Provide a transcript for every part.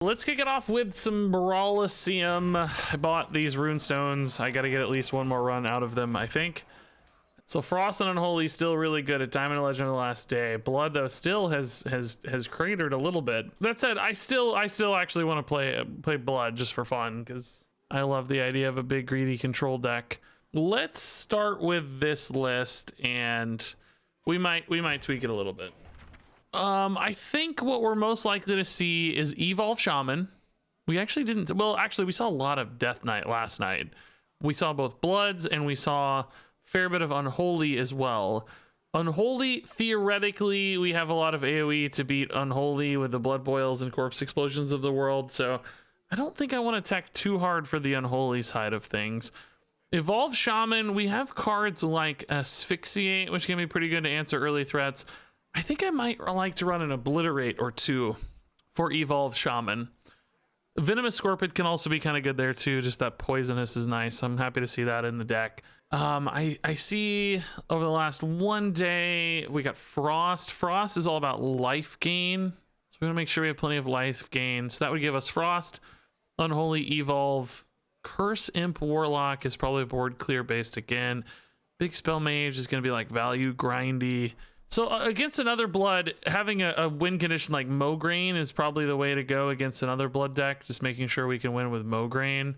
Let's kick it off with some Brawliseum. I bought these rune stones. I got to get at least one more run out of them, I think. So Frost and Unholy still really good at Diamond and Legend of the Last Day. Blood though still has cratered a little bit. That said, I still actually want to play Blood just for fun because I love the idea of a big greedy control deck. Let's start with this list and we might tweak it a little bit. I think what we're most likely to see is Evolve Shaman. We actually didn't, well, actually we saw a lot of Death Knight last night. We saw both Bloods and we saw fair bit of Unholy as well. Unholy, theoretically, we have a lot of AoE to beat Unholy with the Blood Boils and Corpse Explosions of the world, so I don't think I want to attack too hard for the Unholy side of things. Evolve Shaman, we have cards like Asphyxiate, which can be pretty good to answer early threats. I think I might like to run an Obliterate or two for Evolve Shaman. Venomous Scorpid can also be kind of good there too, just that poisonous is nice. I'm happy to see that in the deck. I see over the last one day we got Frost. Frost is all about life gain, so we want to make sure we have plenty of life gain. So that would give us Frost, Unholy, Evolve, Curse, Imp, Warlock is probably board clear based again. Big Spell Mage is going to be like value grindy. So against another Blood, having a win condition like Mograine is probably the way to go against another Blood deck, just making sure we can win with Mograine.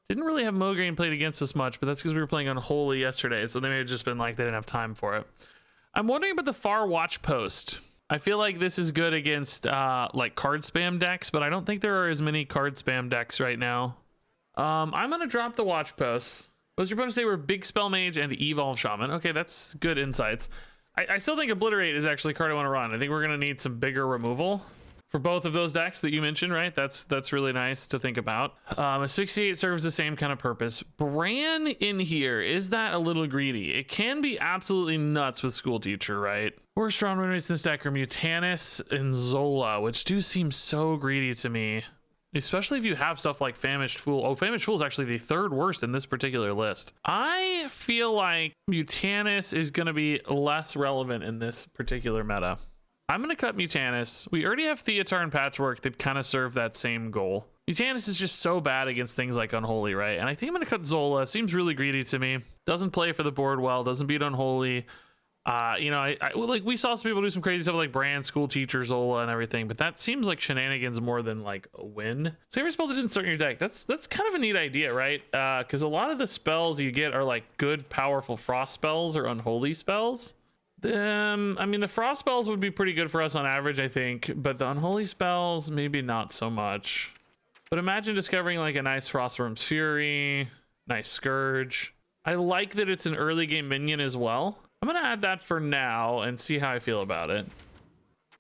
Didn't really have Mograine played against us much, but that's because we were playing Unholy yesterday, so they may have just been like they didn't have time for it. I'm wondering about the Far Watch Post. I feel like this is good against like card spam decks, but I don't think there are as many card spam decks right now. I'm going to drop the Watch Post. What was your opponent say were Big Spell Mage and Evolve Shaman? Okay, that's good insights. I still think Obliterate is actually a card I want to run. I think we're going to need some bigger removal for both of those decks that you mentioned, right? That's really nice to think about. Asphyxiate serves the same kind of purpose. Bran in here, is that a little greedy? It can be absolutely nuts with School Teacher, right? Or strong win rates in this deck are Mutanus and Zola, which do seem so greedy to me. Especially if you have stuff like Famished Fool. Oh, Famished Fool is actually the third worst in this particular list. I feel like Mutanus is going to be less relevant in this particular meta. I'm going to cut Mutanus. We already have Theatar and Patchwork that kind of serve that same goal. Mutanus is just so bad against things like Unholy, right? And I think I'm going to cut Zola. Seems really greedy to me. Doesn't play for the board well. Doesn't beat Unholy. You know, I like we saw some people do some crazy stuff like Brand, School Teacher, Zola, and everything, but that seems like shenanigans more than like a win. So every spell that didn't start in your deck, that's kind of a neat idea, right? Because a lot of the spells you get are like good, powerful Frost spells or Unholy spells. I mean, the Frost spells would be pretty good for us on average, I think, but the Unholy spells, maybe not so much. But imagine discovering like a nice Frostworm's Fury, nice Scourge. I like that it's an early game minion as well. I'm going to add that for now and see how I feel about it.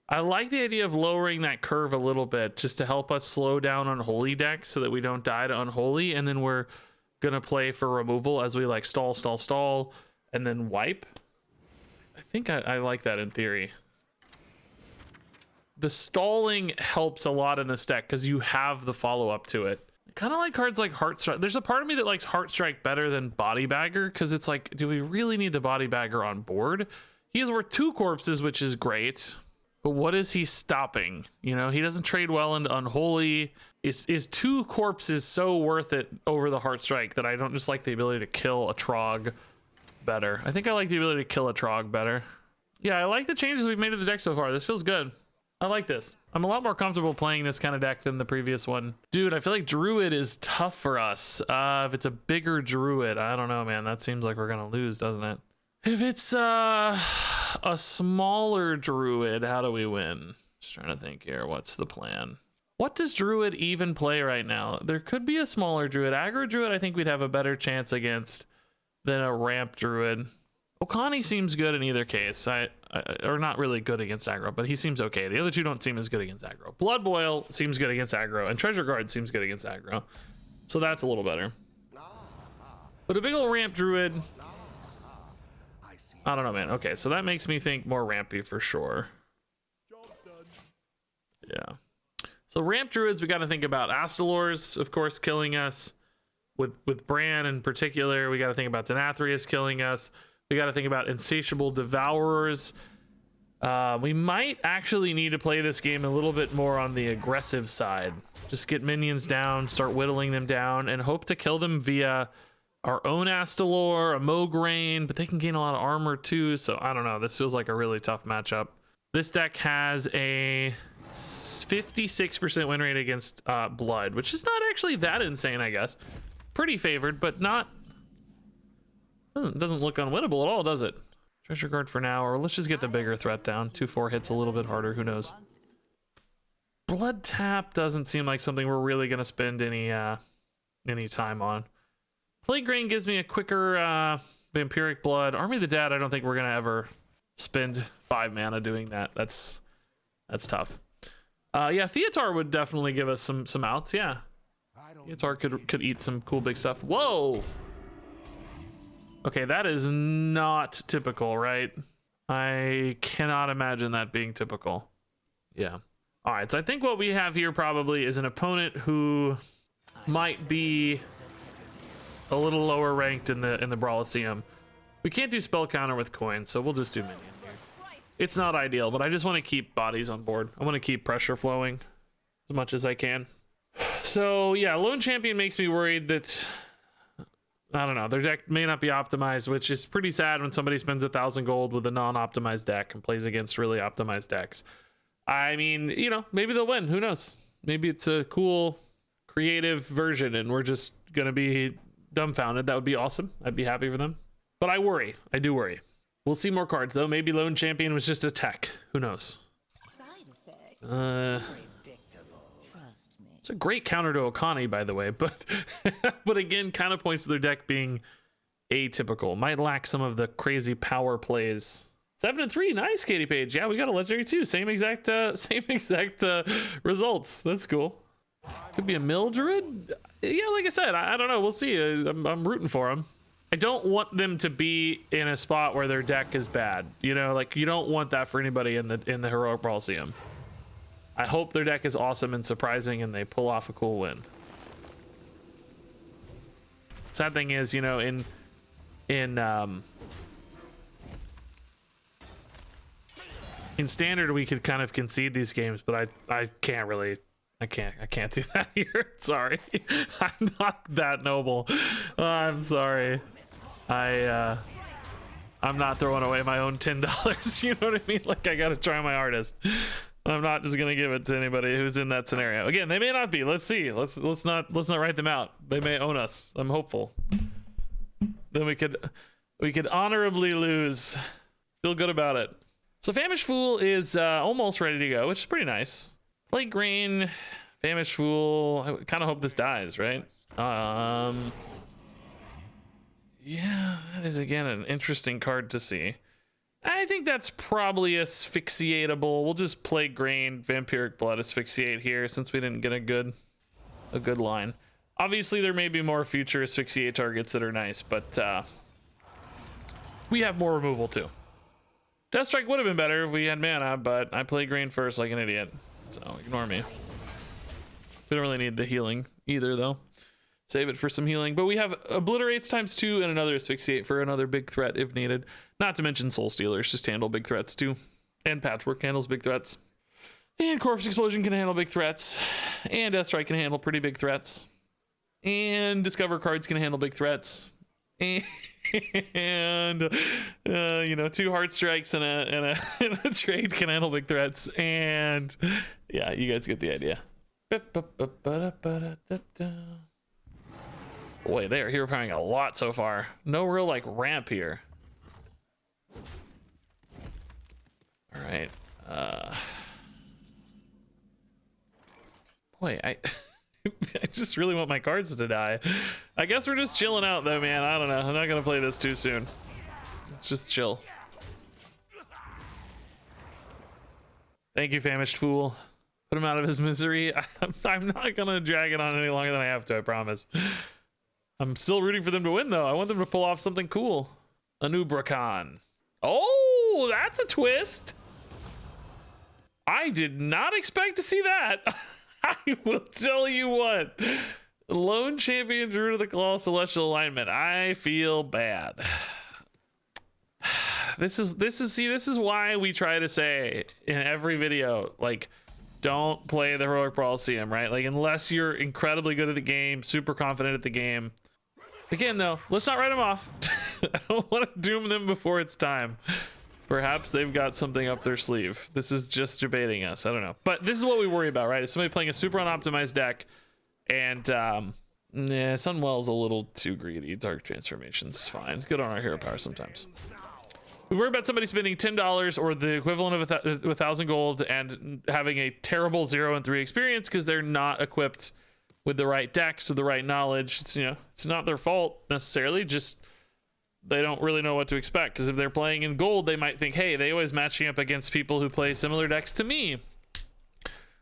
I like the idea of lowering that curve a little bit just to help us slow down Unholy decks so that we don't die to Unholy, and then we're going to play for removal as we like stall, and then wipe. I think I like that in theory. The stalling helps a lot in this deck because you have the follow-up to it. Kind of like cards like Heartstrike. There's a part of me that likes Heartstrike better than Body Bagger because it's like, do we really need the Body Bagger on board? He is worth 2 corpses, which is great, but what is he stopping? You know, he doesn't trade well into Unholy. Is 2 corpses so worth it over the Heartstrike that I don't just like the ability to kill a Trog better? I think I like the ability to kill a Trog better. Yeah, I like the changes we've made to the deck so far. This feels good. I like this. I'm a lot more comfortable playing this kind of deck than the previous one. Dude, I feel like Druid is tough for us. If it's a bigger Druid, I don't know, man. That seems like we're gonna lose, doesn't it? If it's a smaller Druid, how do we win? Just trying to think here. What's the plan? What does Druid even play right now? There could be a smaller Druid. Aggro Druid, I think we'd have a better chance against than a ramp Druid. Okani seems good in either case. Or not really good against aggro, but he seems okay. The other two don't seem as good against aggro. Blood Boil seems good against aggro, and Treasure Guard seems good against aggro. So that's a little better. But a big old ramp Druid, I don't know, man. Okay, so that makes me think more rampy for sure. Yeah. So ramp Druids, we got to think about Astalors, of course, killing us. With Bran in particular, we got to think about Denathrius killing us. We got to think about Insatiable Devourers. We might actually need to play this game a little bit more on the aggressive side. Just get minions down, start whittling them down, and hope to kill them via our own Astalor, a Mograine, but they can gain a lot of armor too, so I don't know. This feels like a really tough matchup. This deck has a 56% win rate against Blood, which is not actually that insane, I guess. Pretty favored, but not... doesn't look unwinnable at all, does it? Treasure guard for now, or let's just get the bigger threat down. 2/4 hits a little bit harder, who knows? Blood tap doesn't seem like something we're really gonna spend any time on. Plague Grain gives me a quicker Vampiric Blood. Army of the Dead, I don't think we're gonna ever spend 5 mana doing that. That's tough. Yeah, Theatar would definitely give us some outs, yeah. Theatar could eat some cool big stuff. Whoa! Okay, that is not typical, right? I cannot imagine that being typical. Yeah. All right, so I think what we have here probably is an opponent who might be a little lower ranked in the Brawliseum. We can't do spell counter with coins, so we'll just do minion here. It's not ideal, but I just want to keep bodies on board. I want to keep pressure flowing as much as I can. So yeah, Lone Champion makes me worried that, I don't know, their deck may not be optimized, which is pretty sad when somebody spends 1,000 gold with a non-optimized deck and plays against really optimized decks. I mean, you know, maybe they'll win. Who knows? Maybe it's a cool, creative version and we're just going to be dumbfounded. That would be awesome. I'd be happy for them. But I worry. I do worry. We'll see more cards, though. Maybe Lone Champion was just a tech. Who knows? It's a great counter to Okani, by the way, but but again, kind of points to their deck being atypical. Might lack some of the crazy power plays. 7-3, nice, Katie Page. Yeah, we got a legendary too. Same exact results. That's cool. Could be a Mildred. Yeah, like I said, I don't know. We'll see. I'm rooting for them. I don't want them to be in a spot where their deck is bad. You know, like you don't want that for anybody in the Heroic Brawliseum. I hope their deck is awesome and surprising and they pull off a cool win. Sad thing is, you know, in standard we could kind of concede these games, but I can't really, I can't do that here. Sorry. I'm not that noble. I'm sorry. I'm not throwing away my own $10. You know what I mean? Like I gotta try my hardest. I'm not just gonna give it to anybody who's in that scenario. Again, they may not be. Let's see. Let's not write them out. They may own us. I'm hopeful. Then we could honorably lose. Feel good about it. So Famished Fool is almost ready to go, which is pretty nice. Plague Grain, Famished Fool. I kind of hope this dies, right? Yeah, that is again an interesting card to see. I think that's probably asphyxiatable. We'll just Plague Grain, Vampiric Blood, asphyxiate here since we didn't get a good line. Obviously, there may be more future asphyxiate targets that are nice, but we have more removal too. Death Strike would have been better if we had mana, but I Plague Grain first like an idiot, so ignore me. We don't really need the healing either, though. Save it for some healing. But we have Obliterates ×2 and another Asphyxiate for another big threat if needed. Not to mention Soul Stealers just handle big threats too. And Patchwork handles big threats. And Corpse Explosion can handle big threats. And Death Strike can handle pretty big threats. And Discover cards can handle big threats. And you know, 2 Heart Strikes and a trade can handle big threats. And yeah, you guys get the idea. Boy, they are hero powering a lot so far. No real like ramp here. All right. Boy, I just really want my cards to die. I guess we're just chilling out though, man. I don't know. I'm not gonna play this too soon. Just chill. Thank you, Famished Fool. Put him out of his misery. I'm not gonna drag it on any longer than I have to, I promise. I'm still rooting for them to win though. I want them to pull off something cool. Anubrakan. Oh, that's a twist. I did not expect to see that. I will tell you what. Lone Champion Druid of the Claw Celestial Alignment. I feel bad. this is why we try to say in every video, like, don't play the Heroic Brawliseum, right? Like, unless you're incredibly good at the game, super confident at the game. Again, though, let's not write them off. I don't want to doom them before it's time. Perhaps they've got something up their sleeve. This is just debating us. I don't know. But this is what we worry about, right? Is somebody playing a super unoptimized deck, and yeah, Sunwell's a little too greedy. Dark Transformation's fine. It's good on our hero power sometimes. We worry about somebody spending $10 or the equivalent of 1,000 gold and having a terrible 0 and 3 experience because they're not equipped with the right decks, with the right knowledge. It's, you know, it's not their fault necessarily, just they don't really know what to expect, because if they're playing in gold, they might think, hey, they always matching up against people who play similar decks to me.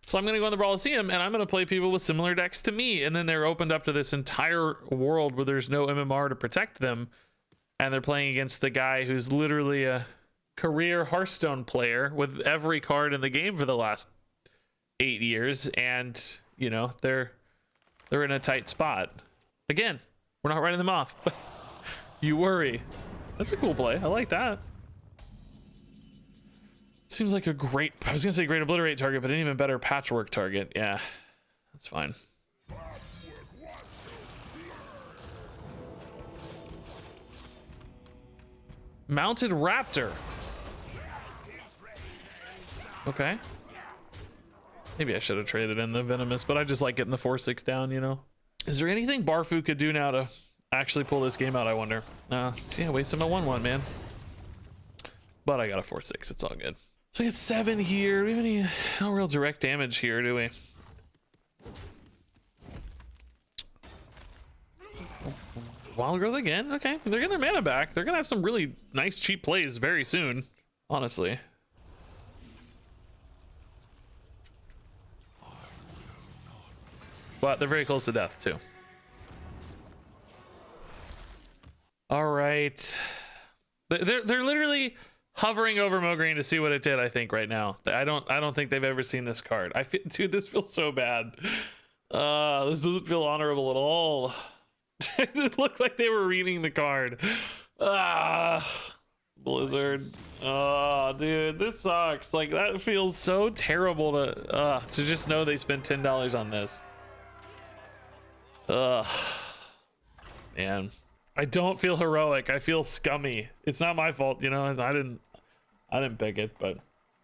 So I'm going to go in the Brawliseum and I'm going to play people with similar decks to me. And then they're opened up to this entire world where there's no MMR to protect them. And they're playing against the guy who's literally a career Hearthstone player with every card in the game for the last 8 years. And, you know, they're in a tight spot. Again, we're not writing them off, but you worry. That's a cool play. I like that. Seems like a great, I was gonna say great obliterate target, but an even better patchwork target. Yeah, that's fine. Mounted Raptor. Okay. Maybe I should have traded in the Venomous, but I just like getting the 4/6 down, you know? Is there anything Barfu could do now to actually pull this game out, I wonder? See, I wasted my 1/1, man. But I got a 4/6, it's all good. So we got 7 here. Do we have any, no real direct damage here, do we? Wild Growth again? Okay, they're getting their mana back. They're gonna have some really nice cheap plays very soon, honestly. But they're very close to death too. All right, they're literally hovering over Mogreen to see what it did. I think right now, I don't think they've ever seen this card. Dude, this feels so bad. This doesn't feel honorable at all. It looked like they were reading the card. Blizzard. Oh, dude, this sucks. Like, that feels so terrible to just know they spent $10 on this. Man, I don't feel heroic. I feel scummy. It's not my fault, you know. I didn't pick it, but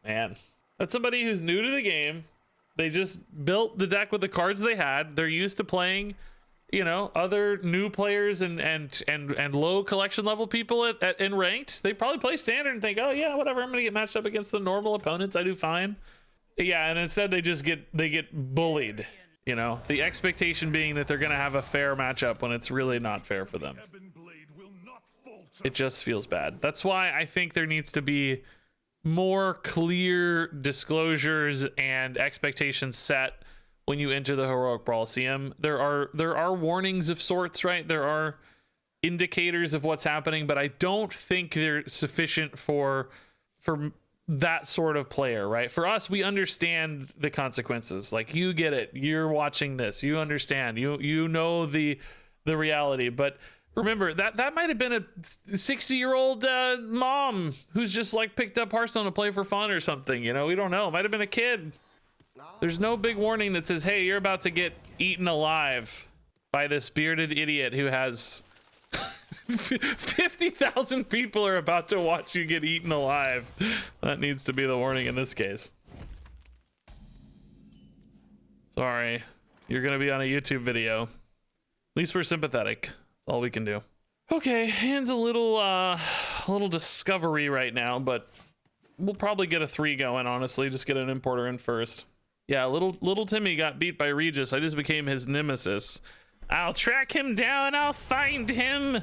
man, that's somebody who's new to the game. They just built the deck with the cards they had. They're used to playing, you know, other new players and low collection level people in ranked. They probably play standard and think, oh yeah, whatever, I'm gonna get matched up against the normal opponents, I do fine. Yeah, and instead they just get bullied, you know, the expectation being that they're gonna have a fair matchup when it's really not fair for them. It just feels bad. That's why I think there needs to be more clear disclosures and expectations set when you enter the Heroic Brawliseum. There are warnings of sorts, right? There are indicators of what's happening, but I don't think they're sufficient for that sort of player, right? For us, we understand the consequences. Like, you get it. You're watching this. You understand. You know the reality. But remember, that might have been a 60-year-old mom who's just like picked up Hearthstone to play for fun or something. You know, we don't know. It might have been a kid. There's no big warning that says, hey, you're about to get eaten alive by this bearded idiot who has 50,000 people are about to watch you get eaten alive. That needs to be the warning in this case. Sorry, you're gonna be on a YouTube video. At least we're sympathetic. That's all we can do. Okay, hand's a little discovery right now, but we'll probably get a 3 going, honestly. Just get an importer in first. Yeah, little Timmy got beat by Regis. I just became his nemesis. I'll track him down. I'll find him.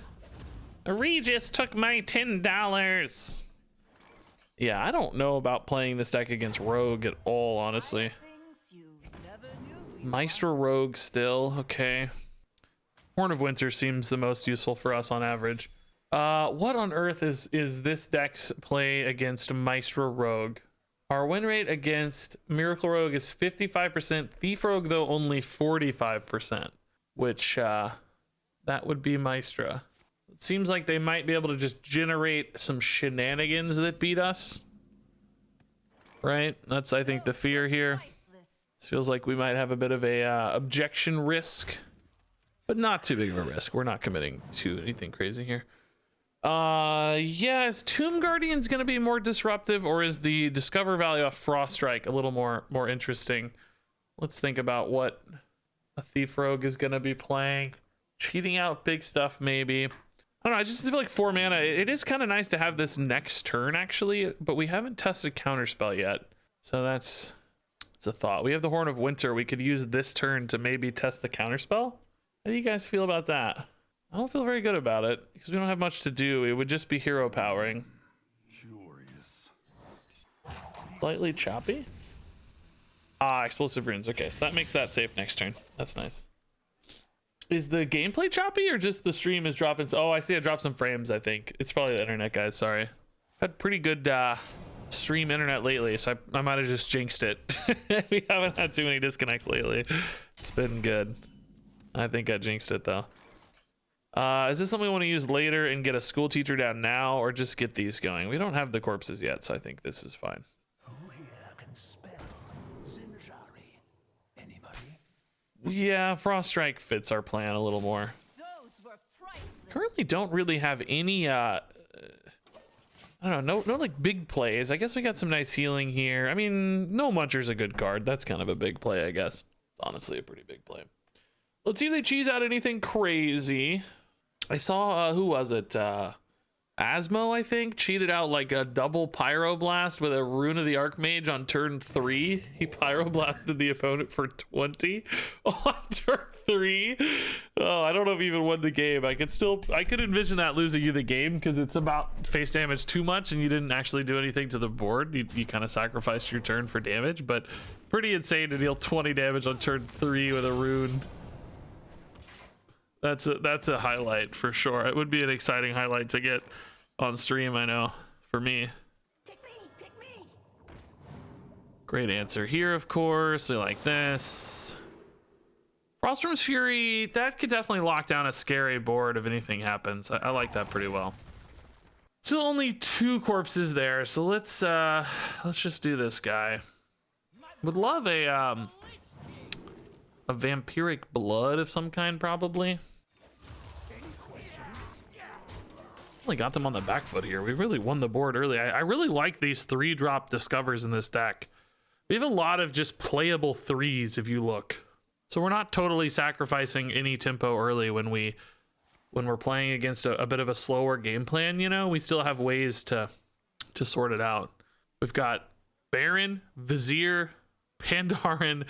Regis took my $10. Yeah, I don't know about playing this deck against Rogue at all, honestly. Maestro Rogue still, okay. Horn of Winter seems the most useful for us on average. What on earth is this deck's play against Maestro Rogue? Our win rate against Miracle Rogue is 55%. Thief Rogue, though, only 45%, which that would be Maestra. It seems like they might be able to just generate some shenanigans that beat us. Right? That's, I think, the fear here. This feels like we might have a bit of a objection risk, but not too big of a risk. We're not committing to anything crazy here. Yeah, is Tomb Guardians going to be more disruptive, or is the Discover value of Frost Strike a little more interesting? Let's think about what a Thief Rogue is going to be playing. Cheating out big stuff, maybe. I don't know, I just feel like 4 mana, it is kind of nice to have this next turn, actually, but we haven't tested Counterspell yet. So that's a thought. We have the Horn of Winter. We could use this turn to maybe test the Counterspell. How do you guys feel about that? I don't feel very good about it because we don't have much to do. It would just be hero powering. Curious. Slightly choppy. Ah, explosive runes. Okay, so that makes that safe next turn. That's nice. Is the gameplay choppy or just the stream is dropping? Oh, I see it dropped some frames, I think. It's probably the internet, guys. Sorry. I've had pretty good stream internet lately, so I might have just jinxed it. We haven't had too many disconnects lately. It's been good. I think I jinxed it, though. Is this something we want to use later and get a school teacher down now, or just get these going? We don't have the corpses yet, so I think this is fine. Who here can spell Zinjari? Anybody? Yeah, Frost Strike fits our plan a little more. Currently don't really have any I don't know, no like big plays. I guess we got some nice healing here. I mean, No Muncher's a good card. That's kind of a big play, I guess. It's honestly a pretty big play. Let's see if they cheese out anything crazy. I saw, who was it? Asmo, I think, cheated out like a double Pyroblast with a Rune of the Archmage on turn 3. He Pyroblasted the opponent for 20 on turn 3. Oh, I don't know if he even won the game. I could envision that losing you the game because it's about face damage too much and you didn't actually do anything to the board. You kind of sacrificed your turn for damage, but pretty insane to deal 20 damage on turn 3 with a Rune. That's a highlight for sure. It would be an exciting highlight to get on stream, I know, for me. Pick me. Great answer here, of course. We like this. Frostworm's Fury, that could definitely lock down a scary board if anything happens. I like that pretty well. Still only 2 corpses there, so let's just do this guy. Would love a vampiric blood of some kind, probably. Only got them on the back foot here. We really won the board early. I really like these 3-drop discovers in this deck. We have a lot of just playable 3s if you look. So we're not totally sacrificing any tempo early when we're playing against a bit of a slower game plan, you know? We still have ways to sort it out. We've got Baron, Vizier, Pandaren,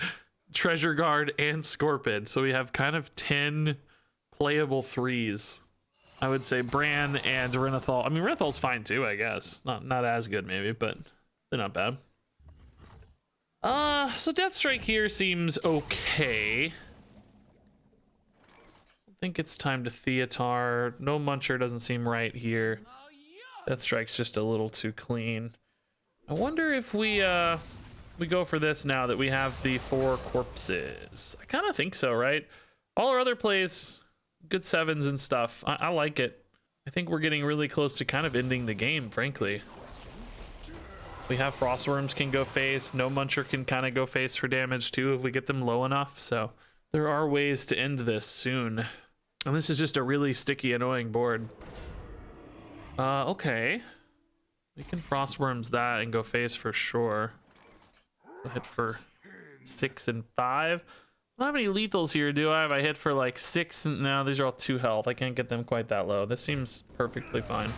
Treasure Guard, and Scorpion. So we have kind of 10 playable 3s. I would say Bran and Renathal. I mean, Renathal's fine too, I guess. Not as good maybe, but they're not bad. So Death Strike here seems okay. I think it's time to Theatar. No Muncher doesn't seem right here. Death Strike's just a little too clean. I wonder if we go for this now that we have the 4 corpses. I kind of think so, right? All our other plays, good 7s and stuff. I like it. I think we're getting really close to kind of ending the game, frankly. We have Frostworms can go face. No Muncher can kind of go face for damage too if we get them low enough. So there are ways to end this soon. And this is just a really sticky, annoying board. Okay. We can Frostworms that and go face for sure. We'll hit for 6 and 5. I don't have any lethals here, do I? If I hit for like 6, no, these are all 2 health. I can't get them quite that low. This seems perfectly fine.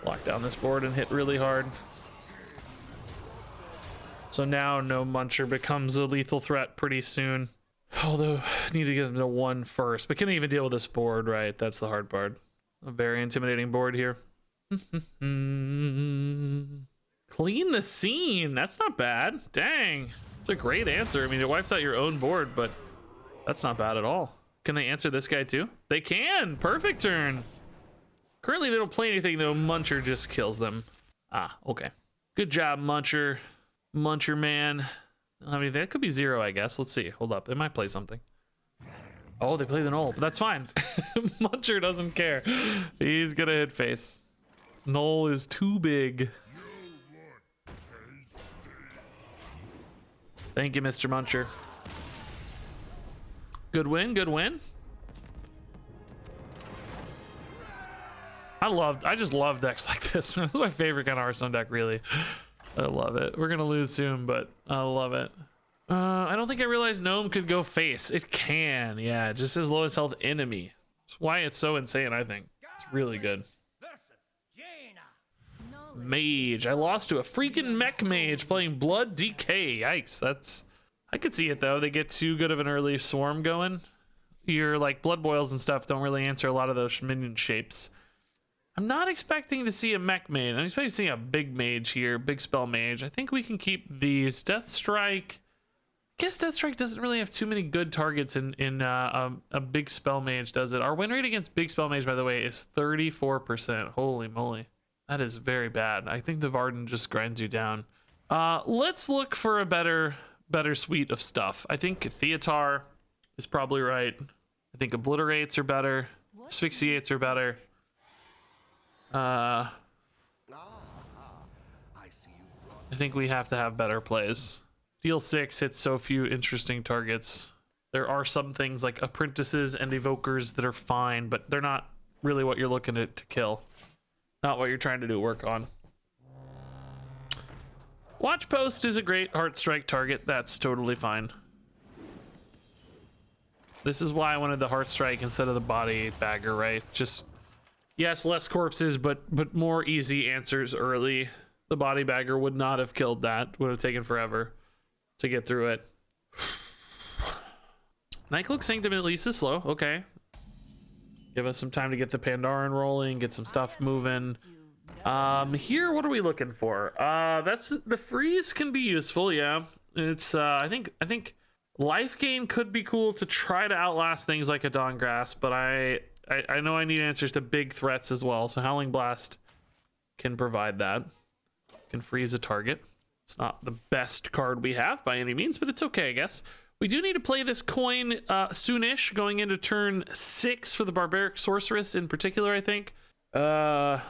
Lock down this board and hit really hard. So now No Muncher becomes a lethal threat pretty soon. Although, need to get them to 1 first. But can they even deal with this board, right? That's the hard part. A very intimidating board here. Clean the scene. That's not bad. Dang. It's a great answer. I mean, it wipes out your own board, but that's not bad at all. Can they answer this guy too? They can. Perfect turn. Currently, they don't play anything, though. Muncher just kills them. Ah, okay. Good job, Muncher. Muncher man. I mean, that could be 0, I guess. Let's see. Hold up. It might play something. Oh, they played the null, but that's fine. Muncher doesn't care. He's gonna hit face. Null is too big. Thank you, Mr. Muncher. Good win, good win. I just love decks like this. This is my favorite kind of Hearthstone deck, really. I love it. We're gonna lose soon, but I love it. I don't think I realized Gnome could go face. It can, yeah, just his lowest health enemy. That's why it's so insane, I think. It's really good. Mage. I lost to a freaking mech mage playing Blood DK. Yikes. I could see it though. They get too good of an early swarm going. Your like blood boils and stuff don't really answer a lot of those minion shapes. I'm not expecting to see a mech mage. I'm expecting to see a big mage here, big spell mage. I think we can keep these. Death Strike. I guess Death Strike doesn't really have too many good targets in a big spell mage, does it? Our win rate against big spell mage, by the way, is 34%. Holy moly. That is very bad. I think the Varden just grinds you down. Let's look for a better suite of stuff. I think Theatar is probably right. I think Obliterates are better. Asphyxiates are better. I think we have to have better plays. Deal 6 hits so few interesting targets. There are some things like Apprentices and Evokers that are fine, but they're not really what you're looking to kill. Not what you're trying to do work on. Watchpost is a great Heart Strike target. That's totally fine. This is why I wanted the Heart Strike instead of the Body Bagger, right? Just, yes, less corpses, but more easy answers early. The Body Bagger would not have killed that. Would have taken forever to get through it. Nightcloak Sanctum at least is slow. Okay. Give us some time to get the Pandaren rolling, get some stuff moving. Here, what are we looking for? That's the freeze can be useful, yeah. It's I think life gain could be cool to try to outlast things like a Dawn Grasp, but I know I need answers to big threats as well. So Howling Blast can provide that. Can freeze a target. It's not the best card we have by any means, but it's okay, I guess. We do need to play this coin soonish, going into turn 6 for the Barbaric Sorceress in particular, I think. Not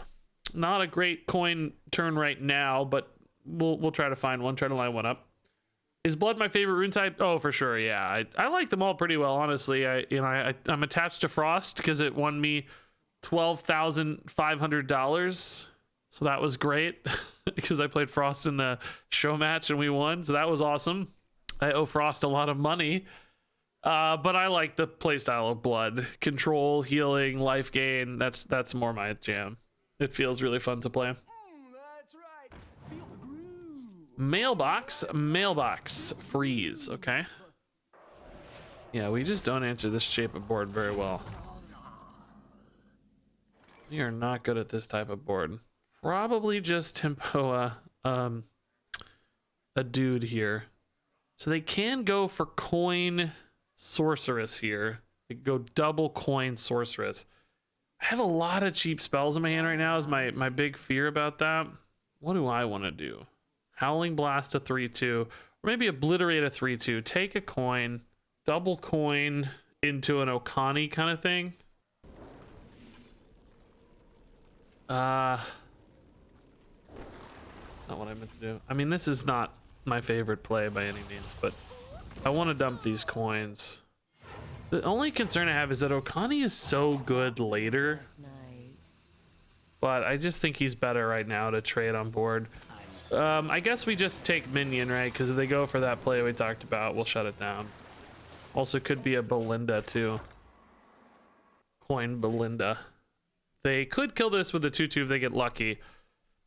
a great coin turn right now, but we'll try to find one, try to line one up. Is Blood my favorite rune type? Oh, for sure, yeah. I like them all pretty well, honestly. I'm attached to Frost because it won me $12,500. So that was great because I played Frost in the show match and we won. So that was awesome. I owe Frost a lot of money, but I like the playstyle of Blood. Control, healing, life gain, that's more my jam. It feels really fun to play. That's right. Feel the groove. Mailbox, freeze, okay. Yeah, we just don't answer this shape of board very well. We are not good at this type of board. Probably just tempo a dude here. So they can go for coin sorceress here. They go double coin sorceress. I have a lot of cheap spells in my hand right now is my big fear about that. What do I want to do? Howling Blast a 3/2, or maybe Obliterate a 3/2. Take a coin, double coin into an Okani kind of thing. That's not what I meant to do. I mean, this is not my favorite play by any means, but I want to dump these coins. The only concern I have is that Okani is so good later, but I just think he's better right now to trade on board. I guess we just take minion, right? Because if they go for that play we talked about, we'll shut it down. Also could be a Belinda too. Coin Belinda. They could kill this with a 2/2 if they get lucky.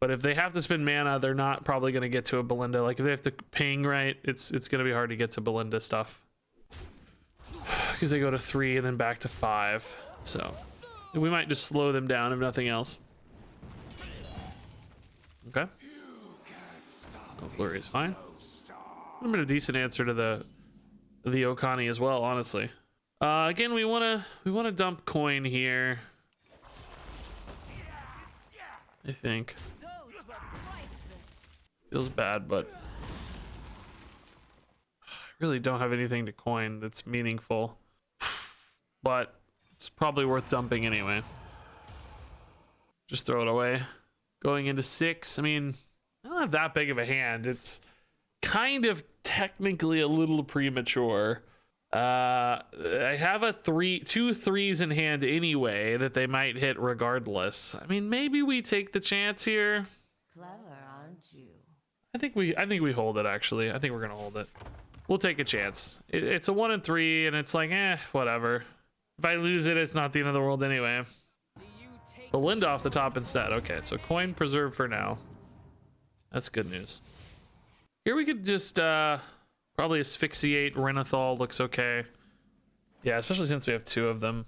But if they have to spend mana, they're not probably going to get to a Belinda. Like if they have to ping right, it's going to be hard to get to Belinda stuff. Because they go to 3 and then back to 5. So we might just slow them down if nothing else. Okay. No flurry is fine. I'm a decent answer to the Okani as well, honestly. Again, we want to dump coin here. I think. Feels bad, but I really don't have anything to coin that's meaningful. but it's probably worth dumping anyway. Just throw it away. Going into 6, I mean, I don't have that big of a hand. It's kind of technically a little premature. I have two threes in hand anyway that they might hit regardless. I mean, maybe we take the chance here. Clever, aren't you? I think we hold it, actually. I think we're gonna hold it. We'll take a chance. It's a 1 and 3, and it's like, whatever. If I lose it, it's not the end of the world anyway. Belinda off the top instead. Okay, so coin preserved for now. That's good news. Here we could just probably asphyxiate. Renathal looks okay. Yeah, especially since we have 2 of them.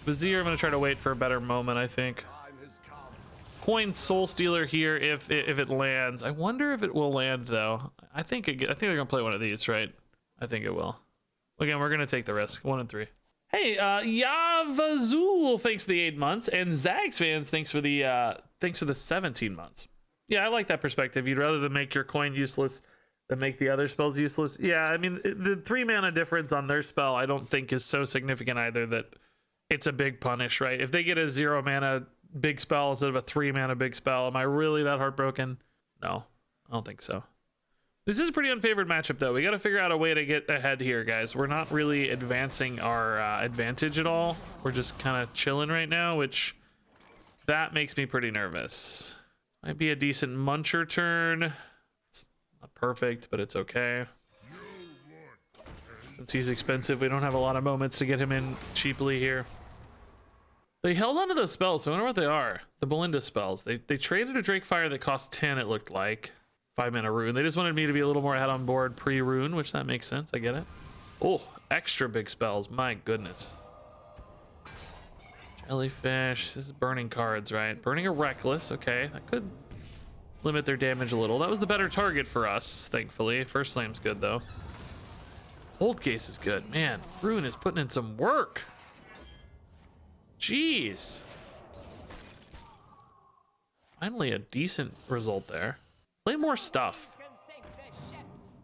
Vizier, I'm gonna try to wait for a better moment, I think. Coin Soul Stealer here if it lands. I wonder if it will land though. I think they're gonna play one of these, right? I think it will. Again, we're gonna take the risk. 1 and 3. Hey, Yavazul, thanks for the 8 months, and Zags fans, thanks for the 17 months. Yeah, I like that perspective. You'd rather than make your coin useless than make the other spells useless. Yeah, I mean, the 3 mana difference on their spell I don't think is so significant either that it's a big punish, right? If they get a 0 mana big spell instead of a 3 mana big spell, am I really that heartbroken? No, I don't think so. This is a pretty unfavored matchup though. We got to figure out a way to get ahead here, guys. We're not really advancing our advantage at all. We're just kind of chilling right now, which that makes me pretty nervous. Might be a decent muncher turn. It's not perfect, but it's okay. Since he's expensive, we don't have a lot of moments to get him in cheaply here. They held onto those spells, so I wonder what they are. The Belinda spells. They traded a Drakefire that cost 10, it looked like. 5 mana rune. They just wanted me to be a little more ahead on board pre-rune, which that makes sense. I get it. Oh, extra big spells. My goodness. Jellyfish. This is burning cards, right? Burning a Reckless. Okay, that could limit their damage a little. That was the better target for us, thankfully. First Flame's good, though. Hold Case is good. Man, Rune is putting in some work. Jeez. Finally a decent result there. Play more stuff.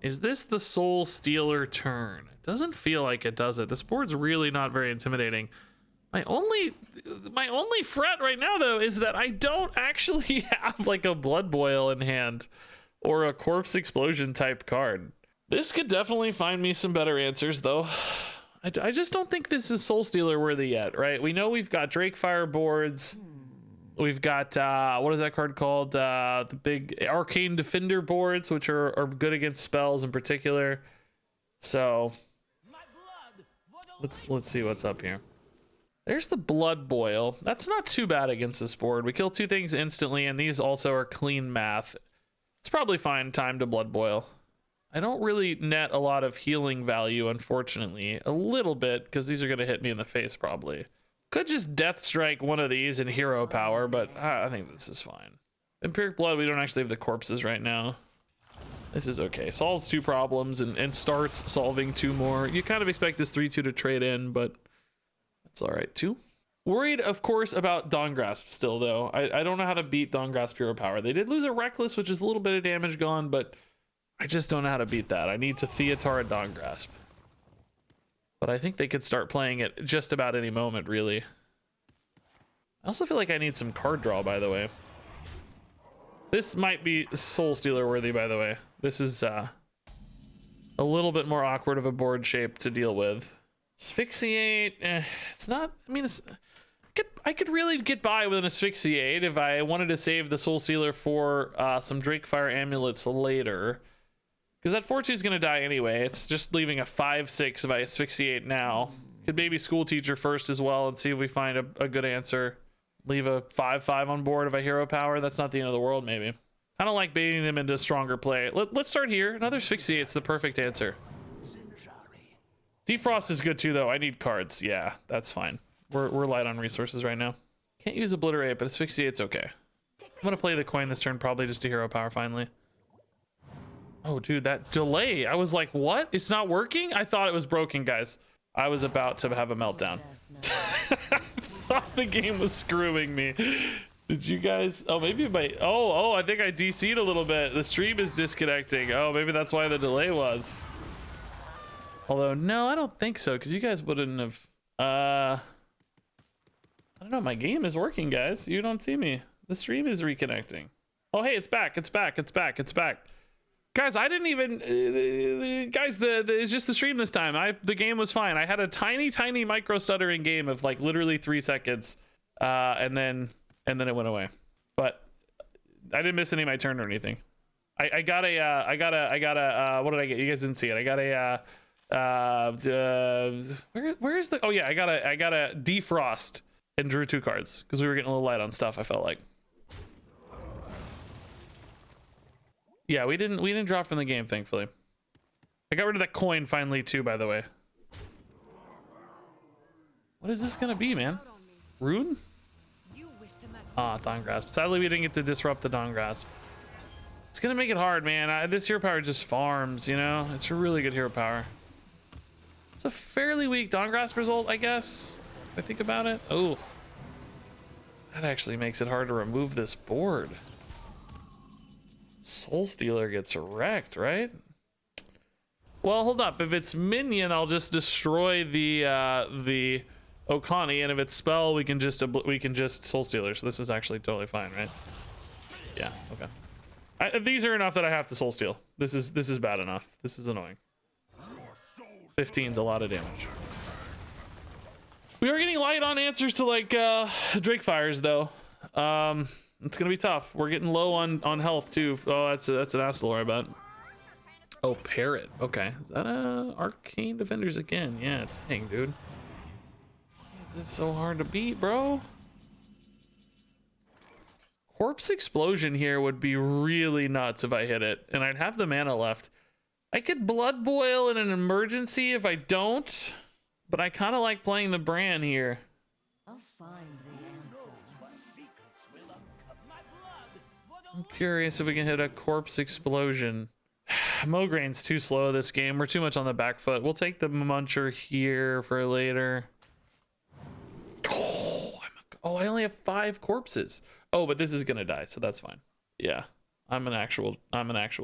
Is this the Soul Stealer turn? It doesn't feel like it, does it? This board's really not very intimidating. My only fret right now though is that I don't actually have like a Blood Boil in hand or a Corpse Explosion type card. This could definitely find me some better answers though. I just don't think this is Soul Stealer worthy yet, right? We know we've got Drakefire boards. We've got, what is that card called? The big Arcane Defender boards, which are good against spells in particular. So let's see what's up here. There's the Blood Boil. That's not too bad against this board. We kill 2 things instantly, and these also are clean math. It's probably fine time to Blood Boil. I don't really net a lot of healing value, unfortunately. A little bit, because these are going to hit me in the face, probably. Could just Death Strike one of these in Hero Power, but I think this is fine. Empiric Blood, we don't actually have the corpses right now. This is okay. Solves 2 problems and starts solving 2 more. You kind of expect this 3-2 to trade in, but that's all right too. Worried, of course, about Dawn Grasp still, though. I don't know how to beat Dawn Grasp Hero Power. They did lose a Reckless, which is a little bit of damage gone, but I just don't know how to beat that. I need to Theatar a Dawn Grasp. But I think they could start playing it just about any moment, really. I also feel like I need some card draw, by the way. This might be Soul Stealer worthy, by the way. This is a little bit more awkward of a board shape to deal with. Asphyxiate, it's not, I mean, I could really get by with an Asphyxiate if I wanted to save the Soul Stealer for some Drakefire Amulets later. Because that 4-2 is going to die anyway. It's just leaving a 5-6 if I Asphyxiate now. Could maybe School Teacher first as well and see if we find a good answer. Leave a 5-5 on board if I Hero Power. That's not the end of the world, maybe. I don't like baiting them into stronger play. Let's start here. Another Asphyxiate's the perfect answer. Defrost is good too, though. I need cards. Yeah, that's fine. We're light on resources right now. Can't use Obliterate, but Asphyxiate's okay. I'm going to play the coin this turn, probably just to Hero Power finally. Oh, dude, that delay. I was like, what? It's not working? I thought it was broken, guys. I was about to have a meltdown. I thought the game was screwing me. Did you guys? Oh, maybe my... Oh, I think I DC'd a little bit. The stream is disconnecting. Oh, maybe that's why the delay was. Although, no, I don't think so, because you guys wouldn't have... I don't know. My game is working, guys. You don't see me. The stream is reconnecting. Oh, hey, it's back. It's back. It's back. It's back. Guys, I didn't even guys, it's just the stream this time. The game was fine. I had a tiny micro stuttering game of like literally 3 seconds, and then it went away. But I didn't miss any of my turn or anything. I got a what did I get? You guys didn't see it. I got a where's the, oh yeah, I got a defrost and drew 2 cards because we were getting a little light on stuff, I felt like. Yeah, we didn't drop from the game, thankfully. I got rid of that coin finally too, by the way. What is this gonna be, man? Rune? Ah, Dawn Grasp. Sadly, we didn't get to disrupt the Dawn Grasp. It's gonna make it hard, man. This hero power just farms, you know? It's a really good hero power. It's a fairly weak Dawn Grasp result, I guess, if I think about it. Oh, that actually makes it hard to remove this board. Soul Stealer gets wrecked, right? Well, hold up. If it's minion, I'll just destroy the Okani, and if it's spell, we can just Soul Stealer. So this is actually totally fine, right? Yeah. Okay. These are enough that I have to Soul Steal. This is bad enough. This is annoying. 15's a lot of damage. We are getting light on answers to like Drake Fires though. It's gonna be tough. We're getting low on health too. Oh, that's an Astalor, I bet. Oh, Parrot. Okay, is that Arcane Defenders again? Yeah, dang, dude. Is this so hard to beat, bro? Corpse Explosion here would be really nuts if I hit it, and I'd have the mana left. I could Blood Boil in an emergency if I don't, but I kind of like playing the Bran here. I'll find the answer. I'm curious if we can hit a Corpse Explosion. Mograin's too slow this game. We're too much on the back foot. We'll take the Muncher here for later. Oh, I only have 5 corpses. Oh, but this is gonna die, so that's fine. Yeah, I'm an actual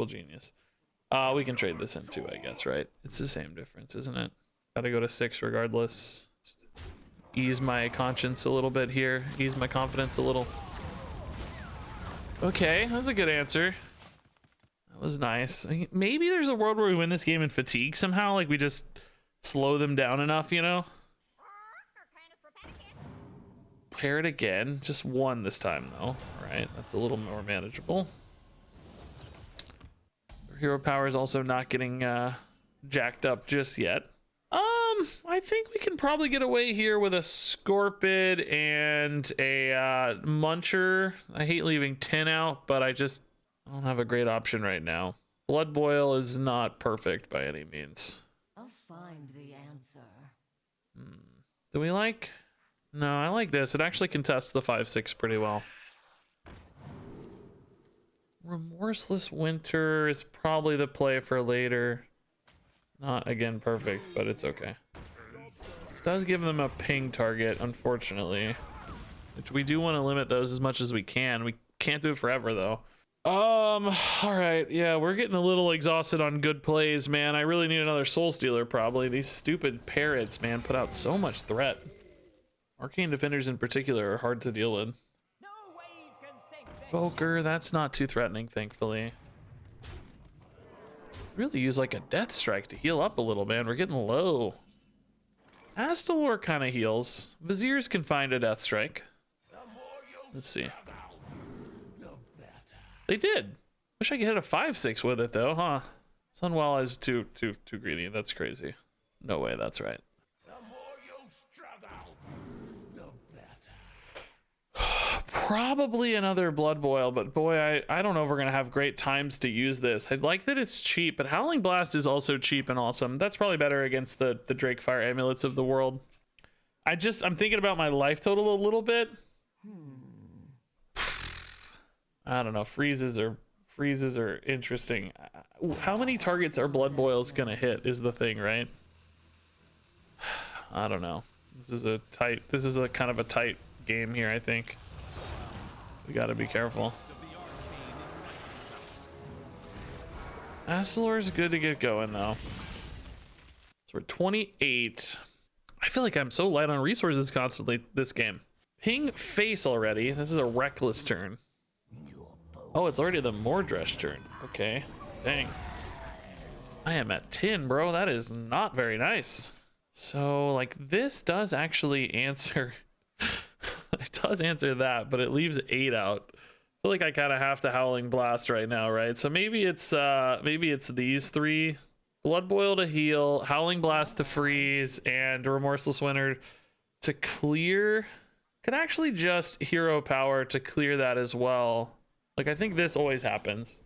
genius. We can trade this in too, I guess, right? It's the same difference, isn't it? Gotta go to 6 regardless. Just ease my conscience a little bit here. Ease my confidence a little. Okay, that's a good answer. That was nice. Maybe there's a world where we win this game in fatigue somehow, like we just slow them down enough, you know? Parrot again, just 1 this time though. All right, that's a little more manageable. Hero power is also not getting jacked up just yet. I think we can probably get away here with a Scorpid and a Muncher. I hate leaving 10 out, but I don't have a great option right now. Blood Boil is not perfect by any means. I'll find the answer. Do we like? No, I like this. It actually contests the 5/6 pretty well. Remorseless Winter is probably the play for later. Not again perfect, but it's okay. This does give them a ping target, unfortunately, which we do want to limit those as much as we can. We can't do it forever though. All right, yeah, we're getting a little exhausted on good plays, man. I really need another Soul Stealer probably. These stupid parrots, man, put out so much threat. Arcane Defenders in particular are hard to deal with. Poker, that's not too threatening, thankfully. Really use like a Death Strike to heal up a little, man. We're getting low. Astalor kind of heals. Viziers can find a Death Strike. Let's see. They did. Wish I could hit a 5/6 with it though, huh? Sunwell is too greedy. That's crazy. No way, that's right. Probably another Blood Boil, but boy, I don't know if we're gonna have great times to use this. I like that it's cheap, but Howling Blast is also cheap and awesome. That's probably better against the Drake Fire amulets of the world. I'm thinking about my life total a little bit. I don't know. Freezes are interesting. How many targets are Blood Boils gonna hit is the thing, right? I don't know. This is a kind of a tight game here, I think. We gotta be careful. Astalor is good to get going though. So we're 28. I feel like I'm so light on resources constantly this game. Ping face already. This is a reckless turn. Oh, it's already the Mordresh turn. Okay. Dang. I am at 10, bro. That is not very nice. So, like, this does actually answer... it does answer that, but it leaves 8 out. I feel like I kind of have to Howling Blast right now, right? So maybe it's these 3. Blood Boil to heal, Howling Blast to freeze, and Remorseless Winter to clear. Could actually just Hero Power to clear that as well. Like, I think this always happens.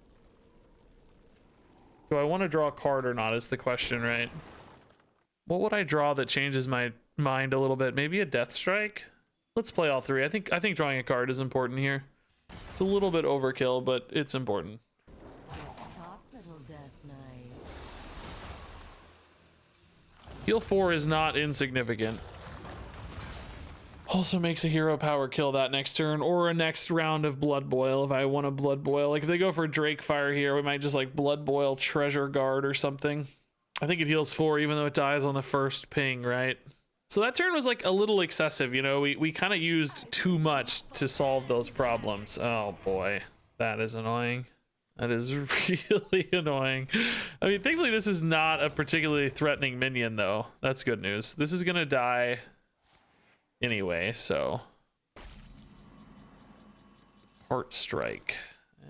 Do I want to draw a card or not is the question, right? What would I draw that changes my mind a little bit? Maybe a Death Strike? Let's play all 3. I think drawing a card is important here. It's a little bit overkill, but it's important. Talk, little Death Knight. Heal 4 is not insignificant. Also makes a Hero Power kill that next turn, or a next round of Blood Boil if I want a Blood Boil. Like, if they go for Drake Fire here, we might just like Blood Boil Treasure Guard or something. I think it heals 4 even though it dies on the first ping, right? So that turn was like a little excessive, you know? We kind of used too much to solve those problems. Oh boy, that is annoying. That is really annoying. I mean, thankfully this is not a particularly threatening minion though. That's good news. This is gonna die anyway, so Heart Strike.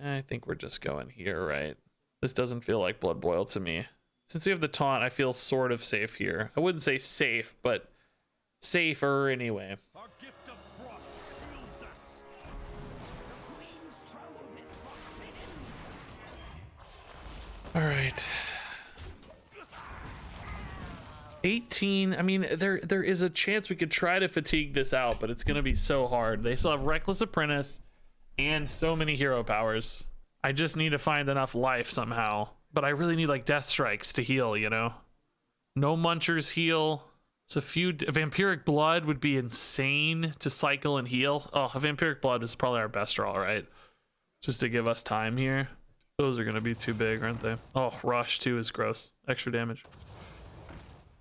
I think we're just going here, right? This doesn't feel like Blood Boil to me. Since we have the taunt, I feel sort of safe here. I wouldn't say safe, but safer anyway. Our gift of frost shields us. The queen's trove is forbidden. All right. 18. I mean, there is a chance we could try to fatigue this out, but it's gonna be so hard. They still have Reckless Apprentice and so many hero powers. I just need to find enough life somehow. But I really need like Death Strikes to heal, you know? No Munchers heal. So Vampiric Blood would be insane to cycle and heal. Oh, a Vampiric Blood is probably our best draw, right? Just to give us time here. Those are gonna be too big, aren't they? Oh, Rush too is gross. Extra damage.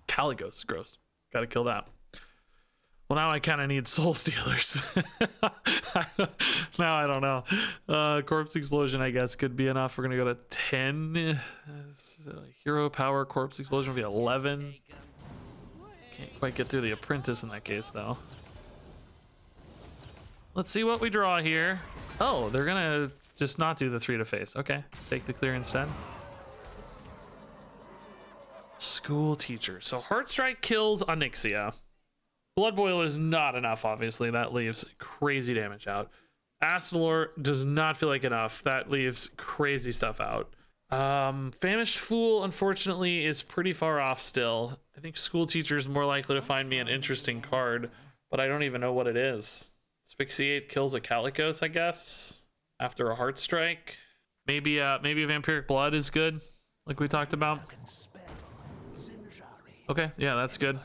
Caligos is gross. Gotta kill that. Well, now I kind of need Soul Stealers. Now I don't know. Corpse Explosion, I guess, could be enough. We're gonna go to 10. Hero Power Corpse Explosion will be 11. Can't quite get through the Apprentice in that case, though. Let's see what we draw here. Oh, they're gonna just not do the 3 to face. Okay, take the clear instead. School Teacher. So Heart Strike kills Onyxia. Blood Boil is not enough, obviously. That leaves crazy damage out. Astalor does not feel like enough. That leaves crazy stuff out. Famished Fool, unfortunately, is pretty far off still. I think School Teacher is more likely to find me an interesting card, but I don't even know what it is. Asphyxiate kills a Calicos, I guess, after a Heart Strike. Maybe a Vampiric Blood is good, like we talked about. Okay, yeah, that's good.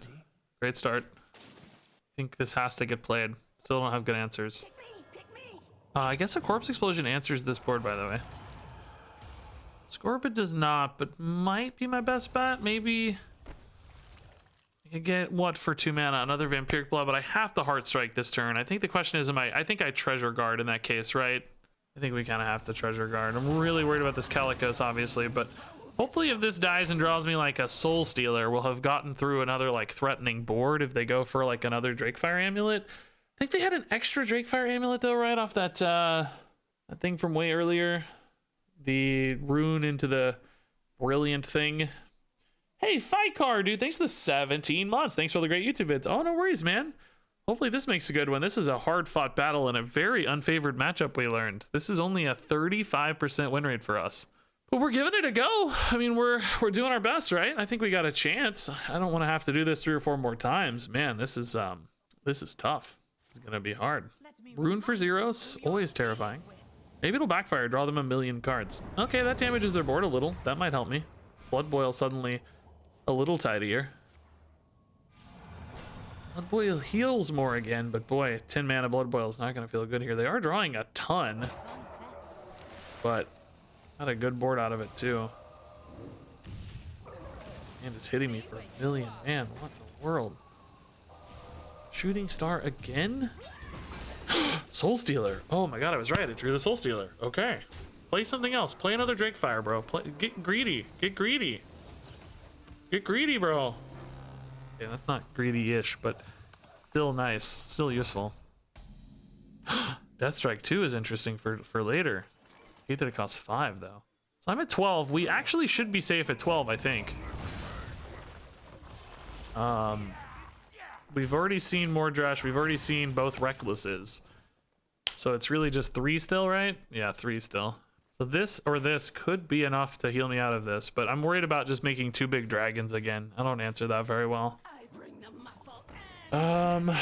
Great start. I think this has to get played. Still don't have good answers. I guess a Corpse Explosion answers this board, by the way. Scorpid does not, but might be my best bet. Maybe I could get what for 2 mana? Another Vampiric Blood, but I have to Heart Strike this turn. I think the question is, I think I Treasure Guard in that case, right? I think we kind of have to Treasure Guard. I'm really worried about this Calicos, obviously, but hopefully if this dies and draws me like a Soul Stealer, we'll have gotten through another like threatening board if they go for like another Drakefire Amulet. I think they had an extra Drakefire Amulet though, right off that that thing from way earlier. The rune into the brilliant thing. Hey, Fikar, dude, thanks for the 17 months. Thanks for the great YouTube vids. Oh, no worries, man. Hopefully this makes a good one. This is a hard-fought battle and a very unfavored matchup we learned. This is only a 35% win rate for us. But we're giving it a go. I mean, we're doing our best, right? I think we got a chance. I don't want to have to do this 3 or 4 more times. Man, this is tough. It's gonna be hard. Rune for zeros, always terrifying. Maybe it'll backfire, draw them 1,000,000 cards. Okay, that damages their board a little. That might help me. Blood Boil suddenly a little tidier. Blood Boil heals more again, but boy, 10 mana Blood Boil is not gonna feel good here. They are drawing a ton, but got a good board out of it too. And it's hitting me for 1,000,000. Man, what in the world? Shooting Star again? Soul Stealer. Oh my god, I was right. It drew the Soul Stealer. Okay. Play something else. Play another Drake Fire, bro. Get greedy. Get greedy. Get greedy, bro. Yeah, that's not greedy-ish, but still nice. Still useful. Deathstrike 2 is interesting for later. I hate that it costs 5, though. So I'm at 12. We actually should be safe at 12, I think. We've already seen Mordrash. We've already seen both Recklesses. So it's really just 3 still, right? Yeah, 3 still. So this or this could be enough to heal me out of this, but I'm worried about just making 2 big dragons again. I don't answer that very well. I bring the muscle and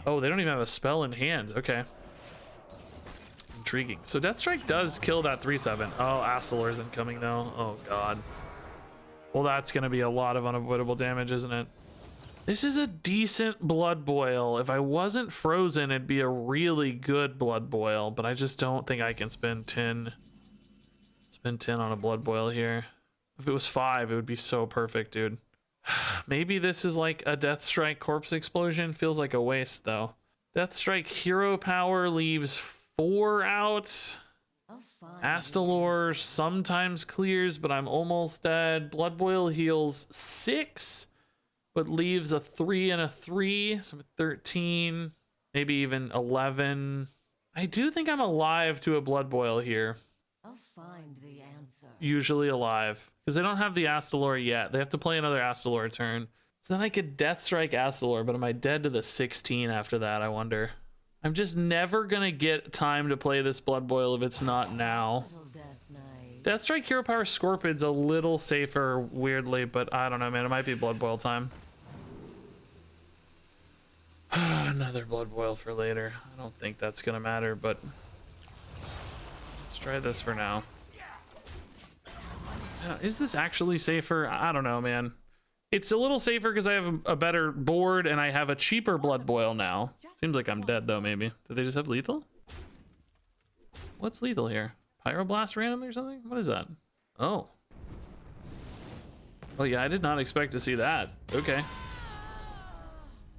Oh, they don't even have a spell in hand. Okay. Intriguing. So Deathstrike does kill that 3/7. Oh, Astalor isn't coming though. Oh god. Well, that's gonna be a lot of unavoidable damage, isn't it? This is a decent Blood Boil. If I wasn't frozen, it'd be a really good Blood Boil, but I just don't think I can spend 10. Spend 10 on a Blood Boil here. If it was 5, it would be so perfect, dude. Maybe this is like a Deathstrike Corpse Explosion. Feels like a waste, though. Deathstrike Hero Power leaves 4 out. I'll find Astalor sometimes clears, but I'm almost dead. Blood Boil heals 6, but leaves a 3 and a 3. So I'm at 13, maybe even 11. I do think I'm alive to a Blood Boil here. I'll find the answer. Usually alive, because they don't have the Astalor yet. They have to play another Astalor turn. So then I could Deathstrike Astalor, but am I dead to the 16 after that, I wonder? I'm just never gonna get time to play this Blood Boil if it's not now. Little Death Knight. Deathstrike Hero Power Scorpion's a little safer, weirdly, but I don't know, man. It might be Blood Boil time. Another Blood Boil for later. I don't think that's gonna matter, but let's try this for now. Is this actually safer? I don't know, man. It's a little safer because I have a better board and I have a cheaper Blood Boil now. Seems like I'm dead though, maybe. Do they just have lethal? What's lethal here? Pyroblast randomly or something? What is that? Oh. Oh yeah, I did not expect to see that. Okay.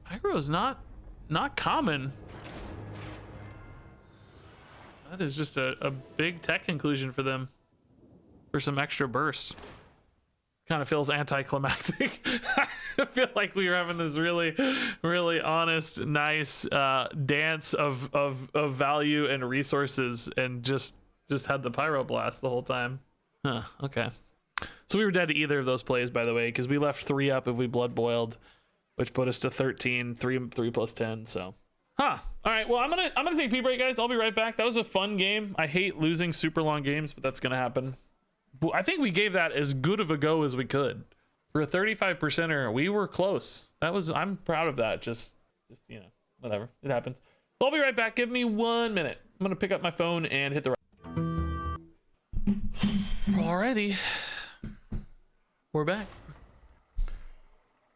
Pyro is not common. That is just a big tech inclusion for them. For some extra burst. Kind of feels anticlimactic. I feel like we were having this really, really honest, nice dance of value and resources, and just had the Pyroblast the whole time. Huh, okay. So we were dead to either of those plays, by the way, because we left 3 up if we Blood Boiled, which put us to 13, 3 plus 10, so. Huh. All right, well, I'm gonna take a pee break, guys. I'll be right back. That was a fun game. I hate losing super long games, but that's gonna happen. I think we gave that as good of a go as we could. For a 35%er, we were close. I'm proud of that. Just you know, whatever. It happens. So I'll be right back. Give me 1 minute. I'm gonna pick up my phone and hit the Alrighty. We're back.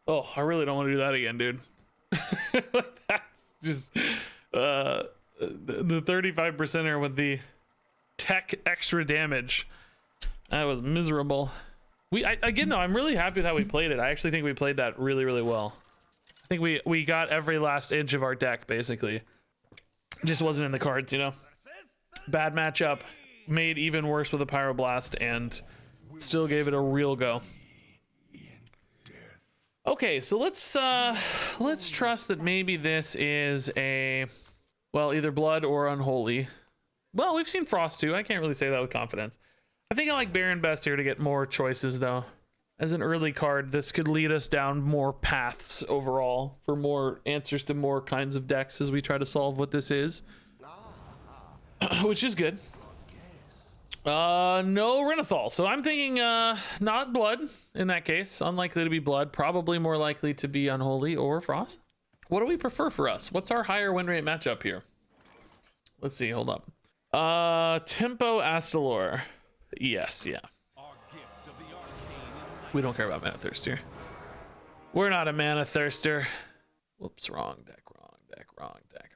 Oh, I really don't want to do that again, dude. That's just the 35%er with the tech extra damage. That was miserable. Again though, I'm really happy with how we played it. I actually think we played that really, really well. I think we got every last inch of our deck basically. It just wasn't in the cards, you know. Bad matchup, made even worse with a Pyroblast, and still gave it a real go. Okay, so let's trust that maybe this is a, well, either Blood or Unholy. Well, we've seen Frost too. I can't really say that with confidence. I think I like Baron best here to get more choices, though. As an early card, this could lead us down more paths overall for more answers to more kinds of decks as we try to solve what this is. Which is good. No Renathal. So I'm thinking not Blood in that case. Unlikely to be Blood. Probably more likely to be Unholy or Frost. What do we prefer for us? What's our higher win rate matchup here? Let's see. Hold up. Tempo Astalor. Yes, yeah. We don't care about Mana Thirst here. We're not a Mana Thirster. Whoops, wrong deck.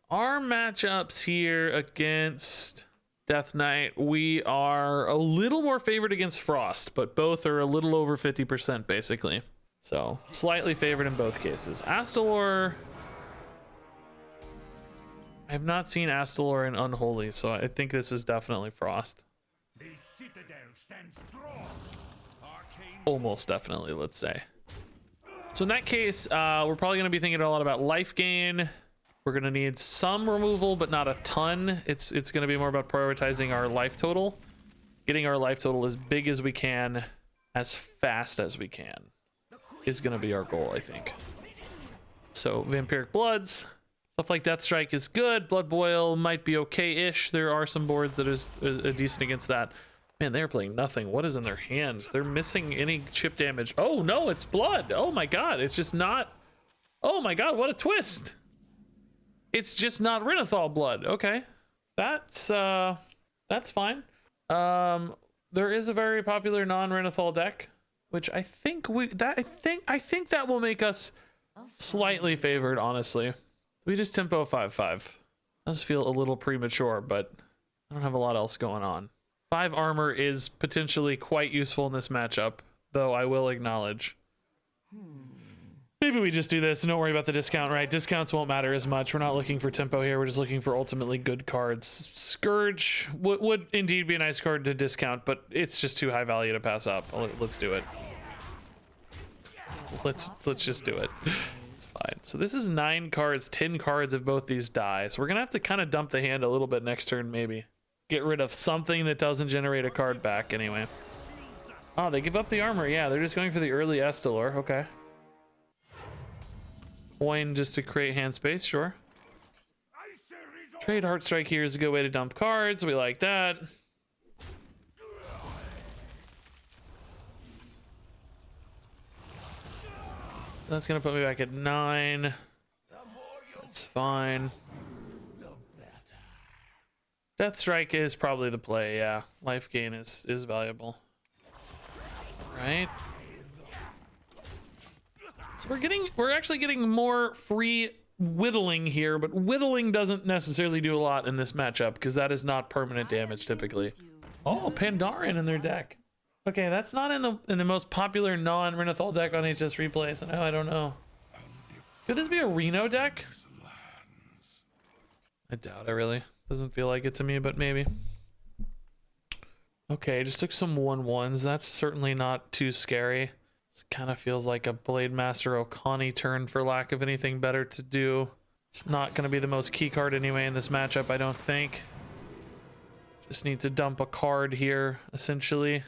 Our matchups here against Death Knight, we are a little more favored against Frost, but both are a little over 50% basically. So slightly favored in both cases. Astalor I have not seen Astalor and Unholy, so I think this is definitely Frost. The citadel stands strong. Arcane Almost definitely, let's say. So in that case, we're probably going to be thinking a lot about life gain. We're going to need some removal, but not a ton. It's going to be more about prioritizing our life total. Getting our life total as big as we can, as fast as we can, is going to be our goal, I think. So Vampiric Bloods, stuff like Death Strike is good. Blood Boil might be okay-ish. There are some boards that is decent against that. Man, they're playing nothing. What is in their hands? They're missing any chip damage. Oh no, it's blood. Oh my god, it's just not. Oh my god, what a twist. It's just not Renathal blood. Okay, that's fine. There is a very popular non-Renathal deck, which I think that will make us slightly favored, honestly. We just tempo 5/5. Does feel a little premature, but I don't have a lot else going on. 5 armor is potentially quite useful in this matchup, though I will acknowledge. Maybe we just do this and don't worry about the discount, right? Discounts won't matter as much. We're not looking for tempo here. We're just looking for ultimately good cards. Scourge would indeed be a nice card to discount, but it's just too high value to pass up. Let's do it. Let's just do it. It's fine. So this is 9 cards, 10 cards if both these die. So we're gonna have to kind of dump the hand a little bit next turn, maybe. Get rid of something that doesn't generate a card back anyway. Oh, they give up the armor. Yeah, they're just going for the early Estalor. Okay. Coin just to create hand space, sure. Trade Heartstrike here is a good way to dump cards. We like that. That's gonna put me back at 9. That's fine. Death Strike is probably the play, yeah. Life gain is valuable. Right? So we're actually getting more free whittling here, but whittling doesn't necessarily do a lot in this matchup because that is not permanent damage typically. Oh, Pandaren in their deck. Okay, that's not in the most popular non-Renathal deck on HS Replay, so now I don't know. Could this be a Reno deck? I doubt it, really. Doesn't feel like it to me, but maybe. Okay, just took some 1/1s. That's certainly not too scary. This kind of feels like a Blade Master Okani turn for lack of anything better to do. It's not going to be the most key card anyway in this matchup, I don't think. Just need to dump a card here, essentially.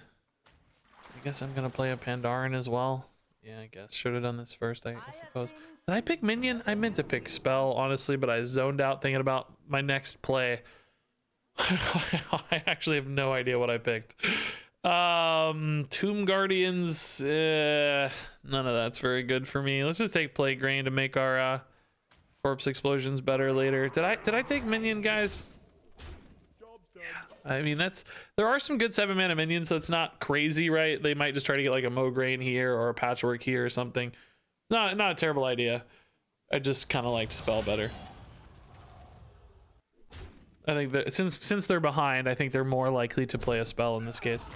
I guess I'm going to play a Pandaren as well. Yeah, I guess. Should have done this first, I suppose. Did I pick Minion? I meant to pick Spell, honestly, but I zoned out thinking about my next play. I actually have no idea what I picked. Tomb Guardians, none of that's very good for me. Let's just take Plague Rain to make our Corpse Explosions better later. Did I take Minion, guys? I mean, there are some good 7-mana minions, so it's not crazy, right? They might just try to get like a Mograine here or a Patchwork here or something. Not a terrible idea. I just kind of like Spell better. I think that since they're behind, I think they're more likely to play a Spell in this case.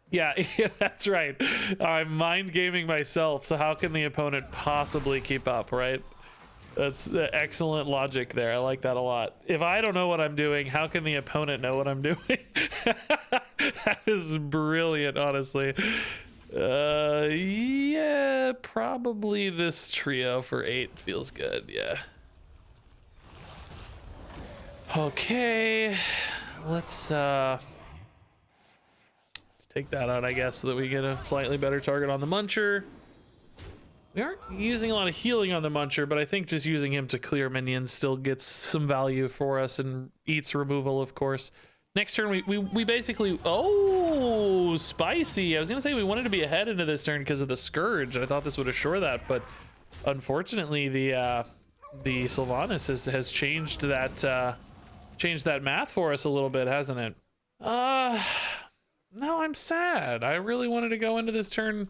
Yeah, that's right. I'm mind gaming myself, so how can the opponent possibly keep up, right? That's excellent logic there. I like that a lot. If I don't know what I'm doing, how can the opponent know what I'm doing? That is brilliant, honestly. Yeah, probably this trio for 8 feels good. Yeah. Okay, let's take that out, I guess, so that we get a slightly better target on the Muncher. We aren't using a lot of healing on the Muncher, but I think just using him to clear minions still gets some value for us and eats removal, of course. Next turn, we basically... Oh, spicy. I was going to say we wanted to be ahead into this turn because of the Scourge. I thought this would assure that, but unfortunately, the Sylvanas has changed that math for us a little bit, hasn't it? No, I'm sad. I really wanted to go into this turn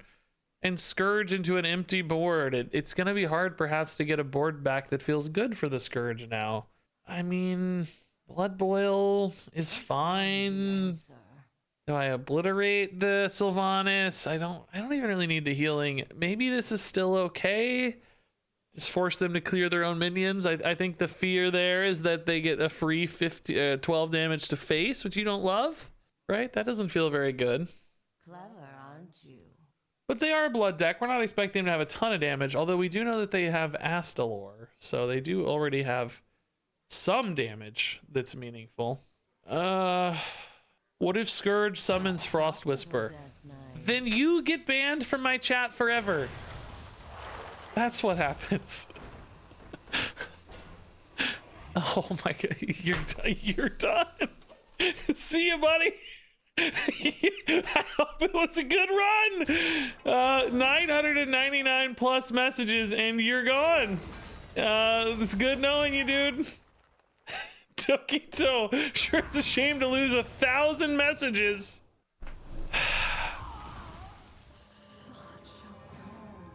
and Scourge into an empty board. It's going to be hard perhaps to get a board back that feels good for the Scourge now. I mean, Blood Boil is fine. Do I obliterate the Sylvanas? I don't even really need the healing. Maybe this is still okay. Just force them to clear their own minions. I think the fear there is that they get a free 12 damage to face, which you don't love, right? That doesn't feel very good. Clever, aren't you? But they are a blood deck. We're not expecting them to have a ton of damage, although we do know that they have Astalor, so they do already have some damage that's meaningful. What if Scourge summons Frost Whisper? Death Knight. Then you get banned from my chat forever. That's what happens. Oh my god, you're done. See you, buddy. I hope it was a good run. 999 plus messages and you're gone. It's good knowing you, dude. Tokito, sure it's a shame to lose 1,000 messages.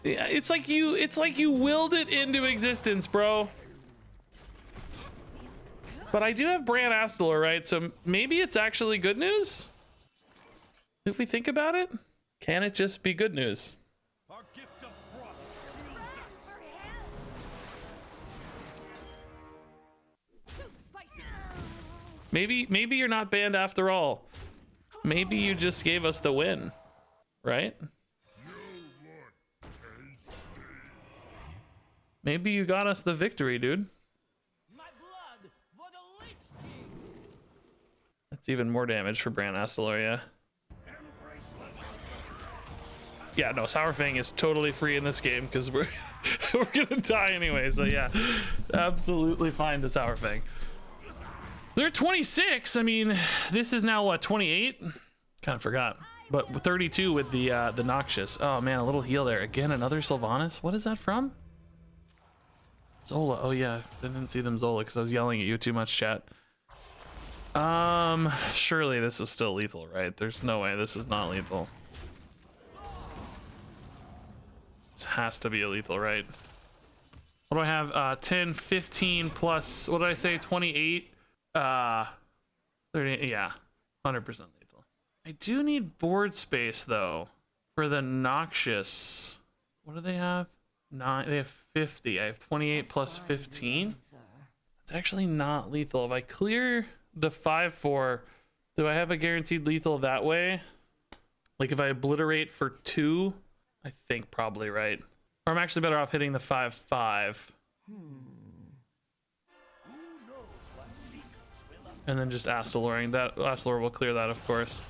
Yeah, it's like you willed it into existence, bro. But I do have Bran Astalor, right? So maybe it's actually good news? If we think about it, can it just be good news? Our gift of frost shields us. Too spicy. Maybe you're not banned after all. Maybe you just gave us the win, right? Maybe you got us the victory, dude. My blood for the Lich King. That's even more damage for Bran Astalor, yeah. Yeah, no, Sour Fang is totally free in this game because we're we're gonna die anyway. So yeah, absolutely fine to Sour Fang. They're 26. I mean, this is now what, 28? Kind of forgot, but 32 with the Noxious. Oh man, a little heal there. Again, another Sylvanas. What is that from? Zola. Oh yeah, I didn't see them Zola because I was yelling at you too much, chat. Surely this is still lethal, right? There's no way this is not lethal. This has to be a lethal, right? What do I have? 10, 15 plus, what did I say? 28? 30, yeah, 100% lethal. I do need board space though for the Noxious. What do they have? 9, they have 50. I have 28 plus 15. It's actually not lethal. If I clear the 5/4, do I have a guaranteed lethal that way? Like if I obliterate for 2, I think probably, right? Or I'm actually better off hitting the 5/5. And then just Astaloring. That Astalor will clear that, of course.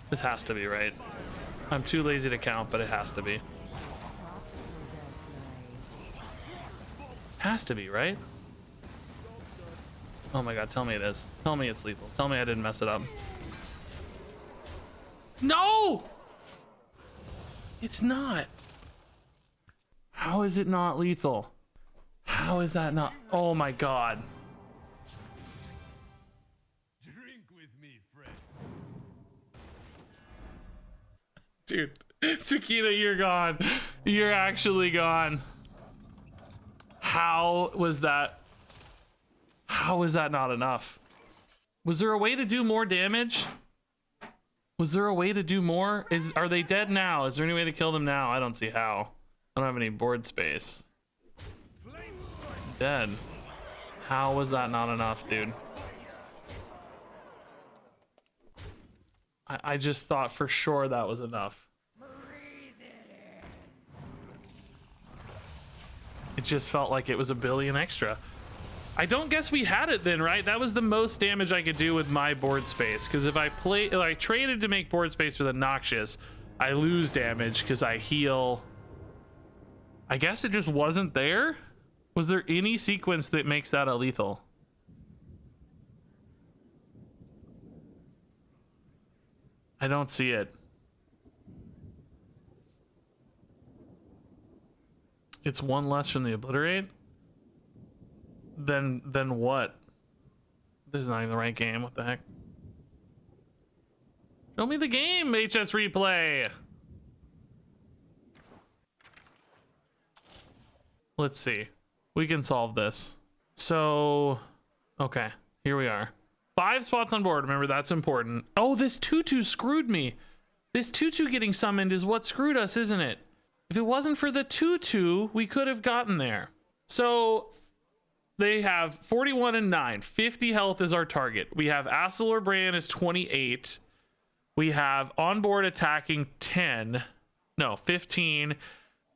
This has to be, right? I'm too lazy to count, but it has to be. Has to be, right? Oh my god, tell me it is. Tell me it's lethal. Tell me I didn't mess it up. No! It's not. How is it not lethal? How is that not? Oh my god. Drink with me, friend. Dude, Tsukita, you're gone. You're actually gone. How was that? How was that not enough? Was there a way to do more damage? Was there a way to do more? Are they dead now? Is there any way to kill them now? I don't see how. I don't have any board space. Dead. How was that not enough, dude? I just thought for sure that was enough. It just felt like it was a billion extra. I don't guess we had it then, right? That was the most damage I could do with my board space. Because if I traded to make board space for the Noxious, I lose damage because I heal. I guess it just wasn't there. Was there any sequence that makes that a lethal? I don't see it. It's one less from the obliterate. Then what? This is not even the right game. What the heck? Show me the game, HS Replay. Let's see. We can solve this. So, okay, here we are. 5 spots on board. Remember, that's important. Oh, this 2/2 screwed me. This 2/2 getting summoned is what screwed us, isn't it? If it wasn't for the 2/2, we could have gotten there. So they have 41 and 9. 50 health is our target. We have Astalor Bran is 28. We have onboard attacking 10. No, 15.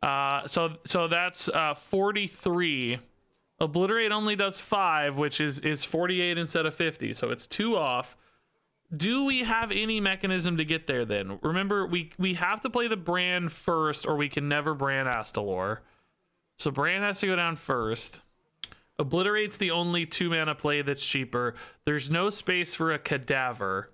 So that's 43. Obliterate only does 5, which is 48 instead of 50. So it's 2 off. Do we have any mechanism to get there then? Remember, we have to play the Bran first, or we can never Bran Astalor. So Bran has to go down first. Obliterate's the only 2 mana play that's cheaper. There's no space for a Cadaver,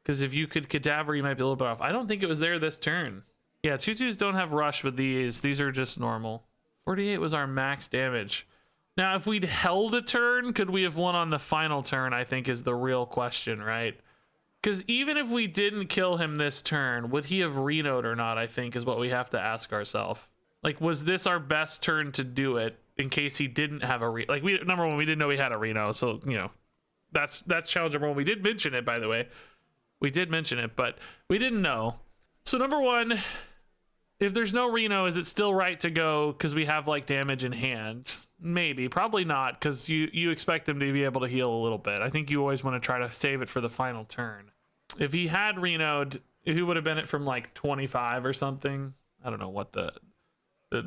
because if you could Cadaver, you might be a little bit off. I don't think it was there this turn. Yeah, 2/2s don't have rush with these. These are just normal. 48 was our max damage. Now, if we'd held a turn, could we have won on the final turn, I think is the real question, right? Because even if we didn't kill him this turn, would he have Reno'd or not, I think, is what we have to ask ourselves. Like, was this our best turn to do it in case he didn't have a Like, number one, we didn't know he had a Reno, so, you know, that's challenge number one. We did mention it, by the way. We did mention it, but we didn't know. So, number one, if there's no Reno, is it still right to go because we have, like, damage in hand? Maybe. Probably not, because you expect him to be able to heal a little bit. I think you always want to try to save it for the final turn. If he had Reno'd, he would have been it from, like, 25 or something. I don't know what the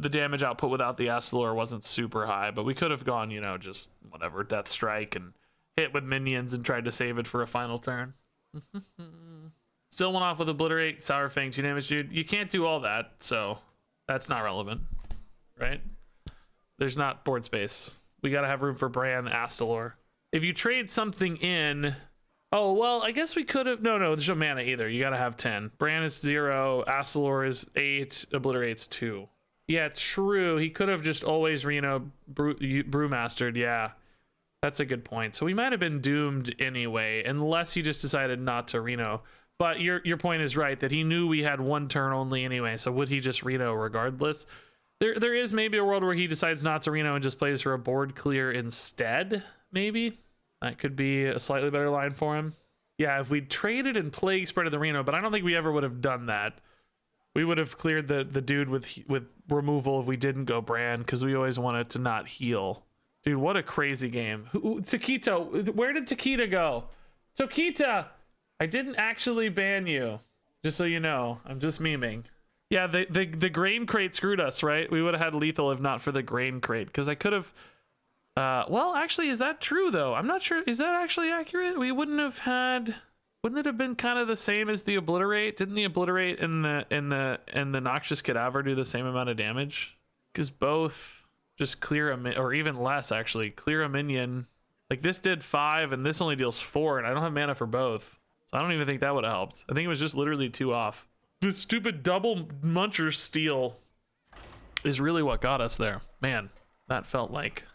damage output without the Astalor wasn't super high, but we could have gone, you know, just whatever, Death Strike and hit with minions and tried to save it for a final turn. Still went off with Obliterate, Sour Fang, 2 damage, dude. You can't do all that, so that's not relevant, right? There's not board space. We gotta have room for Bran, Astalor. If you trade something in... Oh, well, I guess we could have... No, there's no mana either. You gotta have 10. Bran is 0, Astalor is 8, Obliterate's 2. Yeah, true. He could have just always Brewmastered, yeah. That's a good point. So we might have been doomed anyway, unless he just decided not to Reno. But your point is right, that he knew we had 1 turn only anyway, so would he just Reno regardless? There is maybe a world where he decides not to Reno and just plays for a board clear instead, maybe? That could be a slightly better line for him. Yeah, if we traded and Plague Spread of the Reno, but I don't think we ever would have done that. We would have cleared the dude with removal if we didn't go Bran, because we always wanted to not heal. Dude, what a crazy game. Taquito, where did Taquita go? Taquita! I didn't actually ban you, just so you know. I'm just memeing. Yeah, the grain crate screwed us, right? We would have had lethal if not for the grain crate, because I could have... well, actually, is that true, though? I'm not sure. Is that actually accurate? We wouldn't have had... Wouldn't it have been kind of the same as the Obliterate? Didn't the Obliterate and the Noxious Cadaver do the same amount of damage? Because both just clear a... Or even less, actually. Clear a minion. Like, this did 5, and this only deals 4, and I don't have mana for both. So I don't even think that would have helped. I think it was just literally 2 off. The stupid double Muncher steal is really what got us there. Man, that felt like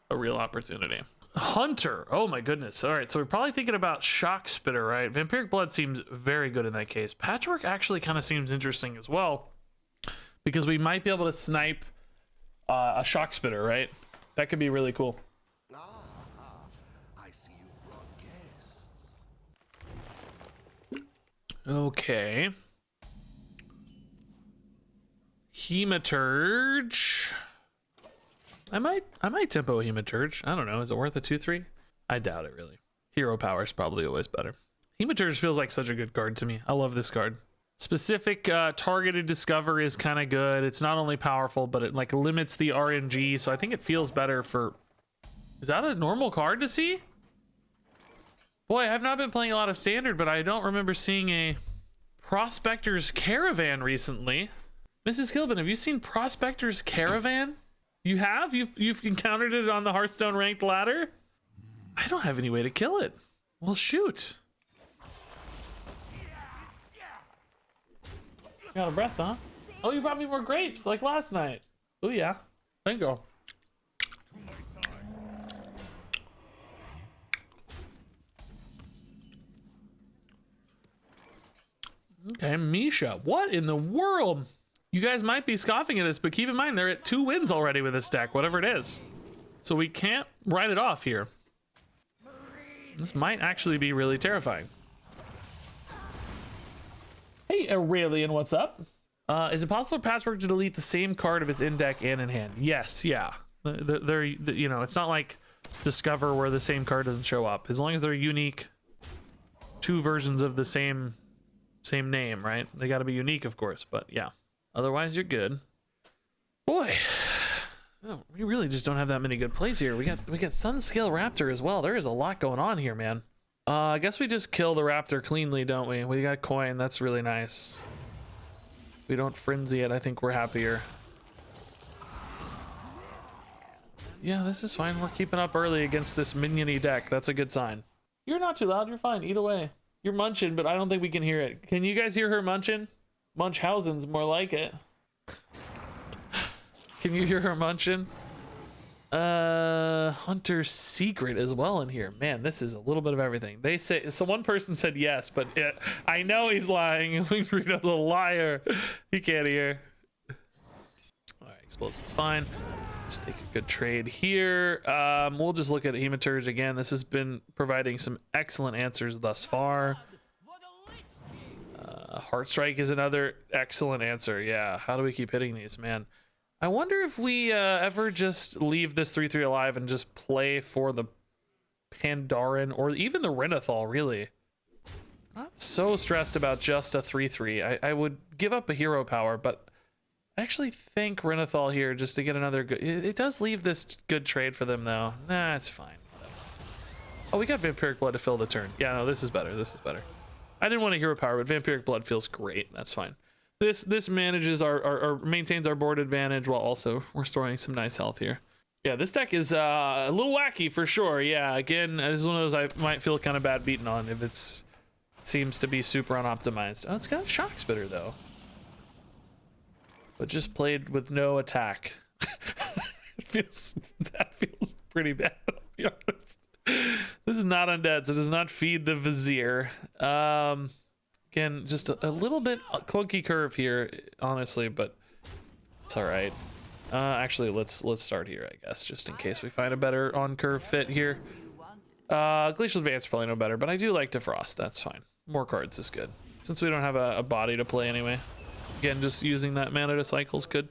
a real opportunity. Hunter. Oh my goodness. All right, so we're probably thinking about Shock Spitter, right? Vampiric Blood seems very good in that case. Patchwork actually kind of seems interesting as well, because we might be able to snipe a Shock Spitter, right? That could be really cool. I see you've brought guests. Okay. Hematurge. I might tempo Hematurge. I don't know. Is it worth a 2/3? I doubt it, really. Hero power is probably always better. Hematurge feels like such a good card to me. I love this card. Specific targeted discover is kind of good. It's not only powerful, but it like limits the RNG, so I think it feels better for... Is that a normal card to see? Boy, I have not been playing a lot of Standard, but I don't remember seeing a Prospector's Caravan recently. Mrs. Kilbin, have you seen Prospector's Caravan? You have? You've encountered it on the Hearthstone ranked ladder? I don't have any way to kill it. Well, shoot. You out of breath, huh? Oh, you brought me more grapes like last night. Oh, yeah. Bingo. Okay, Misha. What in the world? You guys might be scoffing at this, but keep in mind they're at 2 wins already with this deck, whatever it is. So we can't write it off here. This might actually be really terrifying. Hey, Aurelian, what's up? Is it possible for Patchwork to delete the same card if it's in deck and in hand? Yes, yeah. They're you know, it's not like Discover where the same card doesn't show up. As long as they're unique, two versions of the same name, right? They got to be unique, of course, but yeah. Otherwise, you're good. Boy, oh, we really just don't have that many good plays here. We got Sunscale Raptor as well. There is a lot going on here, man. I guess we just kill the Raptor cleanly, don't we? We got coin. That's really nice. We don't frenzy it. I think we're happier. Yeah, this is fine. We're keeping up early against this minion-y deck. That's a good sign. You're not too loud. You're fine. Eat away. You're munching, but I don't think we can hear it. Can you guys hear her munching? Munchhausen's more like it. Can you hear her munching? Hunter's Secret as well in here. Man, this is a little bit of everything. They say, so one person said yes, but I know he's lying. Rita's a liar. He can't hear. All right, explosives fine. Let's take a good trade here. We'll just look at Hematurge again. This has been providing some excellent answers thus far. Heartstrike is another excellent answer. Yeah, how do we keep hitting these, man? I wonder if we ever just leave this 3/3 alive and just play for the Pandaren or even the Renathal, really. Not so stressed about just a 3/3. I would give up a hero power, but I actually think Renathal here just to get another good... It does leave this good trade for them, though. Nah, it's fine. Oh, we got Vampiric Blood to fill the turn. Yeah, no, this is better. This is better. I didn't want a hero power, but Vampiric Blood feels great. That's fine. This manages maintains our board advantage while also restoring some nice health here. Yeah, this deck is a little wacky for sure. Yeah, again, this is one of those I might feel kind of bad beating on if it's seems to be super unoptimized. Oh, it's got a Shock Spitter though, but just played with no attack. That feels pretty bad, I'll be honest. This is not undead, so it does not feed the Vizier. Again, just a little bit clunky curve here, honestly, but it's all right. Actually, let's start here, I guess, just in case we find a better on-curve fit here. Glacial Advance probably no better, but I do like Defrost. That's fine. More cards is good. Since we don't have a body to play anyway. Again, just using that mana to cycle is good.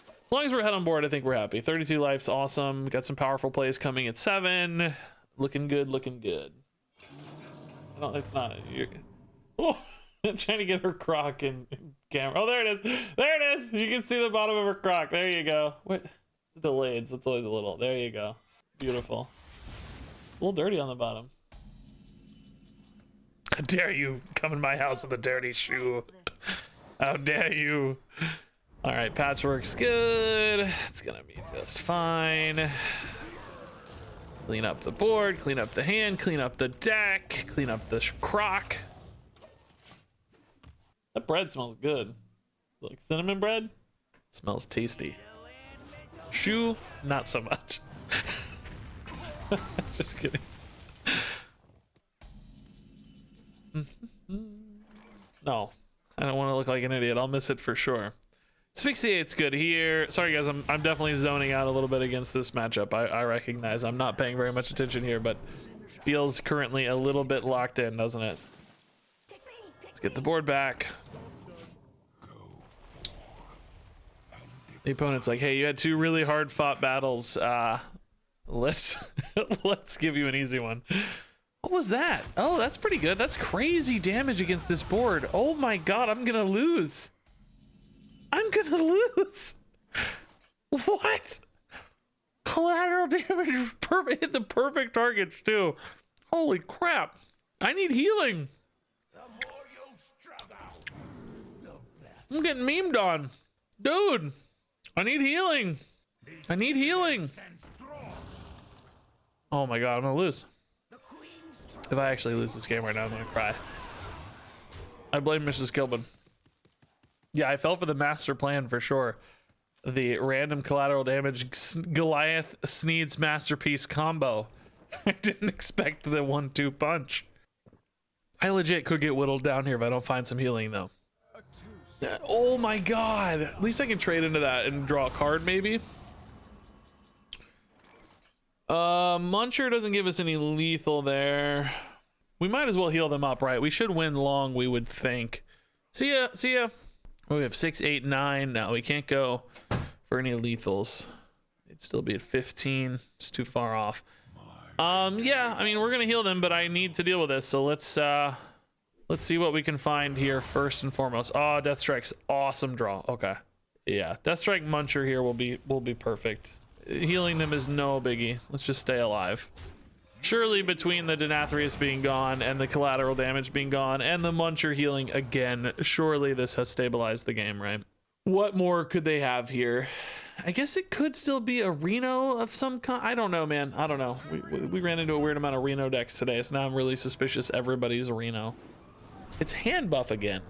As long as we're head on board, I think we're happy. 32 life's awesome. Got some powerful plays coming at 7. Looking good, looking good. No, it's not. Oh, I'm trying to get her croc in camera. Oh, there it is. There it is. You can see the bottom of her croc. There you go. What? It's delayed, so it's always a little. There you go. Beautiful. A little dirty on the bottom. How dare you come in my house with a dirty shoe? How dare you? All right, Patchwork's good. It's gonna be just fine. Clean up the board, clean up the hand, clean up the deck, clean up the crock. That bread smells good. Like cinnamon bread? Smells tasty. Shoe, not so much. Just kidding. No, I don't want to look like an idiot. I'll miss it for sure. Asphyxiate's good here. Sorry guys, I'm definitely zoning out a little bit against this matchup. I recognize I'm not paying very much attention here, but feels currently a little bit locked in, doesn't it? Let's get the board back. The opponent's like, hey, you had 2 really hard fought battles. Let's let's give you an easy one. What was that? Oh, that's pretty good. That's crazy damage against this board. Oh my god, I'm gonna lose. I'm gonna lose. What? Collateral damage, perfect, hit the perfect targets too. Holy crap. I need healing. I'm getting memed on. Dude, I need healing. I need healing. Oh my god, I'm gonna lose. If I actually lose this game right now, I'm gonna cry. I blame Mrs. Kilburn. Yeah, I fell for the master plan for sure. The random collateral damage Goliath Sneed's masterpiece combo. I didn't expect the 1-2 punch. I legit could get whittled down here if I don't find some healing though. Oh my god. At least I can trade into that and draw a card maybe. Muncher doesn't give us any lethal there. We might as well heal them up, right? We should win long, we would think. See ya, see ya. Oh, we have 6, 8, 9. No, we can't go for any lethals. It'd still be at 15. It's too far off. Yeah, I mean, we're gonna heal them, but I need to deal with this. So let's see what we can find here first and foremost. Oh, Death Strike's awesome draw. Okay, yeah, Death Strike Muncher here will be perfect. Healing them is no biggie. Let's just stay alive. Surely between the Denathrius being gone and the collateral damage being gone and the Muncher healing again, surely this has stabilized the game, right? What more could they have here? I guess it could still be a Reno of some kind. I don't know, man. I don't know. We ran into a weird amount of Reno decks today, so now I'm really suspicious everybody's a Reno. It's hand buff again.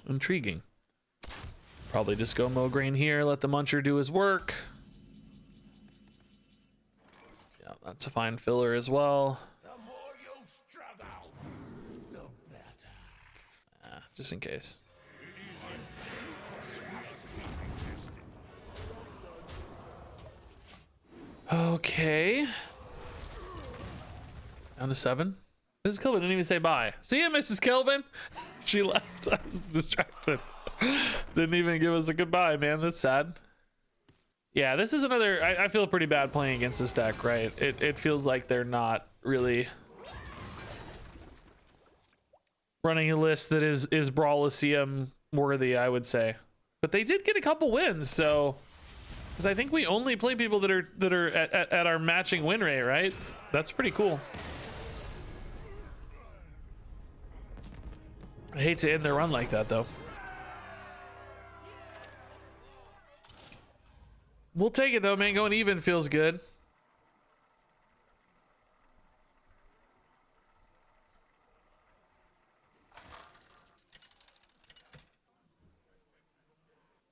Intriguing. Probably just go Mograine here, let the Muncher do his work. Yeah, that's a fine filler as well. The more you struggle, the better. Just in case. Okay. Down to 7. Mrs. Kelvin didn't even say bye. See ya, Mrs. Kelvin. She left. I was distracted. Didn't even give us a goodbye, man. That's sad. Yeah, this is another. I feel pretty bad playing against this deck, right? It feels like they're not really running a list that is Brawliseum worthy, I would say. But they did get a couple wins, so. Because I think we only play people that are at our matching win rate, right? That's pretty cool. I hate to end their run like that, though. We'll take it, though, man. Going even feels good.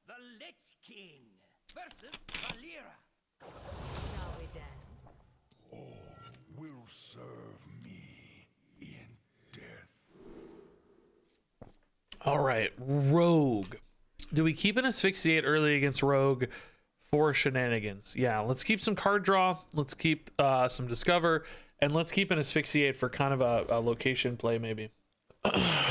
The Lich King versus Valera. Shall we dance? Will serve me in death. All right, Rogue. Do we keep an Asphyxiate early against Rogue for shenanigans? Yeah, let's keep some card draw. Let's keep some Discover. And let's keep an Asphyxiate for kind of a location play, maybe.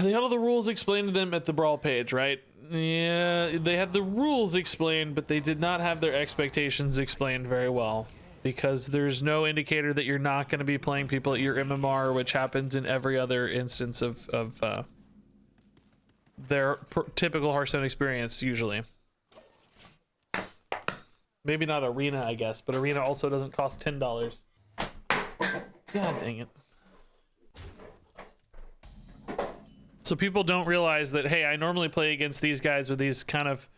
They had all the rules explained to them at the Brawl page, right? Yeah, they had the rules explained, but they did not have their expectations explained very well. Because there's no indicator that you're not going to be playing people at your MMR, which happens in every other instance of their typical Hearthstone experience, usually. Maybe not Arena, I guess, but Arena also doesn't cost $10. God dang it. So people don't realize that, hey, I normally play against these guys with these kind of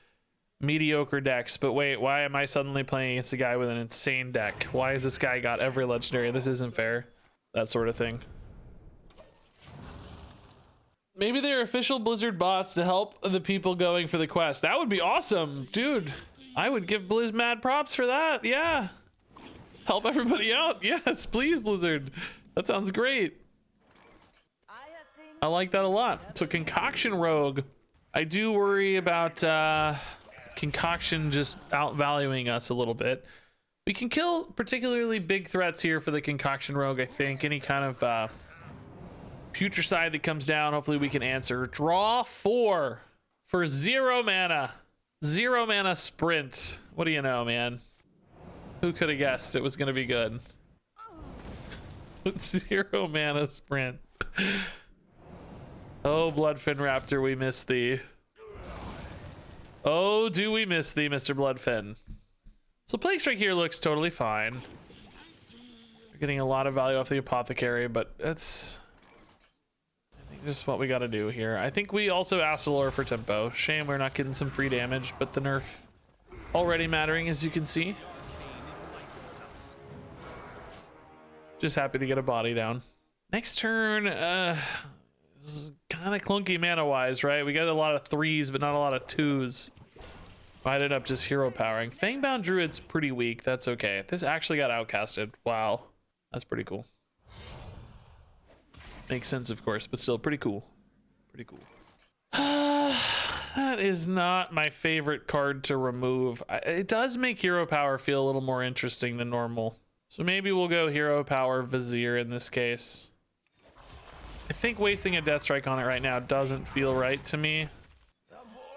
mediocre decks, but wait, why am I suddenly playing against a guy with an insane deck? Why has this guy got every legendary? This isn't fair. That sort of thing. Maybe they're official Blizzard bots to help the people going for the quest. That would be awesome, dude. I would give Blizz mad props for that. Yeah. Help everybody out. Yes, please, Blizzard. That sounds great. I like that a lot. So Concoction Rogue. I do worry about Concoction just outvaluing us a little bit. We can kill particularly big threats here for the Concoction Rogue, I think. Any kind of Putricide that comes down, hopefully we can answer. Draw 4 for 0 mana. 0 mana sprint. What do you know, man? Who could have guessed it was going to be good? 0 mana sprint. Oh, Bloodfin Raptor, we missed thee. Oh, do we miss thee, Mr. Bloodfin? So Plague Strike here looks totally fine. We're getting a lot of value off the Apothecary, but that's... I think just what we got to do here. I think we also Astalor for tempo. Shame we're not getting some free damage, but the nerf already mattering, as you can see. Just happy to get a body down. Next turn, this is kind of clunky mana-wise, right? We got a lot of 3s, but not a lot of 2s. I ended up just hero powering. Fangbound Druid's pretty weak. That's okay. This actually got outcasted. Wow. That's pretty cool. Makes sense, of course, but still pretty cool. Pretty cool. That is not my favorite card to remove. It does make hero power feel a little more interesting than normal. So maybe we'll go hero power Vizier in this case. I think wasting a Death Strike on it right now doesn't feel right to me. The more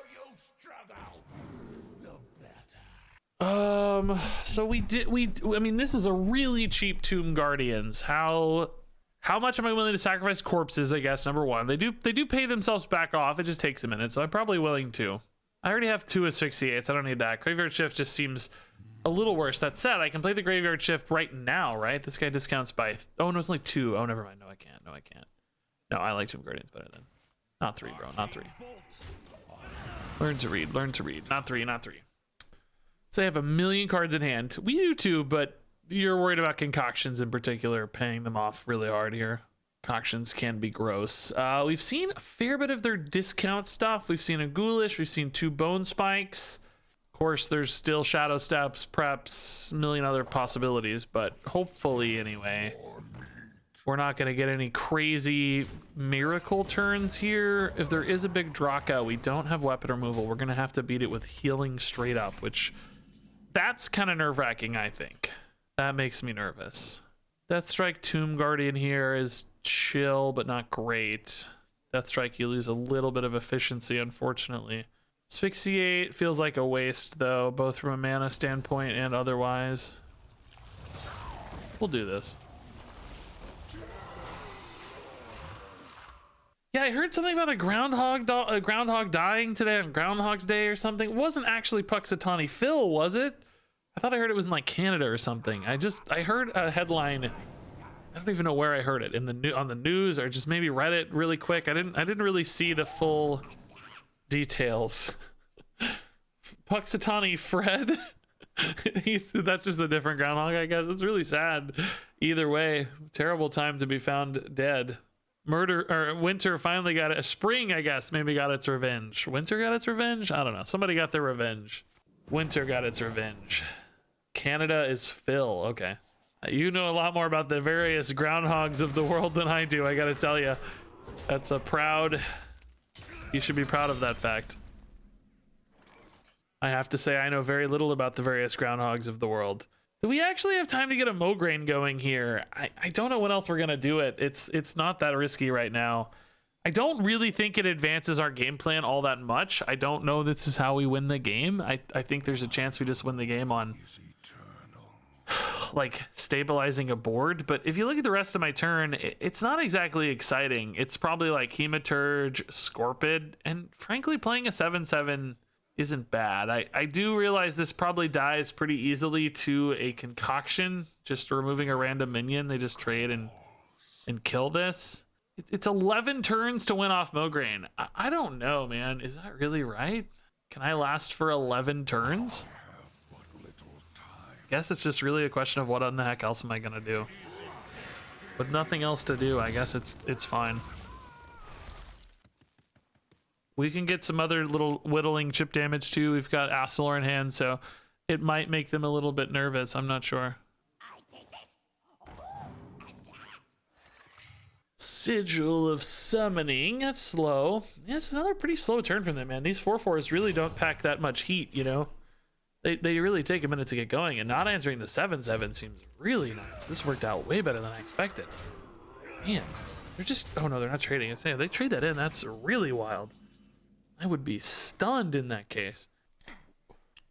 So I mean, this is a really cheap Tomb Guardians. How much am I willing to sacrifice corpses? I guess number one, they do pay themselves back off. It just takes a minute, so I'm probably willing to. I already have 2 asphyxiates. I don't need that. Graveyard Shift just seems a little worse. That said, I can play the Graveyard Shift right now, right? This guy discounts by oh no, it's only 2. Oh, never mind. No, I can't. No, I like Tomb Guardians better than not 3, bro. Not 3. Learn to read. Not 3. So they have a million cards in hand. We do too, but you're worried about concoctions in particular, paying them off really hard here. Concoctions can be gross. We've seen a fair bit of their discount stuff. We've seen a Ghoulish. We've seen 2 Bone Spikes. Of course, there's still Shadow Steps, Preps, a million other possibilities, but hopefully anyway, we're not going to get any crazy miracle turns here. If there is a big Draka, we don't have weapon removal. We're going to have to beat it with healing straight up, which that's kind of nerve-wracking, I think. That makes me nervous. Deathstrike Tomb Guardian here is chill, but not great. Deathstrike, you lose a little bit of efficiency, unfortunately. Asphyxiate feels like a waste, though, both from a mana standpoint and otherwise. We'll do this. Yeah, I heard something about a groundhog dying today on Groundhog's Day or something. It wasn't actually Puxatawny Phil, was it? I thought I heard it was in like Canada or something. I heard a headline. I don't even know where I heard it, on the news, or just maybe read it really quick. I didn't really see the full details. Puxatawny Fred. That's just a different groundhog, I guess. It's really sad. Either way, terrible time to be found dead. Winter finally got it. Spring, I guess, maybe got its revenge. Winter got its revenge? I don't know. Somebody got their revenge. Winter got its revenge. Canada is Phil. Okay. You know a lot more about the various groundhogs of the world than I do, I gotta tell you. That's a proud... You should be proud of that fact. I have to say I know very little about the various groundhogs of the world. Do we actually have time to get a Mograine going here? I don't know when else we're gonna do it. It's not that risky right now. I don't really think it advances our game plan all that much. I don't know this is how we win the game. I think there's a chance we just win the game on like stabilizing a board. But if you look at the rest of my turn, it's not exactly exciting. It's probably like Hematurge, Scorpid, and frankly playing a 7/7 isn't bad. I do realize this probably dies pretty easily to a concoction, just removing a random minion. They just trade and kill this. It's 11 turns to win off Mograine. I don't know, man. Is that really right? Can I last for 11 turns? I guess it's just really a question of what in the heck else am I gonna do? With nothing else to do, I guess it's fine. We can get some other little whittling chip damage too. We've got Astalor in hand, so it might make them a little bit nervous. I'm not sure. Sigil of Summoning. That's slow. Yeah, it's another pretty slow turn from them, man. These 4/4s really don't pack that much heat, you know? They really take a minute to get going, and not answering the 7/7 seems really nice. This worked out way better than I expected. Man, they're just... Oh no, they're not trading. They trade that in. That's really wild. I would be stunned in that case.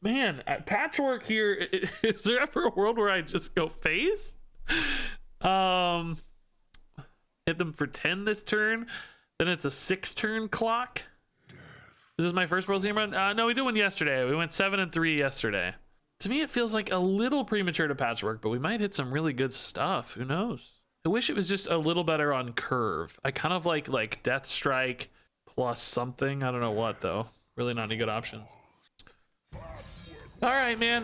Man, at Patchwork here, is there ever a world where I just go face? Hit them for 10 this turn, then it's a 6-turn clock. This is my first Brawliseum run? No, we did one yesterday. We went 7-3 yesterday. To me, it feels like a little premature to Patchwork, but we might hit some really good stuff. Who knows? I wish it was just a little better on curve. I kind of like Death Strike plus something. I don't know what, though. Really not any good options. All right, man.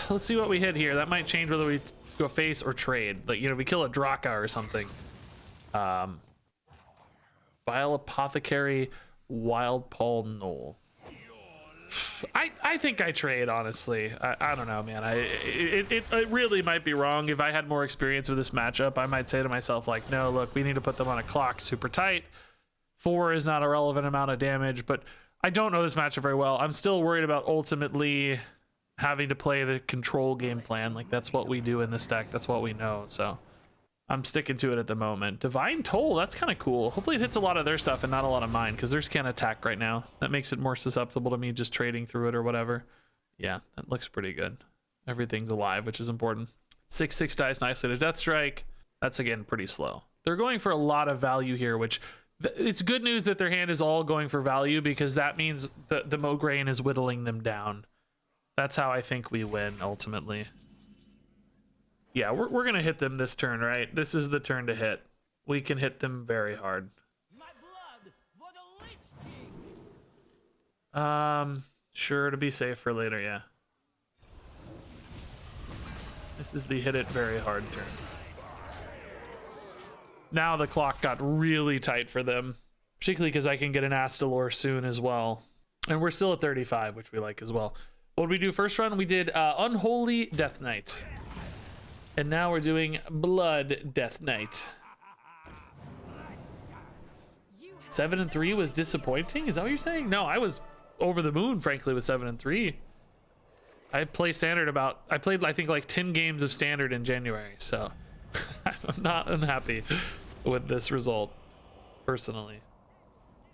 Let's see what we hit here. That might change whether we go face or trade. Like, you know, we kill a Draka or something. Vile Apothecary, Wild Paul Knoll. I think I trade, honestly. I don't know, man. It really might be wrong. If I had more experience with this matchup, I might say to myself, like, no, look, we need to put them on a clock super tight. 4 is not a relevant amount of damage, but I don't know this matchup very well. I'm still worried about ultimately having to play the control game plan. Like, that's what we do in this deck. That's what we know, so I'm sticking to it at the moment. Divine Toll, that's kind of cool. Hopefully it hits a lot of their stuff and not a lot of mine, because theirs can't attack right now. That makes it more susceptible to me just trading through it or whatever. Yeah, that looks pretty good. Everything's alive, which is important. 6/6 dice nicely to Death Strike. That's again pretty slow. They're going for a lot of value here, which it's good news that their hand is all going for value, because that means the Mograine is whittling them down. That's how I think we win ultimately. Yeah, we're gonna hit them this turn, right? This is the turn to hit. We can hit them very hard. My blood for the Lich King. Sure, to be safe for later, yeah. This is the hit it very hard turn. Now the clock got really tight for them, particularly because I can get an Astalor soon as well. And we're still at 35, which we like as well. What did we do first run? We did Unholy Death Knight. And now we're doing Blood Death Knight. 7-3 was disappointing? Is that what you're saying? No, I was over the moon, frankly, with 7-3. I play standard I played, I think, like 10 games of standard in January, so I'm not unhappy with this result, personally.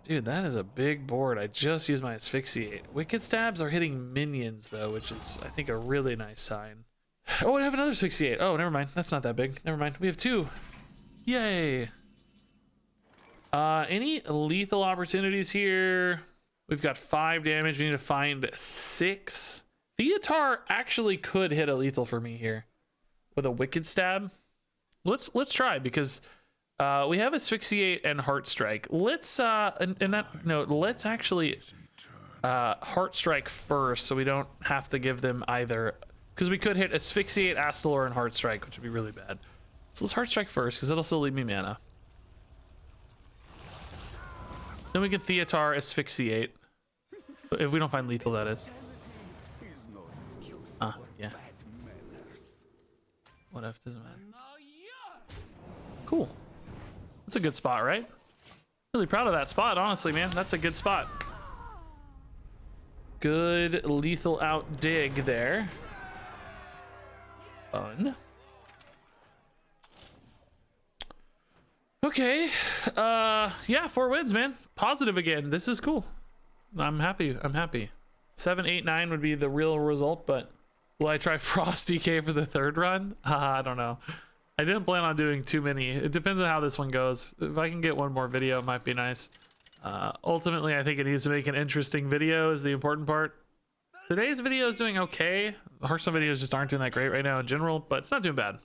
Dude, that is a big board. I just used my Asphyxiate. Wicked Stabs are hitting minions, though, which is, I think, a really nice sign. Oh, I have another Asphyxiate. Oh, never mind. That's not that big. Never mind. We have 2. Yay. Any lethal opportunities here? We've got 5 damage. We need to find 6. Theatar actually could hit a lethal for me here with a Wicked Stab. Let's try, because we have Asphyxiate and Heart Strike. Let's in that note, let's actually Heart Strike first, so we don't have to give them either, because we could hit Asphyxiate, Astalor, and Heart Strike, which would be really bad. So let's Heart Strike first, because it'll still leave me mana. Then we can Theatar, Asphyxiate. If we don't find lethal, that is. Yeah. What if doesn't matter. Cool. That's a good spot, right? Really proud of that spot, honestly, man. That's a good spot. Good lethal out dig there. Fun. Okay. Yeah, 4 wins, man. Positive again. This is cool. I'm happy. 7, 8, 9 would be the real result, but will I try Frost DK for the 3rd run? I don't know. I didn't plan on doing too many. It depends on how this one goes. If I can get one more video, it might be nice. Ultimately, I think it needs to make an interesting video is the important part. Today's video is doing okay. Hearthstone videos just aren't doing that great right now in general, but it's not doing bad.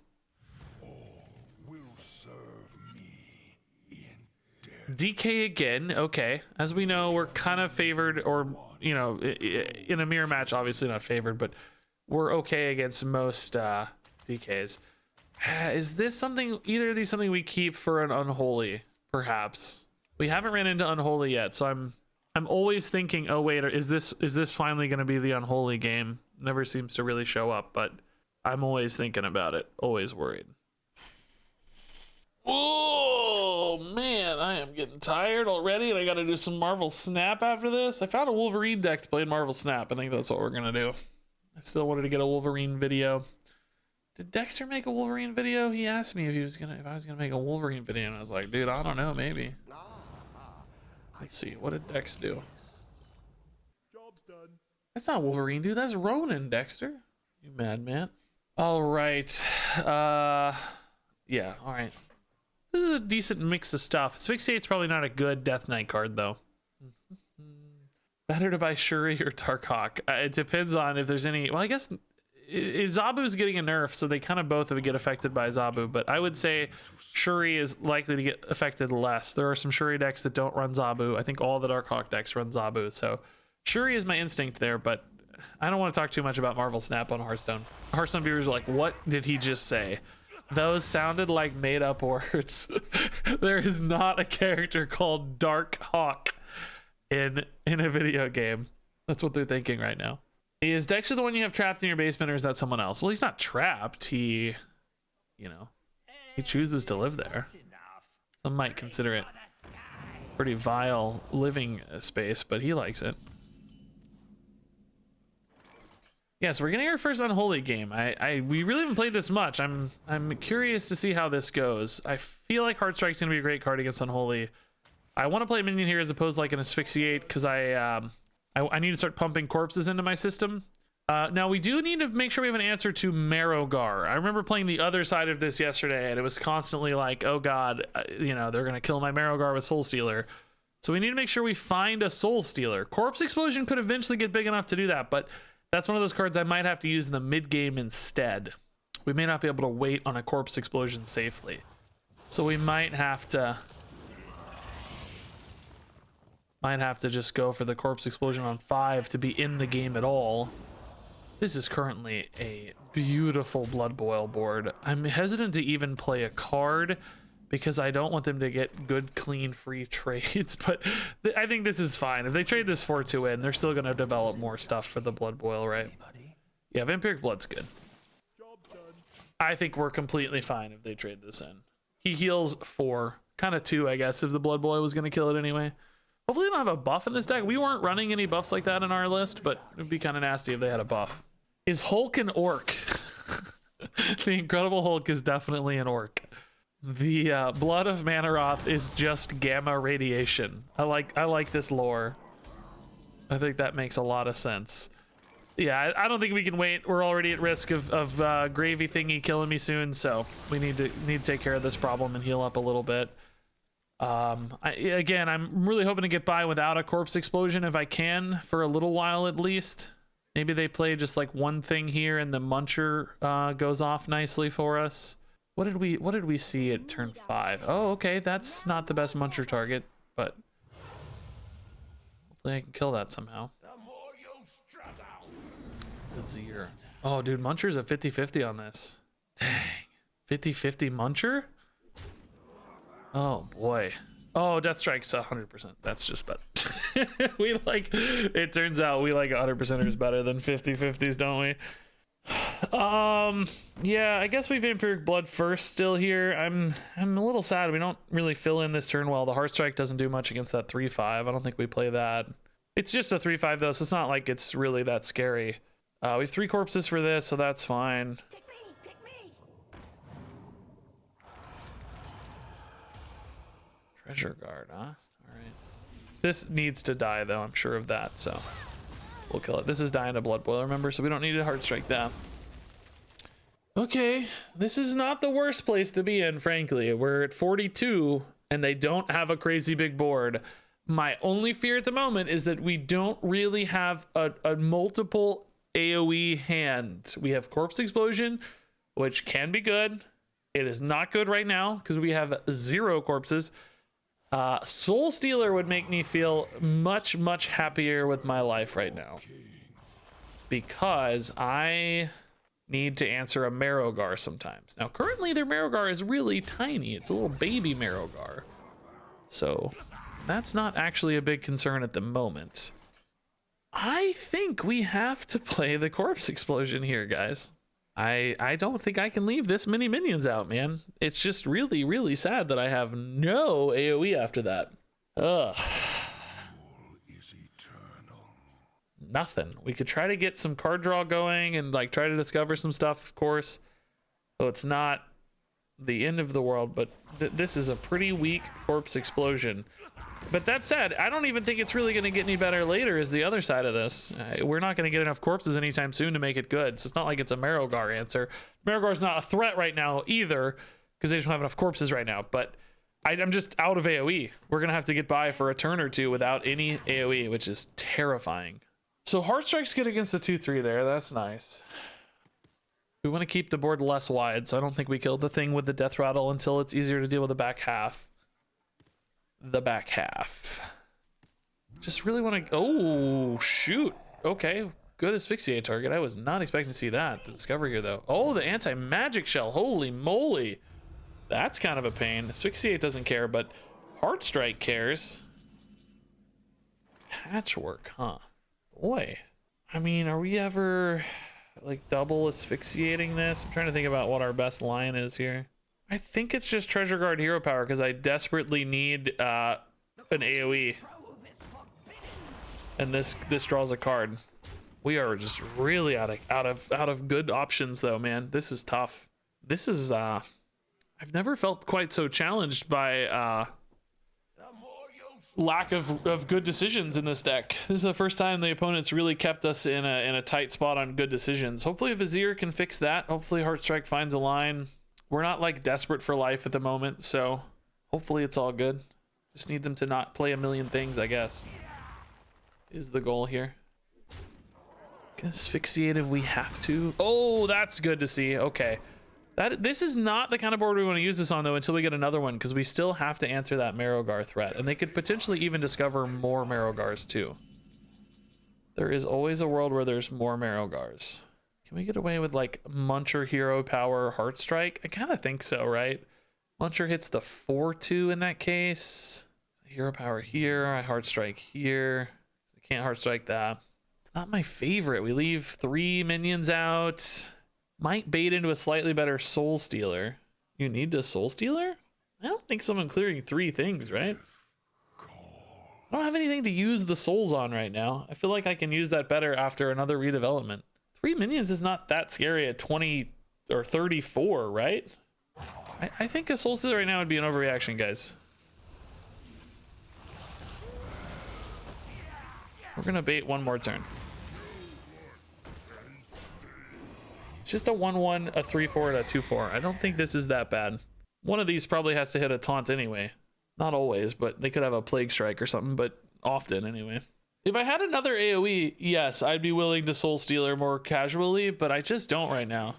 DK again. Okay. As we know, we're kind of favored, or, you know, in a mirror match, obviously not favored, but we're okay against most DKs. Is this something, either of these something we keep for an Unholy, perhaps? We haven't ran into Unholy yet, so I'm always thinking, oh wait, is this finally going to be the Unholy game? Never seems to really show up, but I'm always thinking about it, always worried. Oh man, I am getting tired already, and I got to do some Marvel Snap after this. I found a Wolverine deck to play in Marvel Snap. I think that's what we're gonna do. I still wanted to get a Wolverine video. Did Dexter make a Wolverine video? He asked me if I was gonna make a Wolverine video, and I was like, dude, I don't know, maybe. Let's see, what did Dex do? Job's done. That's not Wolverine, dude. That's Ronin, Dexter. You madman. All right. Yeah. All right. This is a decent mix of stuff. Asphyxiate's probably not a good Death Knight card, though. Better to buy Shuri or Tarkhawk. It depends on if there's any. Well, I guess Zabu's getting a nerf, so they kind of both would get affected by Zabu. But I would say Shuri is likely to get affected less. There are some Shuri decks that don't run Zabu. I think all the Darkhawk decks run Zabu. So Shuri is my instinct there, but I don't want to talk too much about Marvel Snap on Hearthstone. Hearthstone viewers are like, what did he just say? Those sounded like made up words. There is not a character called Darkhawk in a video game. That's what they're thinking right now. Is Dexter the one you have trapped in your basement, or is that someone else? Well, he's not trapped. He chooses to live there. Some might consider it pretty vile living space, but he likes it. Yeah, so we're getting our first Unholy game. We really haven't played this much. I'm curious to see how this goes. I feel like Heart Strike's gonna be a great card against Unholy. I want to play minion here as opposed to like an Asphyxiate, because I need to start pumping corpses into my system. Now we do need to make sure we have an answer to Marrowgar. I remember playing the other side of this yesterday, and it was constantly like, oh god, you know, they're gonna kill my Marrowgar with Soul Stealer. So we need to make sure we find a Soul Stealer. Corpse Explosion could eventually get big enough to do that, but that's one of those cards I might have to use in the mid game instead. We may not be able to wait on a Corpse Explosion safely, so we might have to just go for the Corpse Explosion on 5 to be in the game at all. This is currently a beautiful Blood Boil board. I'm hesitant to even play a card because I don't want them to get good, clean, free trades, but I think this is fine. If they trade this 4 to win, they're still going to develop more stuff for the Blood Boil, right? Yeah, Vampiric Blood's good. I think we're completely fine if they trade this in. He heals 4, kind of 2, I guess, if the Blood Boil was going to kill it anyway. Hopefully they don't have a buff in this deck. We weren't running any buffs like that in our list, but it'd be kind of nasty if they had a buff. Is Hulk an orc? The Incredible Hulk is definitely an orc. The Blood of Manaroth is just gamma radiation. I like this lore. I think that makes a lot of sense. Yeah, I don't think we can wait. We're already at risk of Gravy Thingy killing me soon, so we need to take care of this problem and heal up a little bit. Again, I'm really hoping to get by without a Corpse Explosion if I can for a little while at least. Maybe they play just like one thing here and the Muncher goes off nicely for us. What did we see at turn 5? Oh, okay, that's not the best Muncher target, but hopefully I can kill that somehow. Azir. Oh, dude, Muncher's a 50-50 on this. Dang. 50-50 Muncher? Oh, boy. Oh, Death Strike's 100%. That's just better. It turns out we like 100%ers better than 50-50s, don't we? Yeah, I guess we Vampiric Blood first still here. I'm a little sad we don't really fill in this turn well. The Heartstrike doesn't do much against that 3-5. I don't think we play that. It's just a 3-5 though, so it's not like it's really that scary. We have 3 corpses for this, so that's fine. Pick me. Treasure Guard, huh? All right. This needs to die though, I'm sure of that, so we'll kill it. This is dying to Blood Boil, remember, so we don't need to Heartstrike that. Okay, this is not the worst place to be in, frankly. We're at 42 and they don't have a crazy big board. My only fear at the moment is that we don't really have a multiple AoE hand. We have Corpse Explosion, which can be good. It is not good right now because we have 0 corpses. Soul Stealer would make me feel much, much happier with my life right now because I need to answer a Marrowgar sometimes. Now, currently their Marrowgar is really tiny. It's a little baby Marrowgar. So that's not actually a big concern at the moment. I think we have to play the Corpse Explosion here, guys. I don't think I can leave this many minions out, man. It's just really, really sad that I have no AoE after that. Ugh. Nothing. We could try to get some card draw going and like try to discover some stuff, of course. So it's not the end of the world, but this is a pretty weak Corpse Explosion. But that said, I don't even think it's really going to get any better later is the other side of this. We're not going to get enough corpses anytime soon to make it good. So it's not like it's a Marrowgar answer. Marrowgar's not a threat right now either because they just don't have enough corpses right now. But I'm just out of AoE. We're going to have to get by for a turn or two without any AoE, which is terrifying. So Heartstrike's good against the 2-3 there. That's nice. We want to keep the board less wide, so I don't think we killed the thing with the Death Rattle until it's easier to deal with the back half. Just really want to... Oh, shoot. Okay, good asphyxiate target. I was not expecting to see that. The discovery here, though. Oh, the anti-magic shell. Holy moly. That's kind of a pain. Asphyxiate doesn't care, but Heartstrike cares. Patchwork, huh? Boy. I mean, are we ever like double asphyxiating this? I'm trying to think about what our best line is here. I think it's just Treasure Guard Hero Power because I desperately need an AoE. And this draws a card. We are just really out of good options though, man. This is tough. This is I've never felt quite so challenged by lack of good decisions in this deck. This is the first time the opponents really kept us in a tight spot on good decisions. Hopefully Vizier can fix that. Hopefully Heartstrike finds a line. We're not like desperate for life at the moment, so hopefully it's all good. Just need them to not play a million things, I guess, is the goal here. Asphyxiate if we have to. Oh, that's good to see. Okay. This is not the kind of board we want to use this on, though, until we get another one, because we still have to answer that Marrowgar threat. And they could potentially even discover more Marrowgars, too. There is always a world where there's more Marrowgars. Can we get away with, like, Muncher, Hero Power, Heartstrike? I kind of think so, right? Muncher hits the 4-2 in that case. Hero Power here, I Heartstrike here. I can't Heartstrike that. It's not my favorite. We leave 3 minions out. Might bait into a slightly better Soul Stealer. You need the Soul Stealer? I don't think so. I'm clearing 3 things, right? I don't have anything to use the souls on right now. I feel like I can use that better after another redevelopment. 3 minions is not that scary at 20 or 34, right? I think a Soul Stealer right now would be an overreaction, guys. We're gonna bait one more turn. It's just a 1-1, a 3-4, and a 2-4. I don't think this is that bad. One of these probably has to hit a taunt anyway. Not always, but they could have a Plague Strike or something, but often anyway. If I had another AoE, yes, I'd be willing to Soul Stealer more casually, but I just don't right now.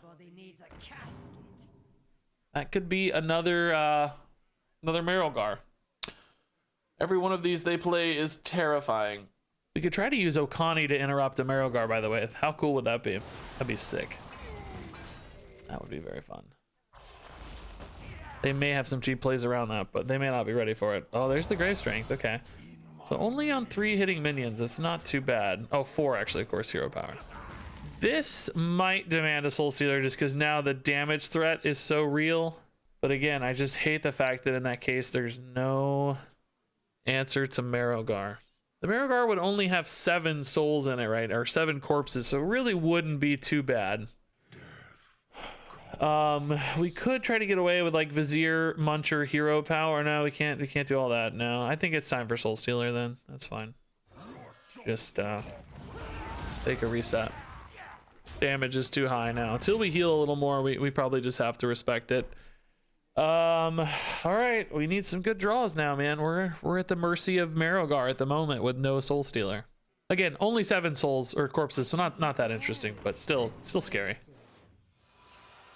That could be another Marrowgar. Every one of these they play is terrifying. We could try to use Okani to interrupt a Marrowgar, by the way. How cool would that be? That'd be sick. That would be very fun. They may have some cheap plays around that, but they may not be ready for it. Oh, there's the Grave Strength. Okay. So only on 3 hitting minions. It's not too bad. Oh, 4 actually, of course, Hero Power. This might demand a Soul Stealer just because now the damage threat is so real. But again, I just hate the fact that in that case, there's no answer to Marrowgar. The Marrowgar would only have 7 souls in it, right? Or 7 corpses, so it really wouldn't be too bad. We could try to get away with like Vizier, Muncher, Hero Power. No, we can't do all that. No, I think it's time for Soul Stealer then. That's fine. Just take a reset. Damage is too high now. Until we heal a little more, we probably just have to respect it. All right, we need some good draws now, man. We're at the mercy of Marrowgar at the moment with no Soul Stealer. Again, only 7 souls or corpses, so not that interesting, but still scary.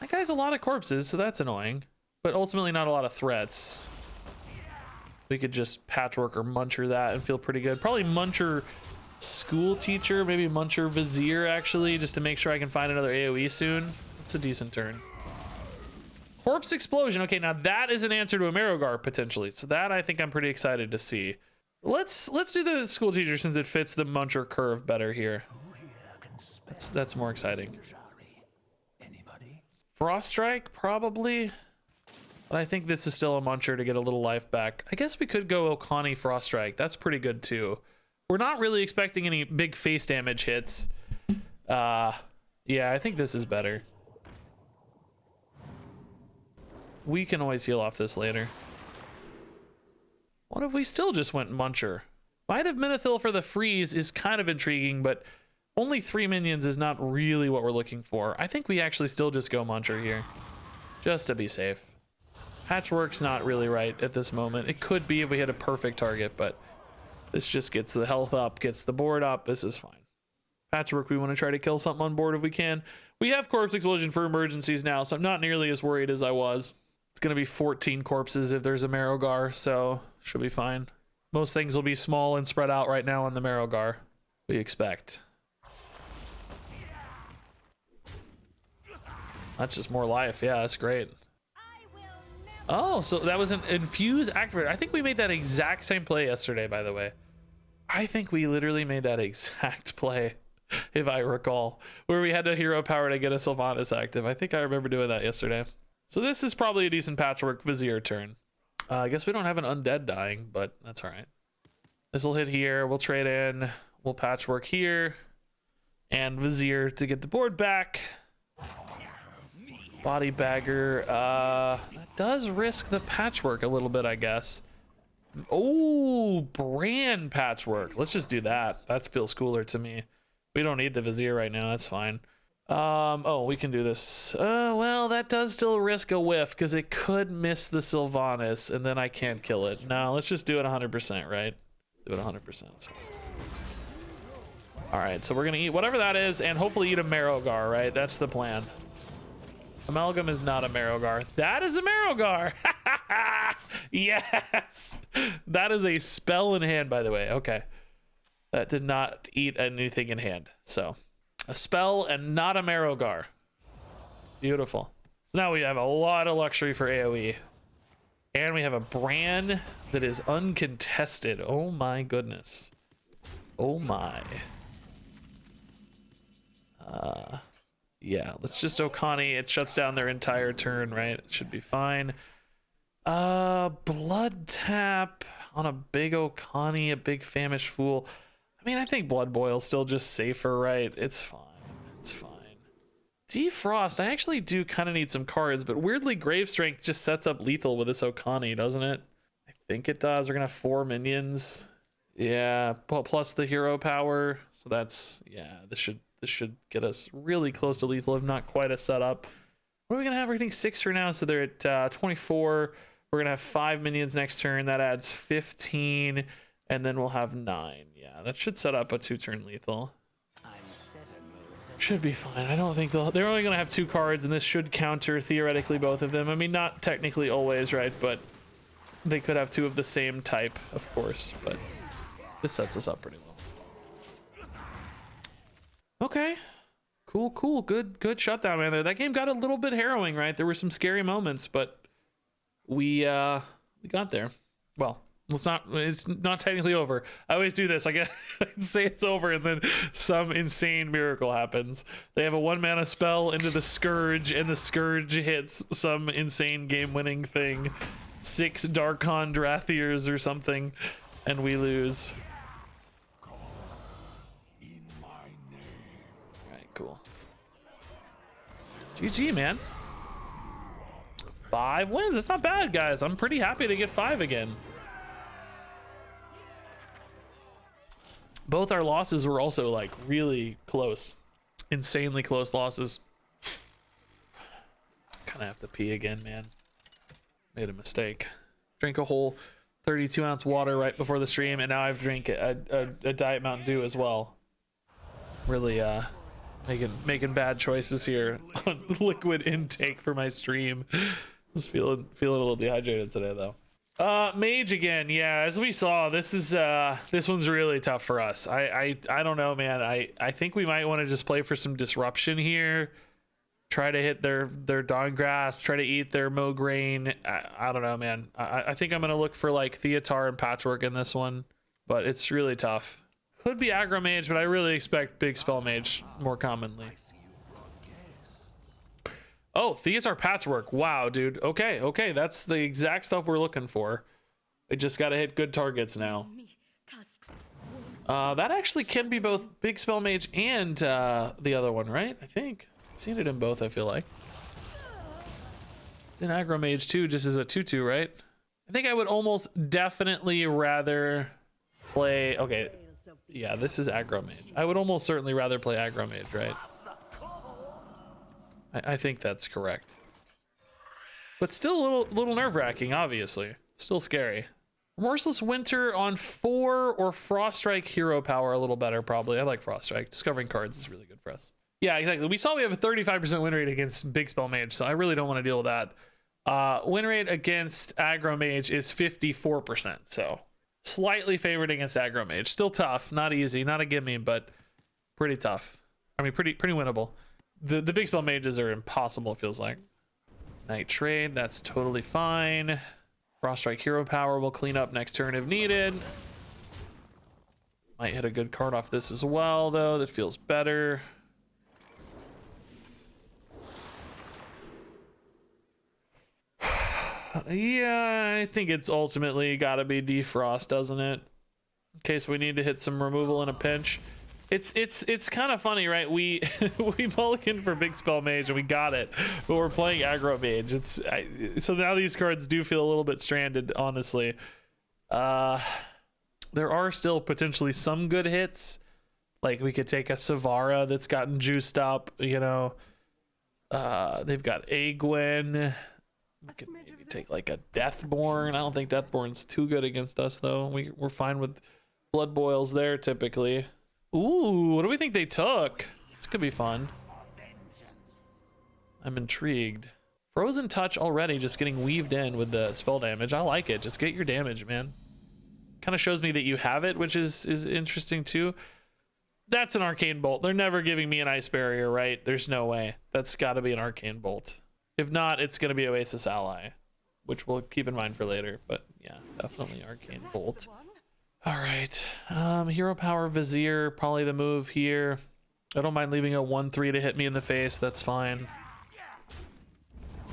That guy's a lot of corpses, so that's annoying, but ultimately not a lot of threats. We could just Patchwork or Muncher that and feel pretty good. Probably Muncher School Teacher, maybe Muncher Vizier actually, just to make sure I can find another AoE soon. That's a decent turn. Corpse Explosion. Okay, now that is an answer to a Marrowgar potentially, so that I think I'm pretty excited to see. Let's do the School Teacher since it fits the Muncher curve better here. That's more exciting. Frost Strike, probably. But I think this is still a Muncher to get a little life back. I guess we could go Okani Frost Strike. That's pretty good too. We're not really expecting any big face damage hits. Yeah, I think this is better. We can always heal off this later. What if we still just went Muncher? Might have Minithil for the freeze is kind of intriguing, but only 3 minions is not really what we're looking for. I think we actually still just go Muncher here, just to be safe. Patchwork's not really right at this moment. It could be if we hit a perfect target, but this just gets the health up, gets the board up. This is fine. Patchwork, we want to try to kill something on board if we can. We have Corpse Explosion for emergencies now, so I'm not nearly as worried as I was. It's going to be 14 corpses if there's a Marrowgar, so should be fine. Most things will be small and spread out right now on the Marrowgar, we expect. That's just more life. Yeah, that's great. Oh, so that was an infuse activator. I think we made that exact same play yesterday, by the way. I think we literally made that exact play, if I recall, where we had a Hero Power to get a Sylvanas active. I think I remember doing that yesterday. So this is probably a decent Patchwork Vizier turn. I guess we don't have an Undead dying, but that's all right. This will hit here. We'll trade in. We'll Patchwork here. And Vizier to get the board back. Body Bagger. That does risk the Patchwork a little bit, I guess. Oh, brand patchwork. Let's just do that. That feels cooler to me. We don't need the vizier right now. That's fine. Oh, we can do this. Well, that does still risk a whiff because it could miss the Sylvanas and then I can't kill it. No, let's just do it 100%, right? Do it 100%. All right, so we're gonna eat whatever that is and hopefully eat a Marrowgar, right? That's the plan. Amalgam is not a Marrowgar. That is a Marrowgar. Yes. That is a spell in hand, by the way. Okay. That did not eat anything in hand. So a spell and not a Marrowgar. Beautiful. Now we have a lot of luxury for AoE. And we have a brand that is uncontested. Oh my goodness. Oh my. Yeah, let's just Okani. It shuts down their entire turn, right? It should be fine. Blood tap on a big Okani, a big famished fool. I mean, I think Blood Boil's still just safer, right? It's fine. It's fine. Defrost, I actually do kind of need some cards, but weirdly Grave Strength just sets up lethal with this Okani, doesn't it? I think it does. We're gonna have 4 minions. Yeah, plus the hero power. So that's, yeah, this should get us really close to lethal, if not quite a setup. What are we gonna have? We're getting 6 for now, so they're at 24. We're gonna have 5 minions next turn. That adds 15, and then we'll have 9. Yeah, that should set up a 2-turn lethal. Should be fine. I don't think they're only gonna have 2 cards, and this should counter theoretically both of them. I mean, not technically always, right? But they could have 2 of the same type, of course. But this sets us up pretty well. Okay. Cool. Good shutdown, man. That game got a little bit harrowing, right? There were some scary moments, but we got there. Well, it's not technically over. I always do this. I get say it's over and then some insane miracle happens. They have a 1-mana spell into the Scourge and the Scourge hits some insane game-winning thing. 6 Darkon Drathiers or something, and we lose. Cool. GG, man. 5 wins. It's not bad, guys. I'm pretty happy to get 5 again. Both our losses were also like really close. Insanely close losses. Kind of have to pee again, man. Made a mistake. Drink a whole 32-ounce water right before the stream, and now I've drank a Diet Mountain Dew as well. Really, making bad choices here on liquid intake for my stream. Just feeling a little dehydrated today though. Mage again. Yeah, as we saw, this one's really tough for us. I don't know, man. I think we might want to just play for some disruption here. Try to hit their Dawn Grasp, try to eat their Mograine. I don't know, man. I think I'm gonna look for like Theatar and Patchwork in this one, but it's really tough. Could be Aggro Mage, but I really expect Big Spell Mage more commonly. Oh, Theatar Patchwork. Wow, dude. Okay. That's the exact stuff we're looking for. We just gotta hit good targets now. That actually can be both Big Spell Mage and the other one, right? I think. I've seen it in both, I feel like. It's in Aggro Mage too, just as a 2/2, right? I think I would almost definitely rather play... Okay. Yeah, this is Aggro Mage. I would almost certainly rather play Aggro Mage, right? I think that's correct. But still a little nerve-wracking, obviously. Still scary. Remorseless Winter on 4 or Froststrike Hero Power a little better, probably. I like Froststrike. Discovering cards is really good for us. Yeah, exactly. We saw we have a 35% win rate against Big Spell Mage, so I really don't want to deal with that. Win rate against Aggro Mage is 54%, so... Slightly favored against Aggro Mage. Still tough, not easy, not a gimme, but pretty tough. I mean, pretty winnable. The Big Spell Mages are impossible, it feels like. Night Trade, that's totally fine. Froststrike Hero Power will clean up next turn if needed. Might hit a good card off this as well, though. That feels better. Yeah, I think it's ultimately got to be Defrost, doesn't it? In case we need to hit some removal in a pinch. It's kind of funny, right? We mulliganed for Big Spell Mage and we got it, but we're playing Aggro Mage. So now these cards do feel a little bit stranded, honestly. There are still potentially some good hits. Like we could take a Savara that's gotten juiced up, you know. They've got Agwen. We could maybe take like a Deathborn. I don't think Deathborn's too good against us though. We're fine with Blood Boils there typically. Ooh, what do we think they took? This could be fun. I'm intrigued. Frozen Touch already just getting weaved in with the spell damage. I like it. Just get your damage, man. Kind of shows me that you have it, which is interesting too. That's an Arcane Bolt. They're never giving me an Ice Barrier, right? There's no way. That's got to be an Arcane Bolt. If not, it's going to be Oasis Ally, which we'll keep in mind for later. But yeah, definitely Arcane Bolt. All right. Hero Power Vizier, probably the move here. I don't mind leaving a 1/3 to hit me in the face. That's fine.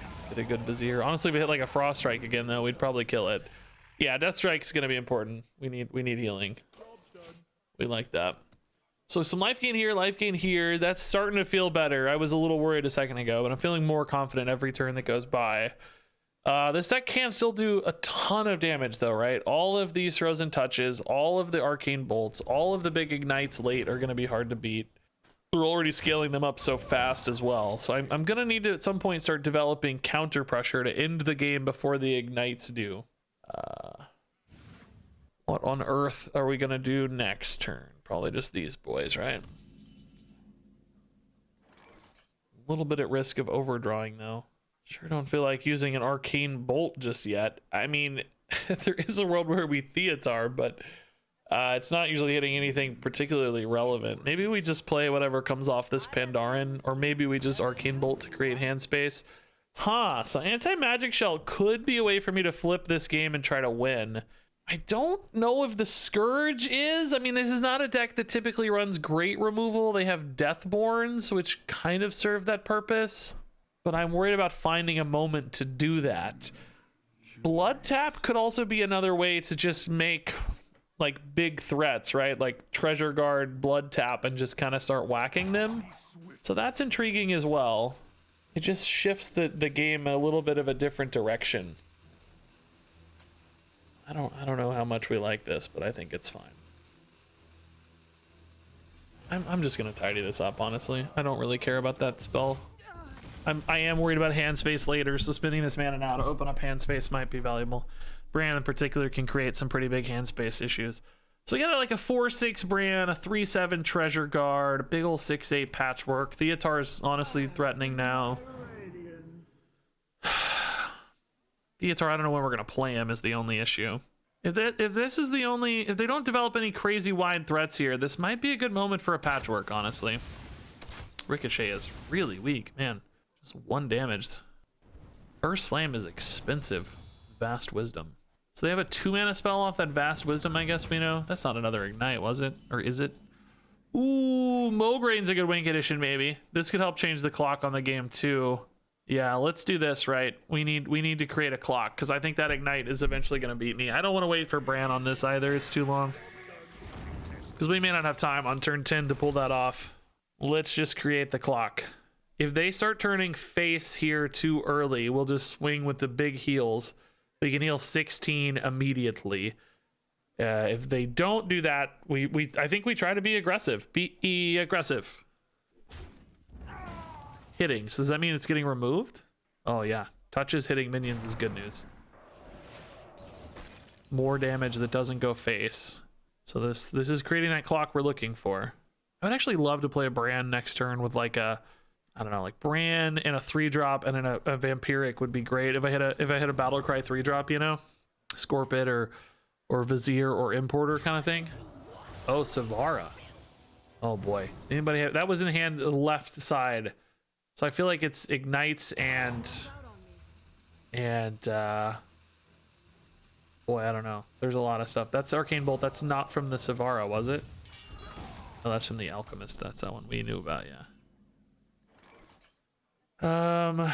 Let's get a good Vizier. Honestly, if we hit like a Frost Strike again, though, we'd probably kill it. Yeah, Death Strike is going to be important. We need healing. We like that. So some life gain here, life gain here. That's starting to feel better. I was a little worried a second ago, but I'm feeling more confident every turn that goes by. This deck can still do a ton of damage though, right? All of these Frozen Touches, all of the Arcane Bolts, all of the big Ignites late are going to be hard to beat. We're already scaling them up so fast as well. So I'm going to need to at some point start developing counter pressure to end the game before the Ignites do. What on earth are we going to do next turn? Probably just these boys, right? A little bit at risk of overdrawing though. Sure don't feel like using an Arcane Bolt just yet. I mean, there is a world where we Theatar, but it's not usually hitting anything particularly relevant. Maybe we just play whatever comes off this Pandaren, or maybe we just Arcane Bolt to create hand space. Huh, so Anti-Magic Shell could be a way for me to flip this game and try to win. I don't know if the Scourge is. I mean, this is not a deck that typically runs great removal. They have Deathborns, which kind of serve that purpose. But I'm worried about finding a moment to do that. Blood Tap could also be another way to just make like big threats, right? Like Treasure Guard, Blood Tap, and just kind of start whacking them. So that's intriguing as well. It just shifts the game a little bit of a different direction. I don't know how much we like this, but I think it's fine. I'm just gonna tidy this up, honestly. I don't really care about that spell. I am worried about hand space later, so spinning this mana now to open up hand space might be valuable. Bran in particular can create some pretty big hand space issues. So we got like a 4/6 Bran, a 3/7 Treasure Guard, a big ol' 6/8 Patchwork. Theatar's honestly threatening now. Theatar, I don't know when we're gonna play him is the only issue. If they don't develop any crazy wide threats here, this might be a good moment for a Patchwork, honestly. Ricochet is really weak, man. Just 1 damage. First Flame is expensive. Vast Wisdom. So they have a 2-mana spell off that Vast Wisdom, I guess we know. That's not another Ignite, was it? Or is it? Ooh, Mograin's a good Wink Edition, maybe. This could help change the clock on the game too. Yeah, let's do this, right? We need to create a clock, because I think that Ignite is eventually going to beat me. I don't want to wait for Bran on this either. It's too long. Because we may not have time on turn 10 to pull that off. Let's just create the clock. If they start turning face here too early, we'll just swing with the big heals. We can heal 16 immediately. If they don't do that, I think we try to be aggressive. Be aggressive. Hitting. So does that mean it's getting removed? Oh yeah. Touches hitting minions is good news. More damage that doesn't go face. So this is creating that clock we're looking for. I would actually love to play a Bran next turn with like a, I don't know, like Bran and a 3-drop and then a Vampiric would be great. If I hit a Battlecry 3-drop, you know, Scorpid or Vizier or Importer kind of thing. Oh, Savara. Oh boy. Anybody have, that was in hand left side. So I feel like it's Ignites and boy, I don't know. There's a lot of stuff. That's Arcane Bolt. That's not from the Savara, was it? Oh, that's from the Alchemist. That's that one we knew about, yeah. I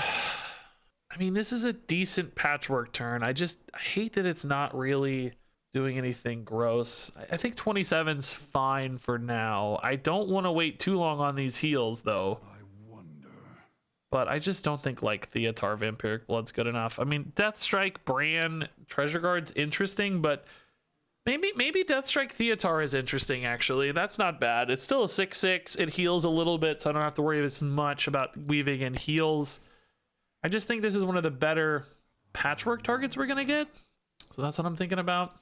mean, this is a decent Patchwork turn. I hate that it's not really doing anything gross. I think 27's fine for now. I don't want to wait too long on these heals, though. But I just don't think like Theatar Vampiric Blood's good enough. I mean, Death Strike, Bran, Treasure Guard's interesting, but Maybe Deathstrike Theatar is interesting, actually. That's not bad. It's still a 6/6. It heals a little bit, so I don't have to worry as much about weaving in heals. I just think this is one of the better patchwork targets we're gonna get. So that's what I'm thinking about.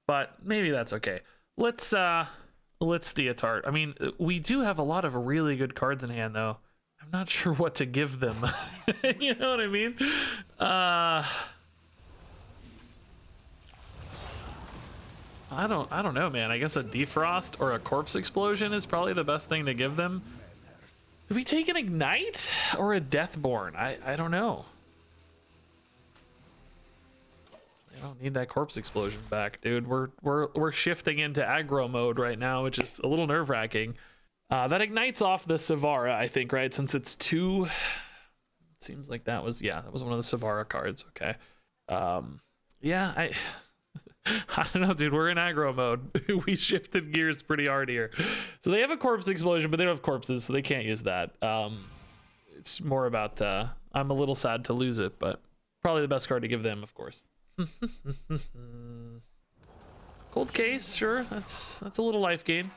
But maybe that's okay. Let's Theatar. I mean, we do have a lot of really good cards in hand, though. I'm not sure what to give them. You know what I mean? I don't know, man. I guess a Defrost or a Corpse Explosion is probably the best thing to give them. Do we take an Ignite or a Deathborn? I don't know. I don't need that Corpse Explosion back, dude. We're shifting into aggro mode right now, which is a little nerve-wracking. That ignites off the Savara, I think, right? Since it's 2. It seems like that was one of the Savara cards. Okay. Yeah, I don't know, dude. We're in aggro mode. We shifted gears pretty hard here. So they have a Corpse Explosion, but they don't have corpses, so they can't use that. It's more about I'm a little sad to lose it, but probably the best card to give them, of course. Cold Case, sure. That's a little life gain.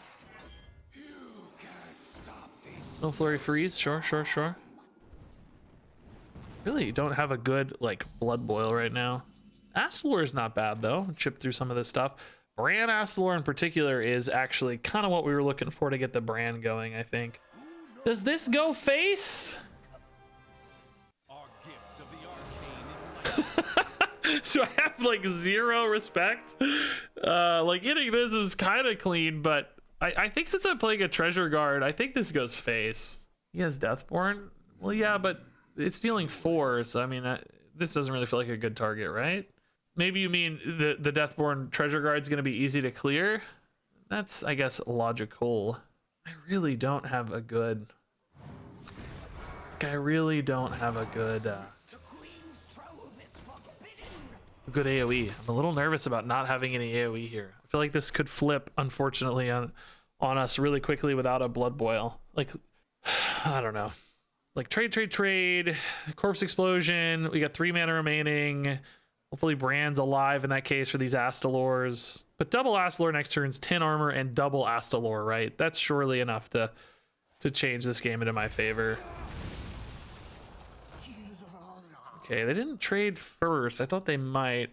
Snow Flurry Freeze, sure. Really don't have a good like Blood Boil right now. Astalor is not bad though. Chip through some of this stuff. Bran Astalor in particular is actually kind of what we were looking for to get the Bran going, I think. Does this go face? Our gift of the arcane So I have like 0 respect. Like hitting this is kind of clean, but I think since I'm playing a treasure guard, I think this goes face. He has Deathborn. Well, yeah, but it's dealing 4, so I mean, this doesn't really feel like a good target, right? Maybe you mean the Deathborn treasure guard's going to be easy to clear. That's, I guess, logical. I really don't have a good. Good AoE. I'm a little nervous about not having any AoE here. I feel like this could flip, unfortunately, on us really quickly without a Blood Boil. Like, I don't know. Like trade, Corpse Explosion. We got 3 mana remaining. Hopefully Bran's alive in that case for these Astalors. But double Astalor next turn's 10 armor and double Astalor, right? That's surely enough to change this game into my favor. Okay, they didn't trade first. I thought they might.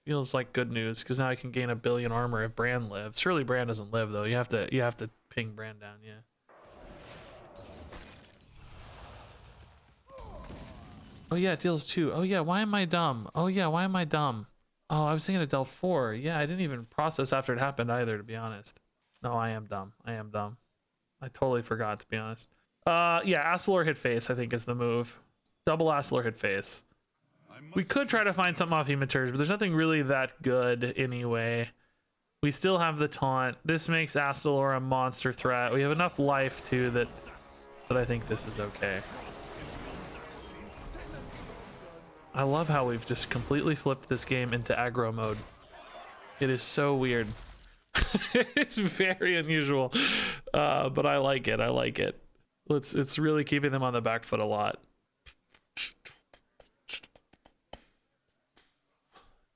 Feels like good news because now I can gain 1 billion armor if Bran lives. Surely Bran doesn't live though. You have to ping Bran down, yeah. Oh yeah, it deals 2. Oh yeah, why am I dumb? Oh, I was thinking it dealt 4. Yeah, I didn't even process after it happened either, to be honest. No, I am dumb. I totally forgot, to be honest. Yeah, Astalor hit face, I think, is the move. Double Astalor hit face. We could try to find something off Hematurge, but there's nothing really that good anyway. We still have the taunt. This makes Astalor a monster threat. We have enough life, too, that I think this is okay. I love how we've just completely flipped this game into aggro mode. It is so weird. It's very unusual, but I like it. It's really keeping them on the back foot a lot.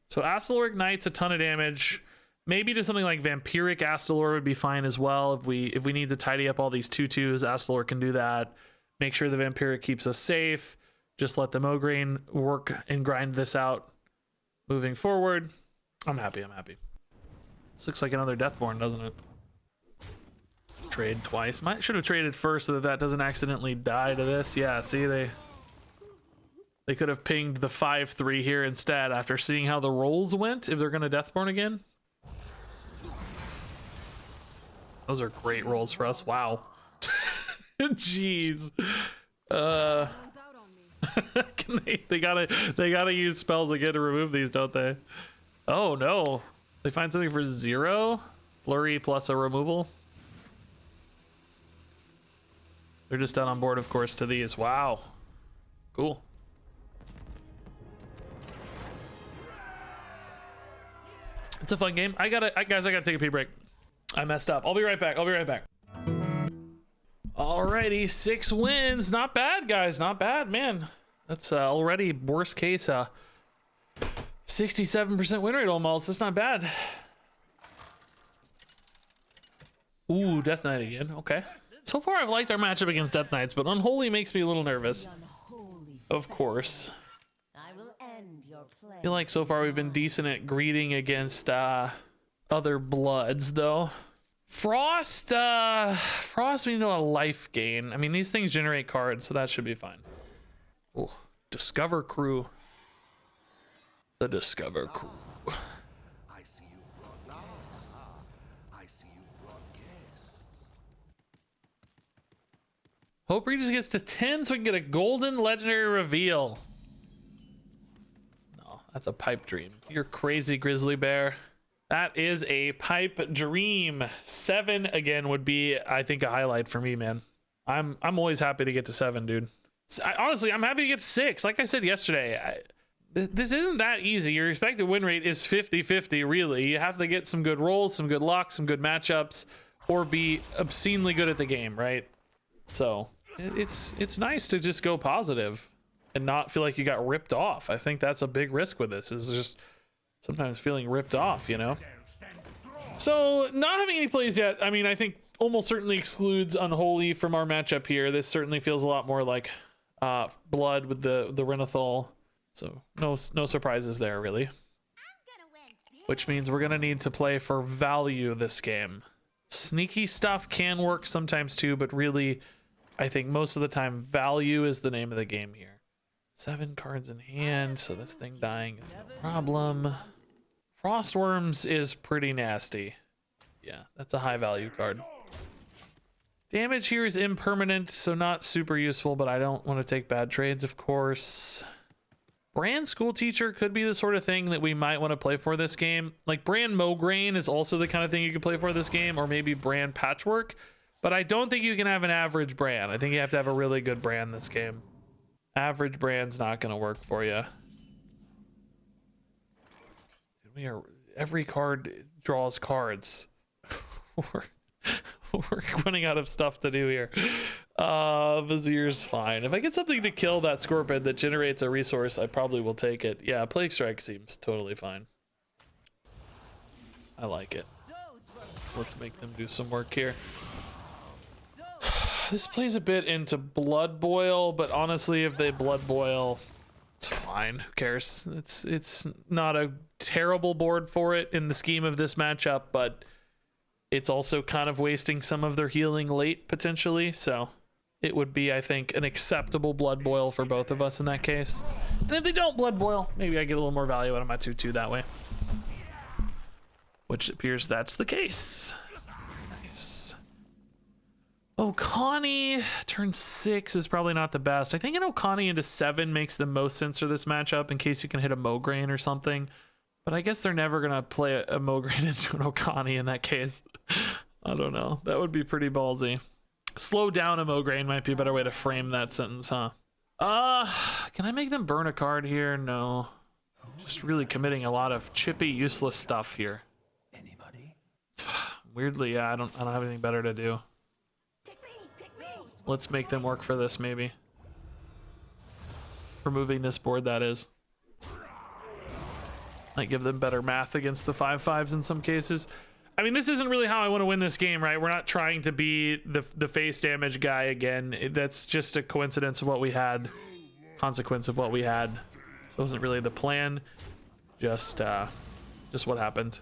So Astalor ignites a ton of damage. Maybe just something like Vampiric Astalor would be fine as well. If we need to tidy up all these 2/2s, Astalor can do that. Make sure the Vampiric keeps us safe. Just let the Mograine work and grind this out moving forward. I'm happy. This looks like another Deathborn, doesn't it? Trade twice. Should have traded first so that doesn't accidentally die to this. Yeah, see, they could have pinged the 5/3 here instead after seeing how the rolls went if they're going to Deathborn again. Those are great rolls for us. Wow. Jeez. They gotta use spells again to remove these, don't they? Oh no. They find something for 0? Flurry plus a removal? They're just down on board, of course, to these. Wow. Cool. It's a fun game. Guys, I gotta take a pee break. I messed up. I'll be right back. Alrighty, 6 wins. Not bad, guys. Not bad, man. That's already worst case 67% win rate almost. That's not bad. Ooh, Death Knight again. Okay. So far, I've liked our matchup against Death Knights, but Unholy makes me a little nervous. Unholy Of course. I will end your play. I feel like so far we've been decent at greeting against other bloods, though. Frost we need a lot of life gain. I mean, these things generate cards, so that should be fine. Ooh, Discover Crew. The Discover Crew. I see you've brought now. I see you've brought guests. Hope Regis gets to 10 so we can get a golden legendary reveal. No, that's a pipe dream. You're crazy, Grizzly Bear. That is a pipe dream. 7 again would be, I think, a highlight for me, man. I'm always happy to get to 7, dude. Honestly, I'm happy to get 6. Like I said yesterday, this isn't that easy. Your expected win rate is 50-50, really. You have to get some good rolls, some good luck, some good matchups, or be obscenely good at the game, right? So it's nice to just go positive and not feel like you got ripped off. I think that's a big risk with this, is just sometimes feeling ripped off, you know? So not having any plays yet, I mean, I think almost certainly excludes Unholy from our matchup here. This certainly feels a lot more like Blood with the Renathal. So no surprises there, really. Which means we're gonna need to play for value this game. Sneaky stuff can work sometimes too, but really, I think most of the time, value is the name of the game here. 7 cards in hand, so this thing dying is no problem. Frostworms is pretty nasty. Yeah, that's a high value card. Damage here is impermanent, so not super useful, but I don't want to take bad trades, of course. Brand School Teacher could be the sort of thing that we might want to play for this game. Like Brand Mograine is also the kind of thing you could play for this game, or maybe Brand Patchwork, but I don't think you can have an average brand. I think you have to have a really good brand this game. Average brand's not going to work for you. Every card draws cards. We're running out of stuff to do here. Vizier's fine. If I get something to kill that Scorpion that generates a resource, I probably will take it. Yeah, Plague Strike seems totally fine. I like it. Let's make them do some work here. This plays a bit into Blood Boil, but honestly, if they Blood Boil, it's fine. Who cares? It's not a terrible board for it in the scheme of this matchup, but it's also kind of wasting some of their healing late, potentially. So it would be, I think, an acceptable Blood Boil for both of us in that case. And if they don't Blood Boil, maybe I get a little more value out of my 2/2 that way. Which appears that's the case. Nice. Okani, turn 6 is probably not the best. I think an Okani into 7 makes the most sense for this matchup in case you can hit a Mograine or something. But I guess they're never going to play a Mograine into an Okani in that case. I don't know. That would be pretty ballsy. Slow down a Mograine might be a better way to frame that sentence, huh? Can I make them burn a card here? No. Just really committing a lot of chippy, useless stuff here. Anybody? Weirdly, yeah, I don't have anything better to do. Let's make them work for this, maybe. Removing this board, that is. Might give them better math against the 5/5s in some cases. I mean, this isn't really how I want to win this game, right? We're not trying to be the face damage guy again. That's just a coincidence of what we had. Consequence of what we had. So it wasn't really the plan. Just what happened.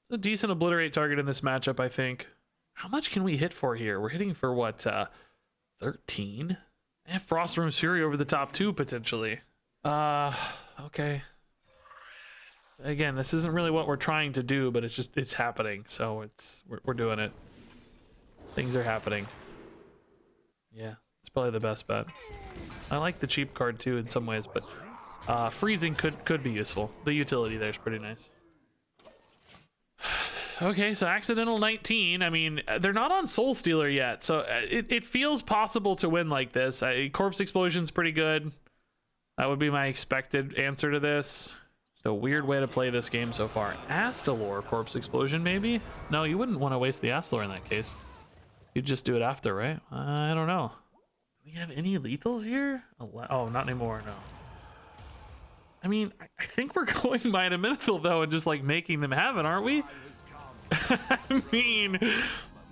It's a decent obliterate target in this matchup, I think. How much can we hit for here? We're hitting for what, 13? And Frostworm's Fury over the top 2 potentially. Okay. Again, this isn't really what we're trying to do, but it's happening. So we're doing it. Things are happening. Yeah, it's probably the best bet. I like the cheap card too in some ways, but freezing could be useful. The utility there is pretty nice. Okay, so accidental 19. I mean, they're not on Soul Stealer yet, so it feels possible to win like this. Corpse Explosion's pretty good. That would be my expected answer to this. It's a weird way to play this game so far. Astalor Corpse Explosion, maybe? No, you wouldn't want to waste the Astalor in that case. You'd just do it after, right? I don't know. Do we have any lethals here? Oh, not anymore, no. I mean, I think we're going by an Amenethil, though, and just, like, making them have it, aren't we? I mean,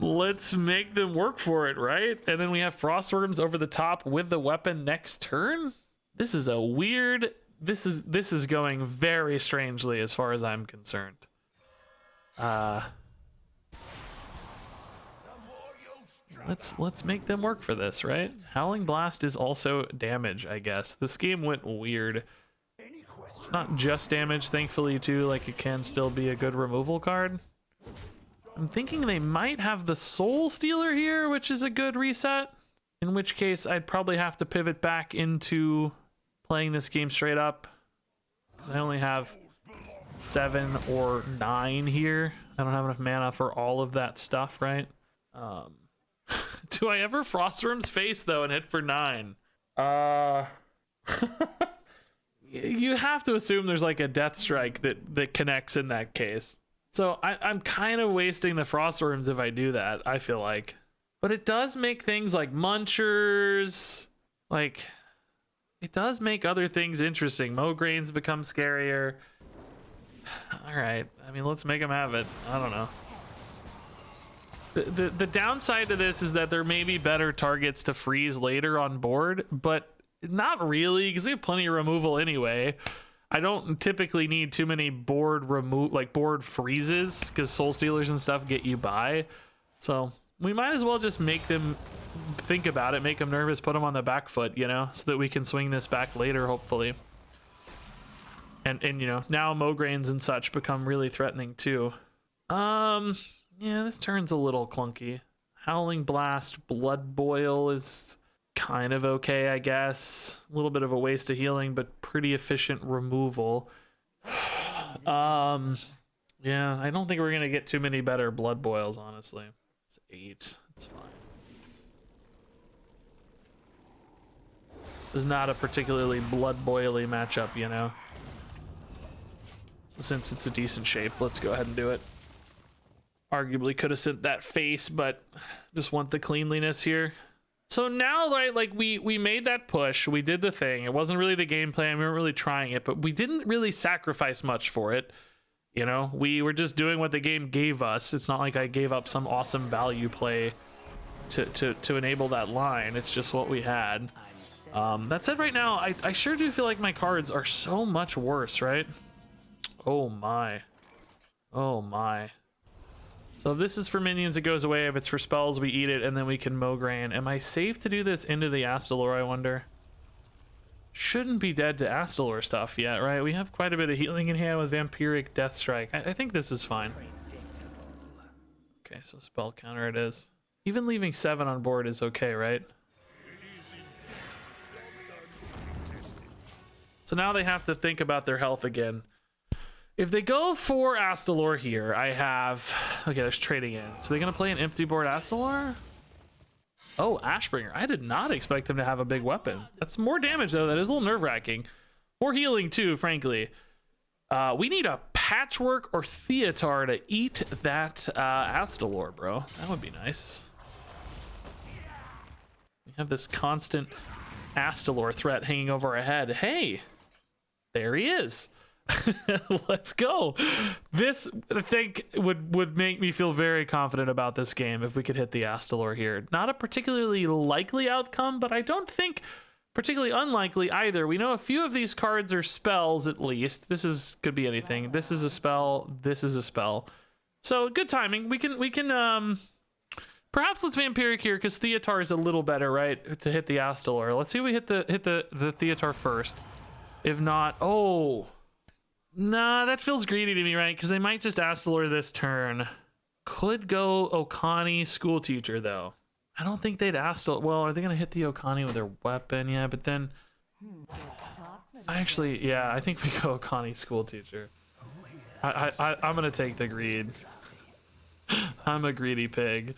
let's make them work for it, right? And then we have Frostworms over the top with the weapon next turn. This is a weird. This is going very strangely as far as I'm concerned. Let's make them work for this, right? Howling Blast is also damage, I guess. This game went weird. It's not just damage, thankfully, too. Like, it can still be a good removal card. I'm thinking they might have the Soul Stealer here, which is a good reset. In which case, I'd probably have to pivot back into playing this game straight up. Because I only have 7 or 9 here. I don't have enough mana for all of that stuff, right? Do I ever Frostworm's face, though, and hit for 9? You have to assume there's like a Death Strike that connects in that case. So I'm kind of wasting the Frostworms if I do that, I feel like. But it does make things like Munchers, like, it does make other things interesting. Mograines become scarier. All right, I mean, let's make them have it. I don't know. The downside to this is that there may be better targets to freeze later on board, but not really, because we have plenty of removal anyway. I don't typically need too many board freezes, because Soul Stealers and stuff get you by. So we might as well just make them think about it, make them nervous, put them on the back foot, you know, so that we can swing this back later, hopefully. And you know, now Mograines and such become really threatening too. Yeah, this turn's a little clunky. Howling Blast, Blood Boil is kind of okay, I guess. A little bit of a waste of healing, but pretty efficient removal. Yeah, I don't think we're gonna get too many better Blood Boils, honestly. It's 8. It's fine. This is not a particularly blood boily matchup, you know. So since it's a decent shape, let's go ahead and do it. Arguably could have sent that face, but just want the cleanliness here. So now, right, like we made that push, we did the thing. It wasn't really the game plan, we weren't really trying it, but we didn't really sacrifice much for it. You know, we were just doing what the game gave us. It's not like I gave up some awesome value play to enable that line. It's just what we had. That said, right now, I sure do feel like my cards are so much worse, right? Oh my. Oh my. So if this is for minions, it goes away. If it's for spells, we eat it, and then we can Mograine. Am I safe to do this into the Astalor, I wonder? Shouldn't be dead to Astalor stuff yet, right? We have quite a bit of healing in hand with Vampiric Death Strike. I think this is fine. Okay, so spell counter it is. Even leaving 7 on board is okay, right? So now they have to think about their health again. If they go for Astalor here, I have... Okay, there's trading in. So they're going to play an empty board Astalor? Oh, Ashbringer. I did not expect them to have a big weapon. That's more damage, though. That is a little nerve-wracking. More healing, too, frankly. We need a Patchwork or Theatar to eat that Astalor, bro. That would be nice. We have this constant Astalor threat hanging over our head. Hey, there he is. Let's go. This, I think, would make me feel very confident about this game if we could hit the Astalor here. Not a particularly likely outcome, but I don't think particularly unlikely either. We know a few of these cards are spells, at least. This could be anything. This is a spell. This is a spell. So good timing. We can perhaps let's Vampiric here, because Theatar is a little better, right, to hit the Astalor. Let's see if we hit the Theatar first. If not, oh. Nah, that feels greedy to me, right? Because they might just Astalor this turn. Could go Okani School Teacher, though. I don't think they'd Astalor. Well, are they going to hit the Okani with their weapon? Yeah, but then... Actually, yeah, I think we go Okani School Teacher. I'm going to take the greed. I'm a greedy pig.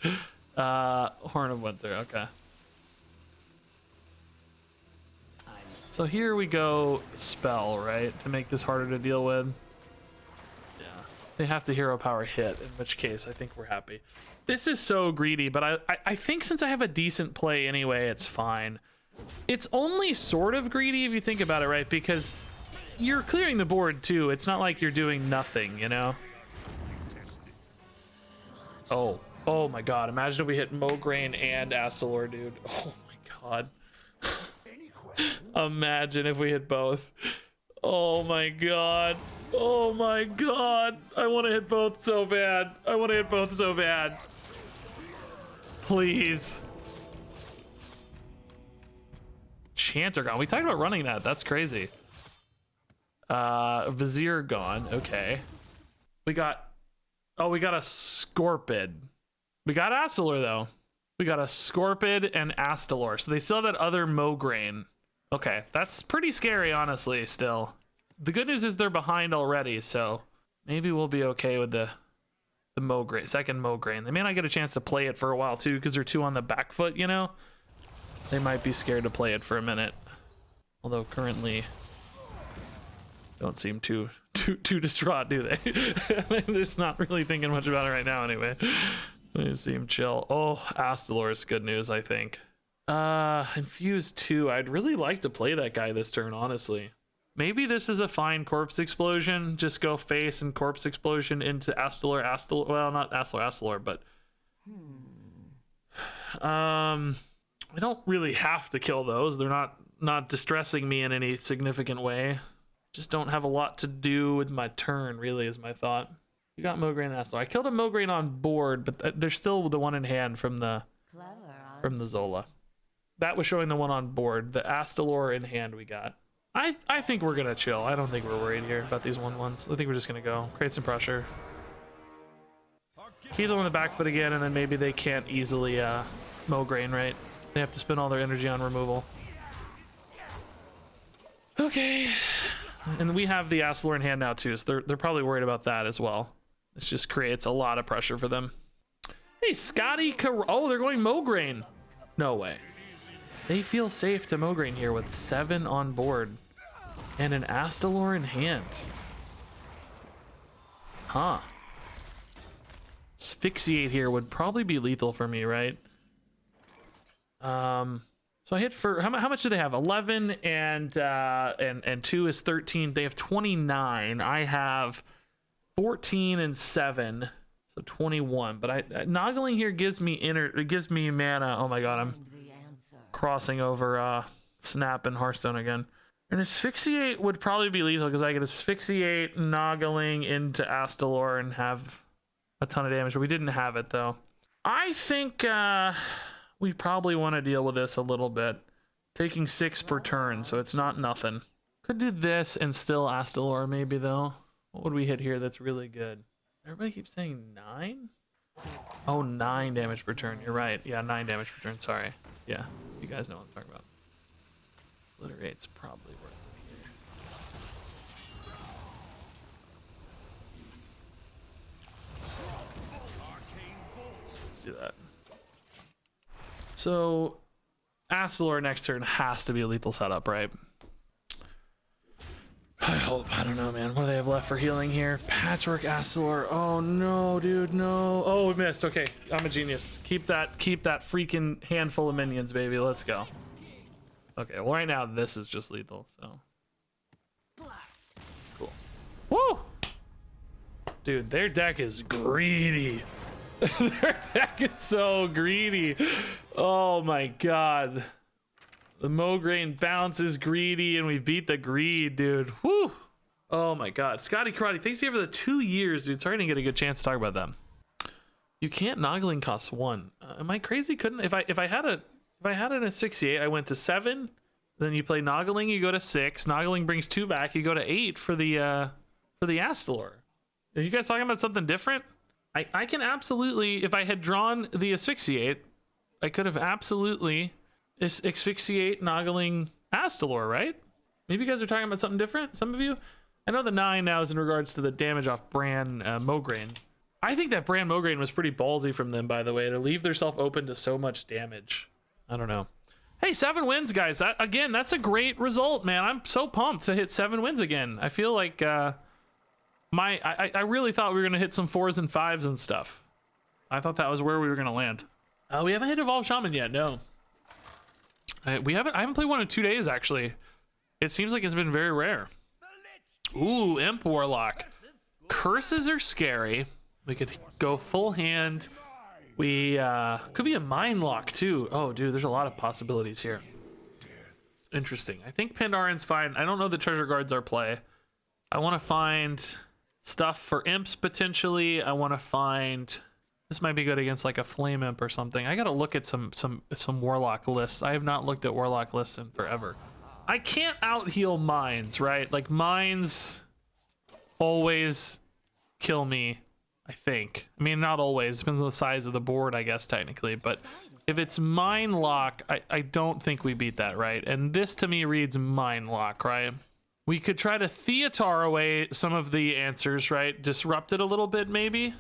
Horn of Winter, okay. So here we go spell, right? To make this harder to deal with. Yeah. They have to hero power hit, in which case I think we're happy. This is so greedy, but I think since I have a decent play anyway, it's fine. It's only sort of greedy if you think about it, right? Because you're clearing the board too. It's not like you're doing nothing, you know? Oh my god. Imagine if we hit Mograine and Astalor, dude. Oh my god. Imagine if we hit both. Oh my god. Oh my god. I want to hit both so bad. I want to hit both so bad. Please. Chanter gone. We talked about running that. That's crazy. Vizier gone. Okay. We got a Scorpid. We got Astalor though. We got a Scorpid and Astalor. So they still have that other Mograine. Okay, that's pretty scary, honestly, still. The good news is they're behind already, so maybe we'll be okay with the Mograine, second Mograine. They may not get a chance to play it for a while too, because they're two on the back foot, you know? They might be scared to play it for a minute. Although currently don't seem too distraught, do they? They're just not really thinking much about it right now anyway. They seem chill. Oh, Astalor is good news, I think. Infuse 2. I'd really like to play that guy this turn, honestly. Maybe this is a fine Corpse Explosion. Just go face and Corpse Explosion into Astalor. Well, not Astalor, but I don't really have to kill those. They're not distressing me in any significant way. Just don't have a lot to do with my turn, really, is my thought. You got Mograine and Astalor. I killed a Mograine on board, but there's still the one in hand from the Zola. That was showing the one on board. The Astalor in hand we got. I think we're gonna chill. I don't think we're worried here about these 1/1s. I think we're just gonna go create some pressure. Keep them on the back foot again, and then maybe they can't easily Mograine, right? They have to spend all their energy on removal. Okay. And we have the Astalor in hand now too, so they're probably worried about that as well. This just creates a lot of pressure for them. Hey, Scotty oh, they're going Mograine. No way. They feel safe to Mograine here with 7 on board and an Astalor in hand. Huh. Asphyxiate here would probably be lethal for me, right? So I hit for how much do they have? 11 and 2 is 13. They have 29. I have 14 and 7, so 21. But Noggling here gives me mana. Oh my god, I'm crossing over Snap and Hearthstone again. And Asphyxiate would probably be lethal because I could Asphyxiate Noggling into Astalor and have a ton of damage, but we didn't have it though. I think we probably want to deal with this a little bit. Taking 6 per turn, so it's not nothing. Could do this and still Astalor maybe though. What would we hit here that's really good? Everybody keeps saying 9? Oh, 9 damage per turn. You're right. Yeah, 9 damage per turn. Sorry. Yeah, you guys know what I'm talking about. Obliterate's probably worth it here. Let's do that. So, Astalor next turn has to be a lethal setup, right? I hope. I don't know, man. What do they have left for healing here? Patchwork Astalor. Oh no, dude, no. Oh, we missed. Okay, I'm a genius. Keep that freaking handful of minions, baby. Let's go. Okay, well right now this is just lethal, so. Cool. Woo! Dude, their deck is greedy. Their deck is so greedy. Oh my god. The Mograine bounce is greedy and we beat the greed, dude. Woo! Oh my god. Scotty Karate, thanks again for the 2 years, dude. Sorry I didn't get a good chance to talk about them. You can't Noggling cost 1. Am I crazy? Couldn't if I had an Asphyxiate, I went to 7. Then you play Noggling, you go to 6. Noggling brings 2 back, you go to 8 for the Astalor. Are you guys talking about something different? I can absolutely, if I had drawn the Asphyxiate, I could have absolutely Asphyxiate Noggling Astalor, right? Maybe you guys are talking about something different, some of you? I know the 9 now is in regards to the damage off Bran Mograine. I think that Bran Mograine was pretty ballsy from them, by the way, to leave themselves open to so much damage. I don't know. Hey, 7 wins, guys. Again, that's a great result, man. I'm so pumped to hit 7 wins again. I feel like I really thought we were going to hit some 4s and 5s and stuff. I thought that was where we were going to land. We haven't hit Evolved Shaman yet, no. I haven't played one in 2 days, actually. It seems like it's been very rare. Ooh, Imp Warlock. Curses are scary. We could go full hand. We could be a mine lock too. Oh, dude, there's a lot of possibilities here. Interesting. I think Pandarin's fine. I don't know the treasure guards are play. I want to find stuff for imps potentially. I want to find. This might be good against like a flame imp or something. I gotta look at some warlock lists. I have not looked at warlock lists in forever. I can't out heal mines, right? Like mines always kill me, I think. I mean, not always. Depends on the size of the board, I guess, technically. But if it's mine lock, I don't think we beat that, right? And this to me reads mine lock, right? We could try to Theatar away some of the answers, right? Disrupt it a little bit, maybe.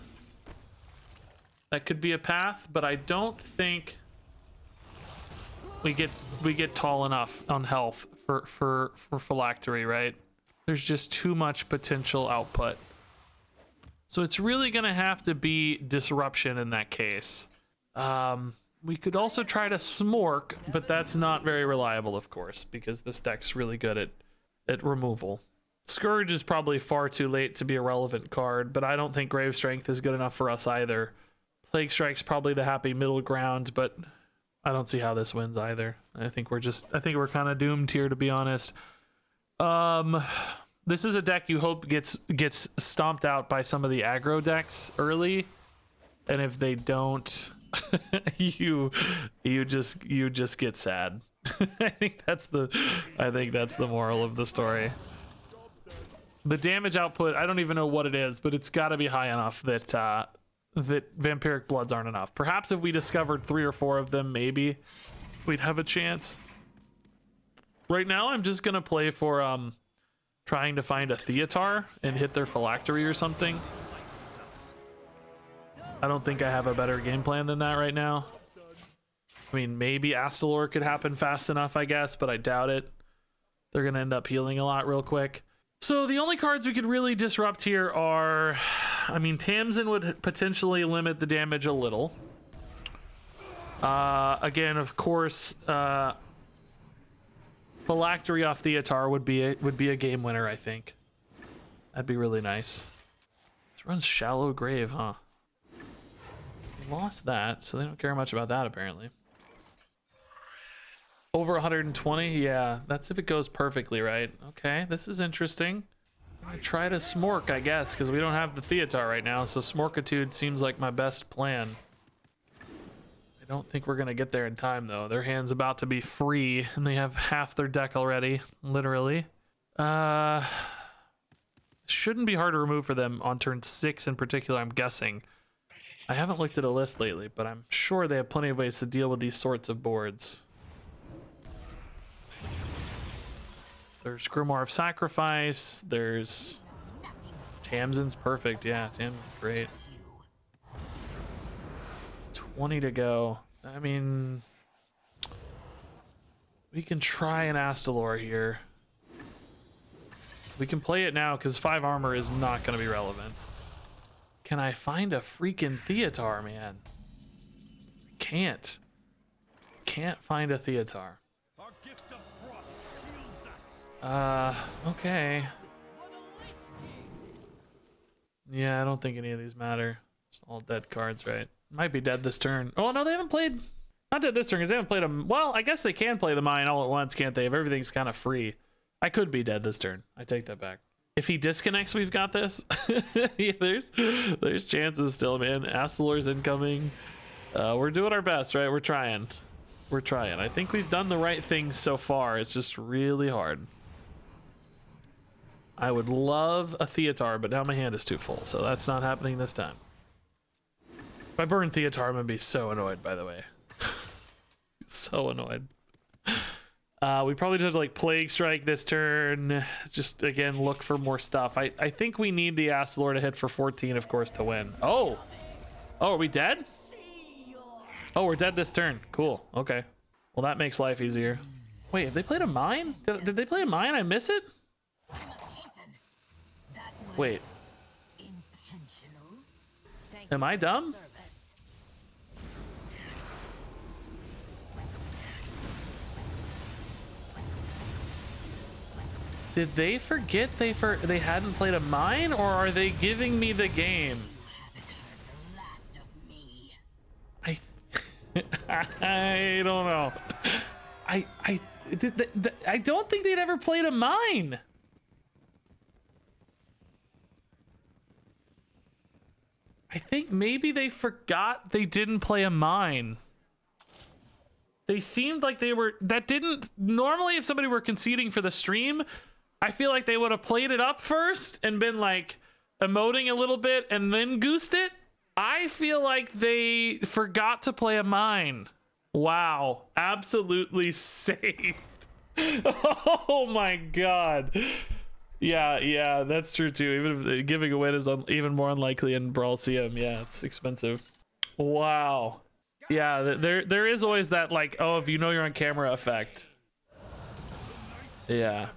That could be a path, but I don't think we get tall enough on health for phylactery, right? There's just too much potential output. So it's really gonna have to be disruption in that case. We could also try to smork, but that's not very reliable, of course, because this deck's really good at removal. Scourge is probably far too late to be a relevant card, but I don't think Grave Strength is good enough for us either. Plague Strike's probably the happy middle ground, but I don't see how this wins either. I think we're kind of doomed here, to be honest. This is a deck you hope gets stomped out by some of the aggro decks early, and if they don't, you just get sad. I think that's the moral of the story. The damage output, I don't even know what it is, but it's got to be high enough that Vampiric Bloods aren't enough. Perhaps if we discovered 3 or 4 of them, maybe we'd have a chance. Right now, I'm just gonna play for trying to find a Theatar and hit their phylactery or something. I don't think I have a better game plan than that right now. I mean, maybe Astalor could happen fast enough, I guess, but I doubt it. They're gonna end up healing a lot real quick. So the only cards we could really disrupt here are, I mean, Tamsin would potentially limit the damage a little. Again, of course, Phylactery off Theatar would be a game winner, I think. That'd be really nice. This runs Shallow Grave, huh? Lost that, so they don't care much about that apparently. Over 120, yeah, that's if it goes perfectly, right? Okay, this is interesting. I'm gonna try to Smork, I guess, because we don't have the Theatar right now, so Smorkitude seems like my best plan. I don't think we're gonna get there in time, though. Their hand's about to be free, and they have half their deck already, literally. Shouldn't be hard to remove for them on turn 6 in particular, I'm guessing. I haven't looked at a list lately, but I'm sure they have plenty of ways to deal with these sorts of boards. There's Grimoire of Sacrifice. There's Tamsin's perfect. Yeah, Tamsin's great. 20 to go. I mean, we can try an Astalor here. We can play it now because 5 armor is not going to be relevant. Can I find a freaking Theatar, man? Can't find a Theatar. Okay. Yeah, I don't think any of these matter. It's all dead cards, right? Might be dead this turn. Oh, no, they haven't played... Not dead this turn, because they haven't played them... Well, I guess they can play the mine all at once, can't they? If everything's kind of free. I could be dead this turn. I take that back. If he disconnects, we've got this. Yeah, there's chances still, man. Astalor's incoming. We're doing our best, right? We're trying. I think we've done the right things so far. It's just really hard. I would love a Theatar, but now my hand is too full, so that's not happening this time. If I burn Theatar, I'm gonna be so annoyed, by the way. So annoyed. We probably just have to like Plague Strike this turn. Just again, look for more stuff. I think we need the Astalor to hit for 14, of course, to win. Oh, are we dead? Oh, we're dead this turn. Cool. Okay. Well, that makes life easier. Wait, have they played a mine? Did they play a mine? I miss it? Wait. Am I dumb? Did they forget they hadn't played a mine, or are they giving me the game? I don't know. I don't think they'd ever played a mine. I think maybe they forgot they didn't play a mine. They seemed like they were, that didn't, normally if somebody were conceding for the stream, I feel like they would have played it up first and been like emoting a little bit and then goosed it. I feel like they forgot to play a mine. Wow, absolutely saved. Oh my god. Yeah, that's true too. Even if giving a win is even more unlikely in Brawliseum. Yeah, it's expensive. Wow. Yeah, there is always that like, oh, if you know you're on camera effect. Yeah,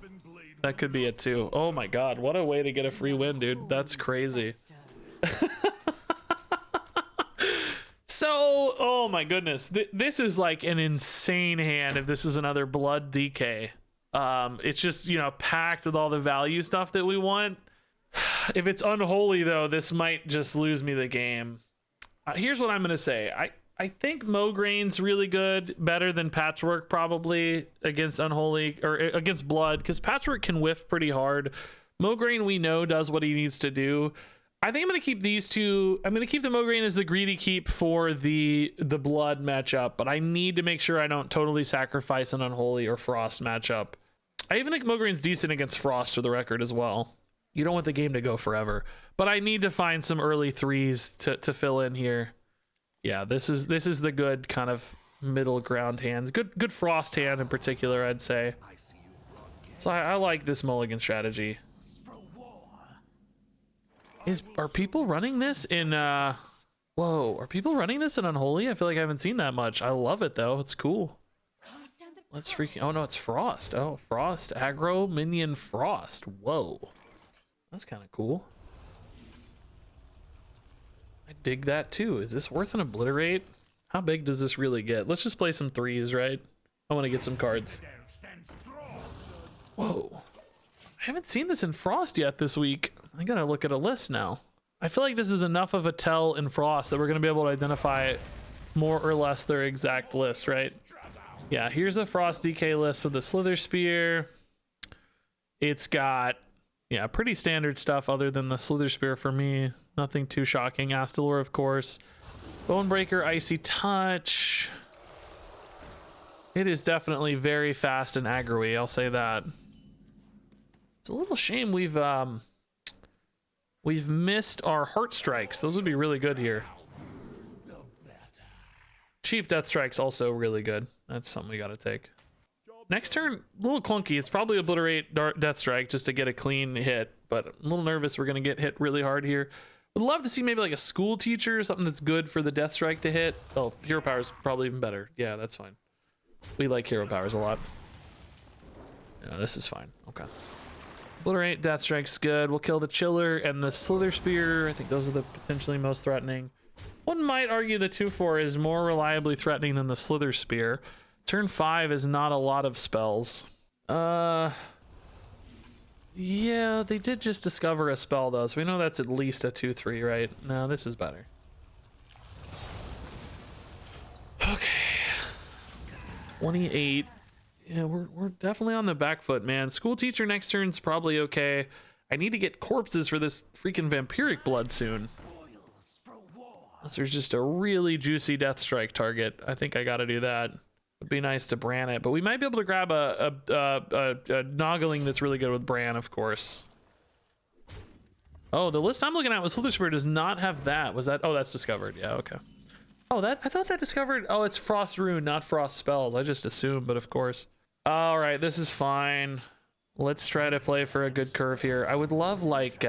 that could be it too. Oh my god, what a way to get a free win, dude. That's crazy. So, oh my goodness, this is like an insane hand if this is another blood DK. It's just, you know, packed with all the value stuff that we want. If it's unholy though, this might just lose me the game. Here's what I'm gonna say. I think Mograin's really good, better than Patchwork probably against unholy or against blood, because Patchwork can whiff pretty hard. Mograin we know does what he needs to do. I think I'm gonna keep these two. I'm gonna keep the Mograin as the greedy keep for the blood matchup, but I need to make sure I don't totally sacrifice an unholy or frost matchup. I even think Mograin's decent against frost for the record as well. You don't want the game to go forever, but I need to find some early threes to fill in here. Yeah, this is the good kind of middle ground hand. Good frost hand in particular, I'd say. So I like this mulligan strategy. Are people running this in whoa, are people running this in unholy? I feel like I haven't seen that much. I love it though. It's cool. Let's freaking, oh no, it's frost. Oh, frost aggro minion frost. Whoa, that's kind of cool. I dig that too. Is this worth an obliterate? How big does this really get? Let's just play some threes, right? I want to get some cards. Whoa, I haven't seen this in frost yet this week. I gotta look at a list now. I feel like this is enough of a tell in frost that we're gonna be able to identify more or less their exact list, right? Yeah, here's a frost DK list with the Slither Spear. It's got, yeah, pretty standard stuff other than the Slither Spear for me. Nothing too shocking. Astalor, of course. Bonebreaker, Icy Touch. It is definitely very fast and aggro-y, I'll say that. It's a little shame we've missed our Heart Strikes. Those would be really good here. Cheap Death Strike's also really good. That's something we gotta take. Next turn, a little clunky. It's probably obliterate Death Strike just to get a clean hit, but I'm a little nervous we're gonna get hit really hard here. Would love to see maybe like a school teacher, something that's good for the Death Strike to hit. Oh, Hero Power's probably even better. Yeah, that's fine. We like Hero Powers a lot. Yeah, this is fine. Okay. Obliterate, Death Strike's good. We'll kill the Chiller and the Slither Spear. I think those are the potentially most threatening. One might argue the 2/4 is more reliably threatening than the Slither Spear. Turn 5 is not a lot of spells. Yeah, they did just discover a spell though, so we know that's at least a 2/3, right? No, this is better. Okay. 28. Yeah, we're definitely on the back foot, man. School teacher next turn's probably okay. I need to get corpses for this freaking vampiric blood soon. Unless there's just a really juicy Death Strike target. I think I gotta do that. It'd be nice to Bran it, but we might be able to grab a Noggling that's really good with Bran, of course. Oh, the list I'm looking at with Slither Spear does not have that. Was that? Oh, that's discovered. Yeah, okay. Oh, that I thought that discovered. Oh, it's Frost Rune, not Frost Spells. I just assumed, but of course. All right, this is fine. Let's try to play for a good curve here. I would love like.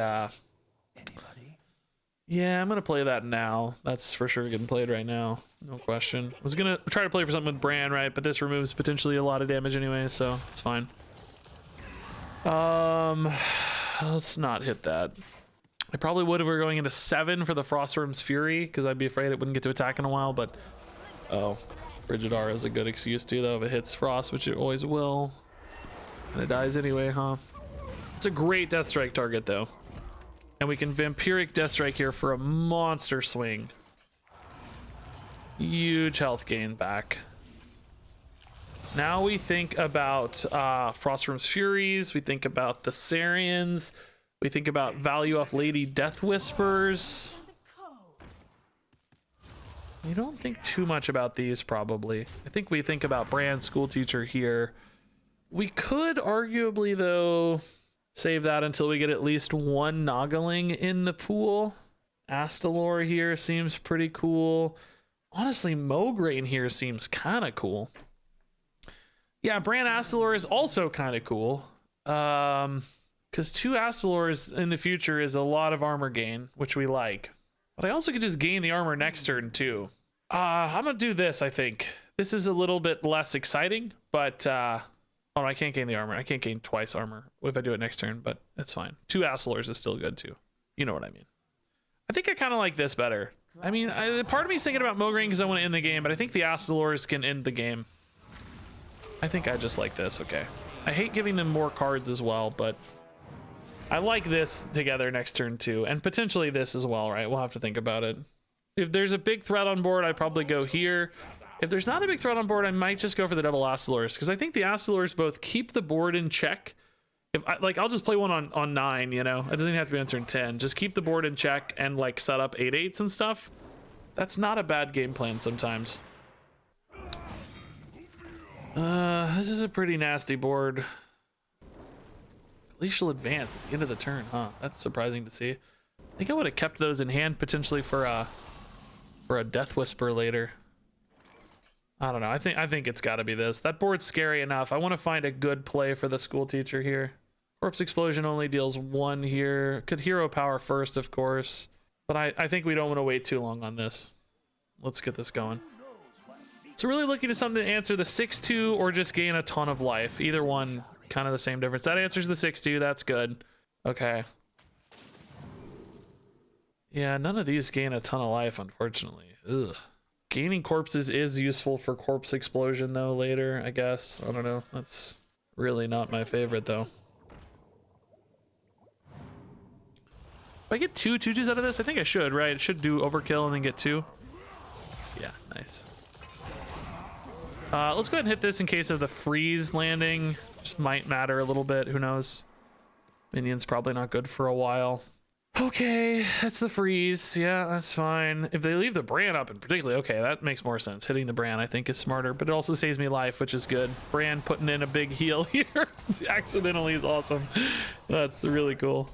Yeah, I'm gonna play that now. That's for sure getting played right now. No question. I was gonna try to play for something with Bran, right? But this removes potentially a lot of damage anyway, so it's fine. Let's not hit that. I probably would if we were going into 7 for the Frostworm's Fury, because I'd be afraid it wouldn't get to attack in a while, but oh, Frigidara is a good excuse too, though, if it hits Frost, which it always will. And it dies anyway, huh? It's a great Death Strike target, though. And we can Vampiric Death Strike here for a monster swing. Huge health gain back. Now we think about Frostworm's Furies. We think about the Sarians. We think about value off Lady Death Whispers. We don't think too much about these, probably. I think we think about Brand School Teacher here. We could arguably, though, save that until we get at least one Noggling in the pool. Astalor here seems pretty cool. Honestly, Mograine here seems kind of cool. Yeah, Brand Astalor is also kind of cool. Because 2 Astalors in the future is a lot of armor gain, which we like. But I also could just gain the armor next turn too. I'm gonna do this, I think. This is a little bit less exciting, but oh, I can't gain the armor. I can't gain twice armor if I do it next turn, but it's fine. 2 Astalors is still good too. You know what I mean. I think I kind of like this better. I mean, part of me is thinking about Mograine because I want to end the game, but I think the Astalors can end the game. I think I just like this. Okay. I hate giving them more cards as well, but I like this together next turn too, and potentially this as well, right? We'll have to think about it. If there's a big threat on board, I'd probably go here. If there's not a big threat on board, I might just go for the double Astalors, because I think the Astalors both keep the board in check. If I, like, I'll just play one on 9, you know? It doesn't even have to be on turn 10. Just keep the board in check and like set up 8/8s and stuff. That's not a bad game plan sometimes. This is a pretty nasty board. Glacial Advance at the end of the turn, huh? That's surprising to see. I think I would have kept those in hand potentially for a Death Whisper later. I don't know. I think it's got to be this. That board's scary enough. I want to find a good play for the School Teacher here. Corpse Explosion only deals 1 here. Could Hero Power first, of course. But I think we don't want to wait too long on this. Let's get this going. So really looking at something to answer the 6/2 or just gain a ton of life. Either one, kind of the same difference. That answers the 6/2. That's good. Okay. Yeah, none of these gain a ton of life, unfortunately. Ugh. Gaining corpses is useful for Corpse Explosion, though, later, I guess. I don't know. That's really not my favorite, though. If I get 2 2/2s out of this, I think I should, right? It should do overkill and then get 2. Yeah, nice. Let's go ahead and hit this in case of the freeze landing. Just might matter a little bit. Who knows? Minion's probably not good for a while. Okay, that's the freeze. Yeah, that's fine. If they leave the Bran up in particular, okay, that makes more sense. Hitting the Bran, I think, is smarter, but it also saves me life, which is good. Bran putting in a big heal here accidentally is awesome. That's really cool.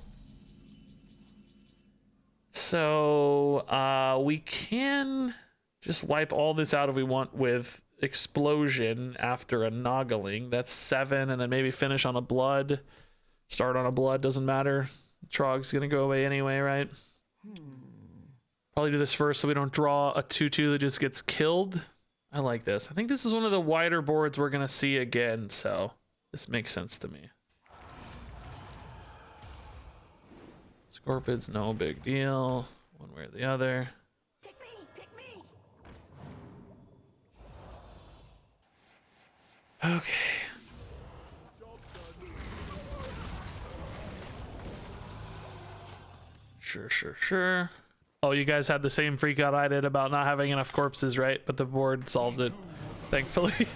So we can just wipe all this out if we want with Explosion after a Noggling. That's 7, and then maybe finish on a Blood. Start on a Blood, doesn't matter. Trog's gonna go away anyway, right? Probably do this first so we don't draw a 2/2 that just gets killed. I like this. I think this is one of the wider boards we're gonna see again, so this makes sense to me. Scorpid's no big deal, one way or the other. Pick me, pick me. Okay. Sure. Oh, you guys had the same freak out I did about not having enough corpses, right? But the board solves it, thankfully.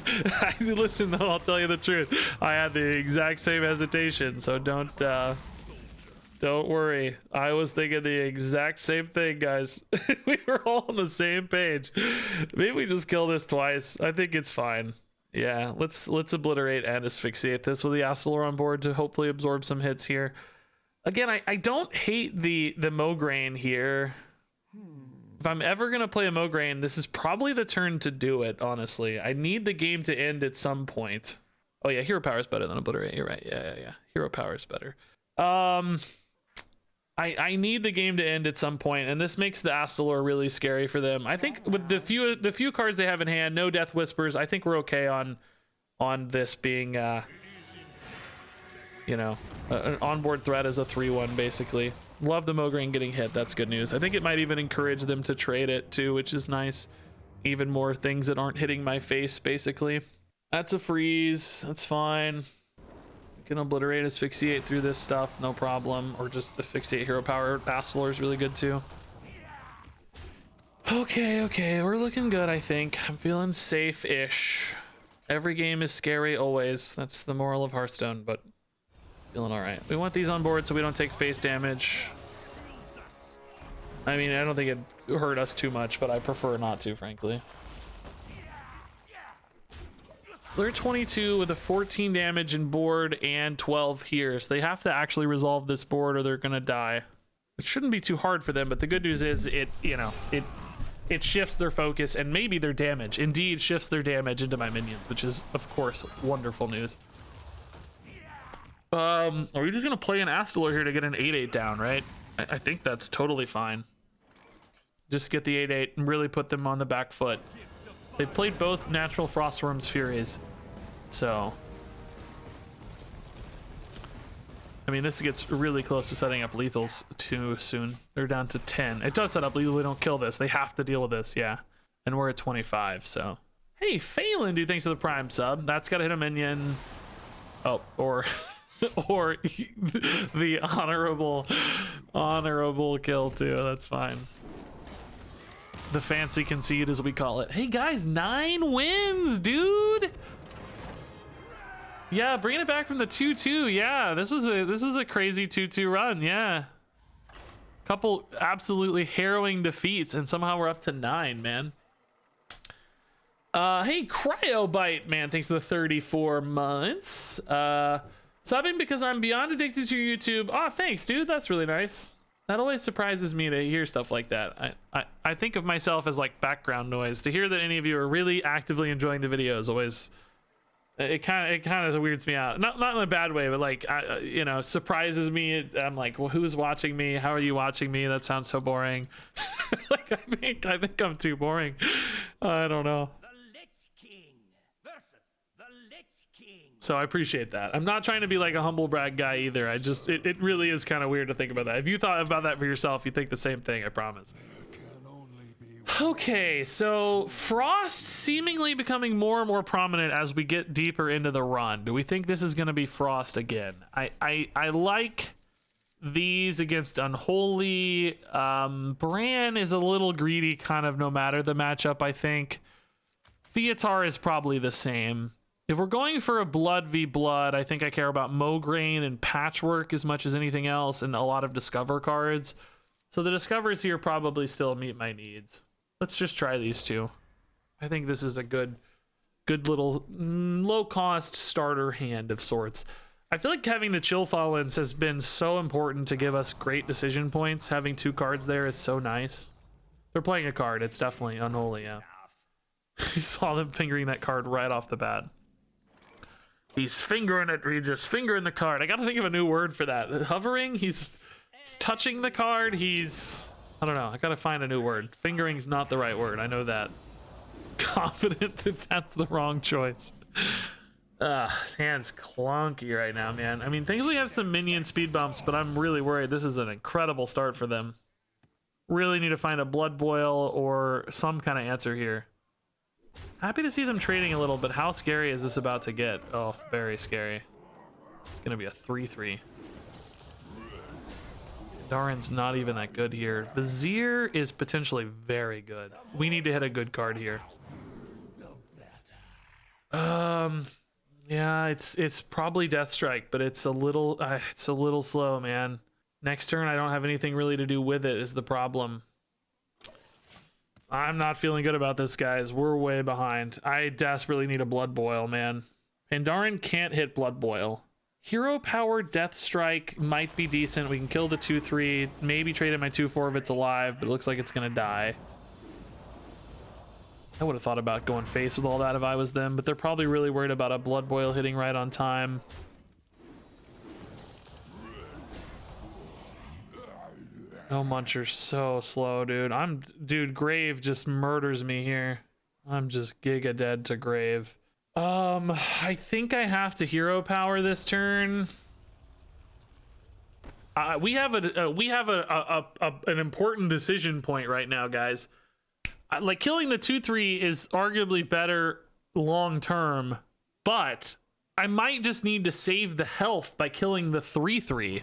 Listen, though, I'll tell you the truth. I had the exact same hesitation, so don't worry. I was thinking the exact same thing, guys. We were all on the same page. Maybe we just kill this twice. I think it's fine. Yeah, let's obliterate and asphyxiate this with the Astalor on board to hopefully absorb some hits here. Again, I don't hate the Mograine here. If I'm ever going to play a Mograine, this is probably the turn to do it, honestly. I need the game to end at some point. Oh, yeah, Hero Power is better than Obliterate. You're right. Yeah. Hero Power is better. I need the game to end at some point, and this makes the Astalor really scary for them. I think with the few cards they have in hand, no Death Whispers, I think we're okay on this being... you know, an onboard threat is a 3/1 basically. Love the Mograine getting hit. That's good news. I think it might even encourage them to trade it too, which is nice. Even more things that aren't hitting my face, basically. That's a freeze. That's fine. We can obliterate, asphyxiate through this stuff, no problem. Or just asphyxiate Hero Power. Astalor is really good too. Okay, we're looking good, I think. I'm feeling safe-ish. Every game is scary always. That's the moral of Hearthstone, but feeling all right. We want these on board so we don't take face damage. I mean, I don't think it'd hurt us too much, but I prefer not to, frankly. They're 22 with a 14 damage in board and 12 here, so they have to actually resolve this board or they're gonna die. It shouldn't be too hard for them, but the good news is it shifts their focus and maybe their damage. Indeed, shifts their damage into my minions, which is, of course, wonderful news. Are we just gonna play an Astalor here to get an 8/8 down, right? I think that's totally fine. Just get the 8/8 and really put them on the back foot. They played both natural Frostworm's Furies, so I mean, this gets really close to setting up lethals too soon. They're down to 10. It does set up lethal. We don't kill this. They have to deal with this, yeah. And we're at 25, so. Hey, Phelan, dude, thanks for the Prime sub. That's got to hit a minion. Oh, or or the honorable kill too. That's fine. The fancy concede, as we call it. Hey guys, 9 wins, dude. Yeah, bringing it back from the 2-2. Yeah, this was a crazy 2-2 run. Yeah, couple absolutely harrowing defeats, and somehow we're up to 9, man. Hey, Cryobite, man, thanks for the 34 months. Subbing because I'm beyond addicted to YouTube. Oh, thanks, dude. That's really nice. That always surprises me to hear stuff like that. I think of myself as like background noise. To hear that any of you are really actively enjoying the videos always, it kind of weirds me out. Not in a bad way, but like you know, surprises me. I'm like, well, who's watching me? How are you watching me? That sounds so boring. Like I think I'm too boring. I don't know. So I appreciate that. I'm not trying to be like a humble brag guy either. I just, it really is kind of weird to think about that. If you thought about that for yourself, you think the same thing, I promise. Okay, so Frost seemingly becoming more and more prominent as we get deeper into the run. Do we think this is going to be Frost again? I like these against Unholy. Bran is a little greedy kind of no matter the matchup, I think. Theatar is probably the same. If we're going for a blood v blood, I think I care about Mograine and Patchwork as much as anything else, and a lot of Discover cards. So the Discovers here probably still meet my needs. Let's just try these two. I think this is a good little low-cost starter hand of sorts. I feel like having the Chill Fallens has been so important to give us great decision points. Having 2 cards there is so nice. They're playing a card. It's definitely Unholy, yeah. You saw them fingering that card right off the bat. He's fingering it, Regis. Fingering the card. I gotta think of a new word for that. Hovering? He's touching the card. He's... I don't know. I gotta find a new word. Fingering's not the right word. I know that. Confident that that's the wrong choice. Hand's clunky right now, man. I mean, thankfully we have some minion speed bumps, but I'm really worried. This is an incredible start for them. Really need to find a Blood Boil or some kind of answer here. Happy to see them trading a little, but how scary is this about to get? Oh, very scary. It's gonna be a 3-3. Darin's not even that good here. Vizier is potentially very good. We need to hit a good card here. Yeah, it's probably Deathstrike, but it's a little slow, man. Next turn, I don't have anything really to do with it is the problem. I'm not feeling good about this, guys. We're way behind. I desperately need a Blood Boil, man. Pandaren can't hit Blood Boil. Hero Power Death Strike might be decent. We can kill the 2-3. Maybe trade in my 2-4 if it's alive, but it looks like it's going to die. I would have thought about going face with all that if I was them, but they're probably really worried about a Blood Boil hitting right on time. Oh, Muncher's so slow, dude. Dude, Grave just murders me here. I'm just giga dead to Grave. I think I have to Hero Power this turn. We have an important decision point right now, guys. Like, killing the 2-3 is arguably better long term, but I might just need to save the health by killing the 3-3.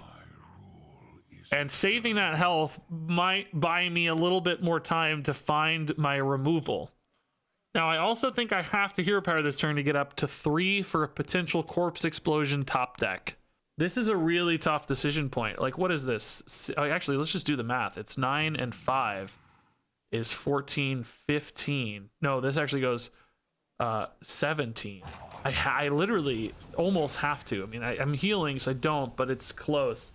And saving that health might buy me a little bit more time to find my removal. Now, I also think I have to hero power this turn to get up to 3 for a potential corpse explosion top deck. This is a really tough decision point. Like, what is this? Actually, let's just do the math. It's 9 and 5 is 14, 15. No, this actually goes 17. I literally almost have to. I mean, I'm healing, so I don't, but it's close.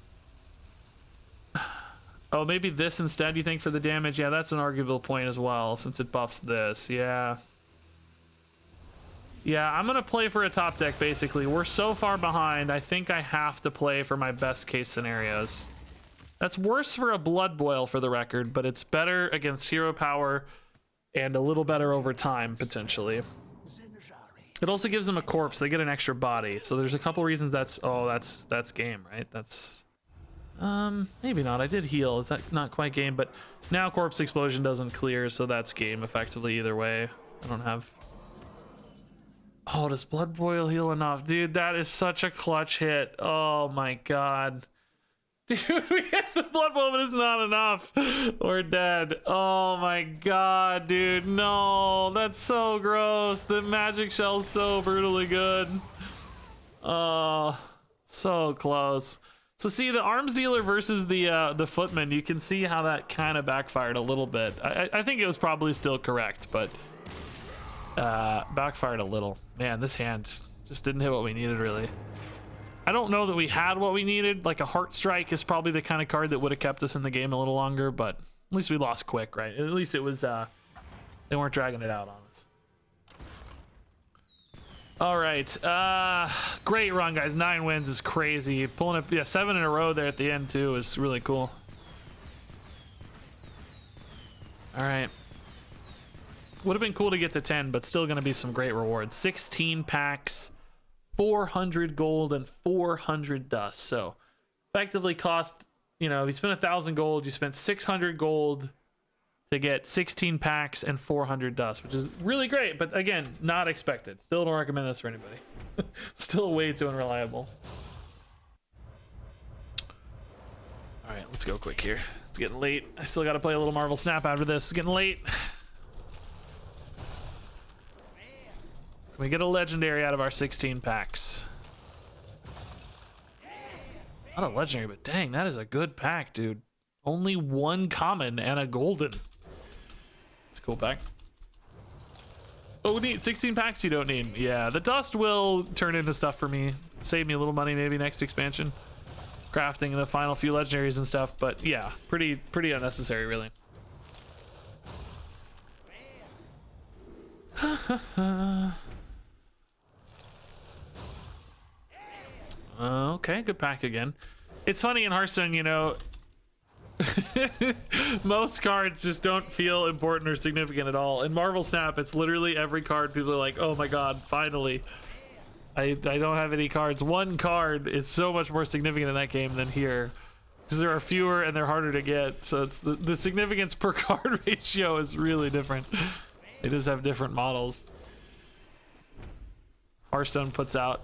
Oh, maybe this instead, you think, for the damage? Yeah, that's an arguable point as well, since it buffs this. Yeah. Yeah, I'm going to play for a top deck, basically. We're so far behind, I think I have to play for my best case scenarios. That's worse for a Blood Boil, for the record, but it's better against hero power and a little better over time, potentially. It also gives them a corpse. They get an extra body. So there's a couple reasons that's game, right? That's... maybe not. I did heal. Is that not quite game? But now corpse explosion doesn't clear, so that's game effectively either way. I don't have... Oh, does Blood Boil heal enough? Dude, that is such a clutch hit. Oh my god. Dude, we hit the Blood Boil, but it's not enough. We're dead. Oh my god, dude. No, that's so gross. The magic shell's so brutally good. Oh, so close. So see, the arms dealer versus the footman, you can see how that kind of backfired a little bit. I think it was probably still correct, but backfired a little. Man, this hand just didn't hit what we needed, really. I don't know that we had what we needed. Like a Heart Strike is probably the kind of card that would have kept us in the game a little longer, but at least we lost quick, right? At least it was, they weren't dragging it out on us. All right, great run, guys. 9 wins is crazy. Pulling up, yeah, 7 in a row there at the end too is really cool. All right, would have been cool to get to 10, but still going to be some great rewards. 16 packs, 400 gold, and 400 dust. So effectively cost, you know, if you spent 1,000 gold, you spent 600 gold to get 16 packs and 400 dust, which is really great, but again, not expected. Still don't recommend this for anybody. Still way too unreliable. All right, let's go quick here. It's getting late. I still got to play a little Marvel Snap after this. It's getting late. Can we get a legendary out of our 16 packs? Not a legendary, but dang, that is a good pack, dude. Only 1 common and a golden. It's a cool pack. Oh, we need 16 packs you don't need. Yeah, the dust will turn into stuff for me. Save me a little money maybe next expansion. Crafting the final few legendaries and stuff, but yeah, pretty unnecessary, really. Okay, good pack again. It's funny in Hearthstone, you know, most cards just don't feel important or significant at all. In Marvel Snap, it's literally every card people are like, oh my god, finally. I don't have any cards. 1 card is so much more significant in that game than here, because there are fewer and they're harder to get. So it's the significance per card ratio is really different. They just have different models. Hearthstone puts out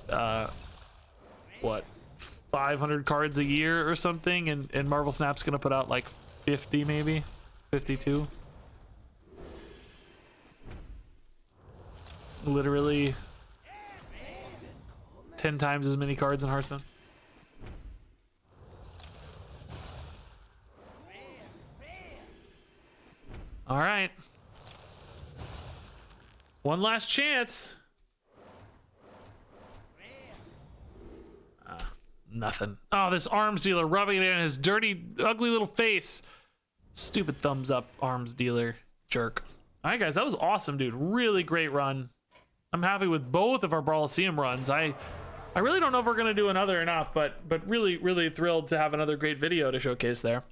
what, 500 cards a year or something, and Marvel Snap's gonna put out like 50, maybe 52. Literally 10 times as many cards in Hearthstone. All right, one last chance. Nothing. Oh, this arms dealer rubbing it in his dirty, ugly little face. Stupid thumbs up arms dealer jerk. All right, guys, that was awesome, dude. Really great run. I'm happy with both of our Brawliseum runs. I really don't know if we're gonna do another or not, but really thrilled to have another great video to showcase there.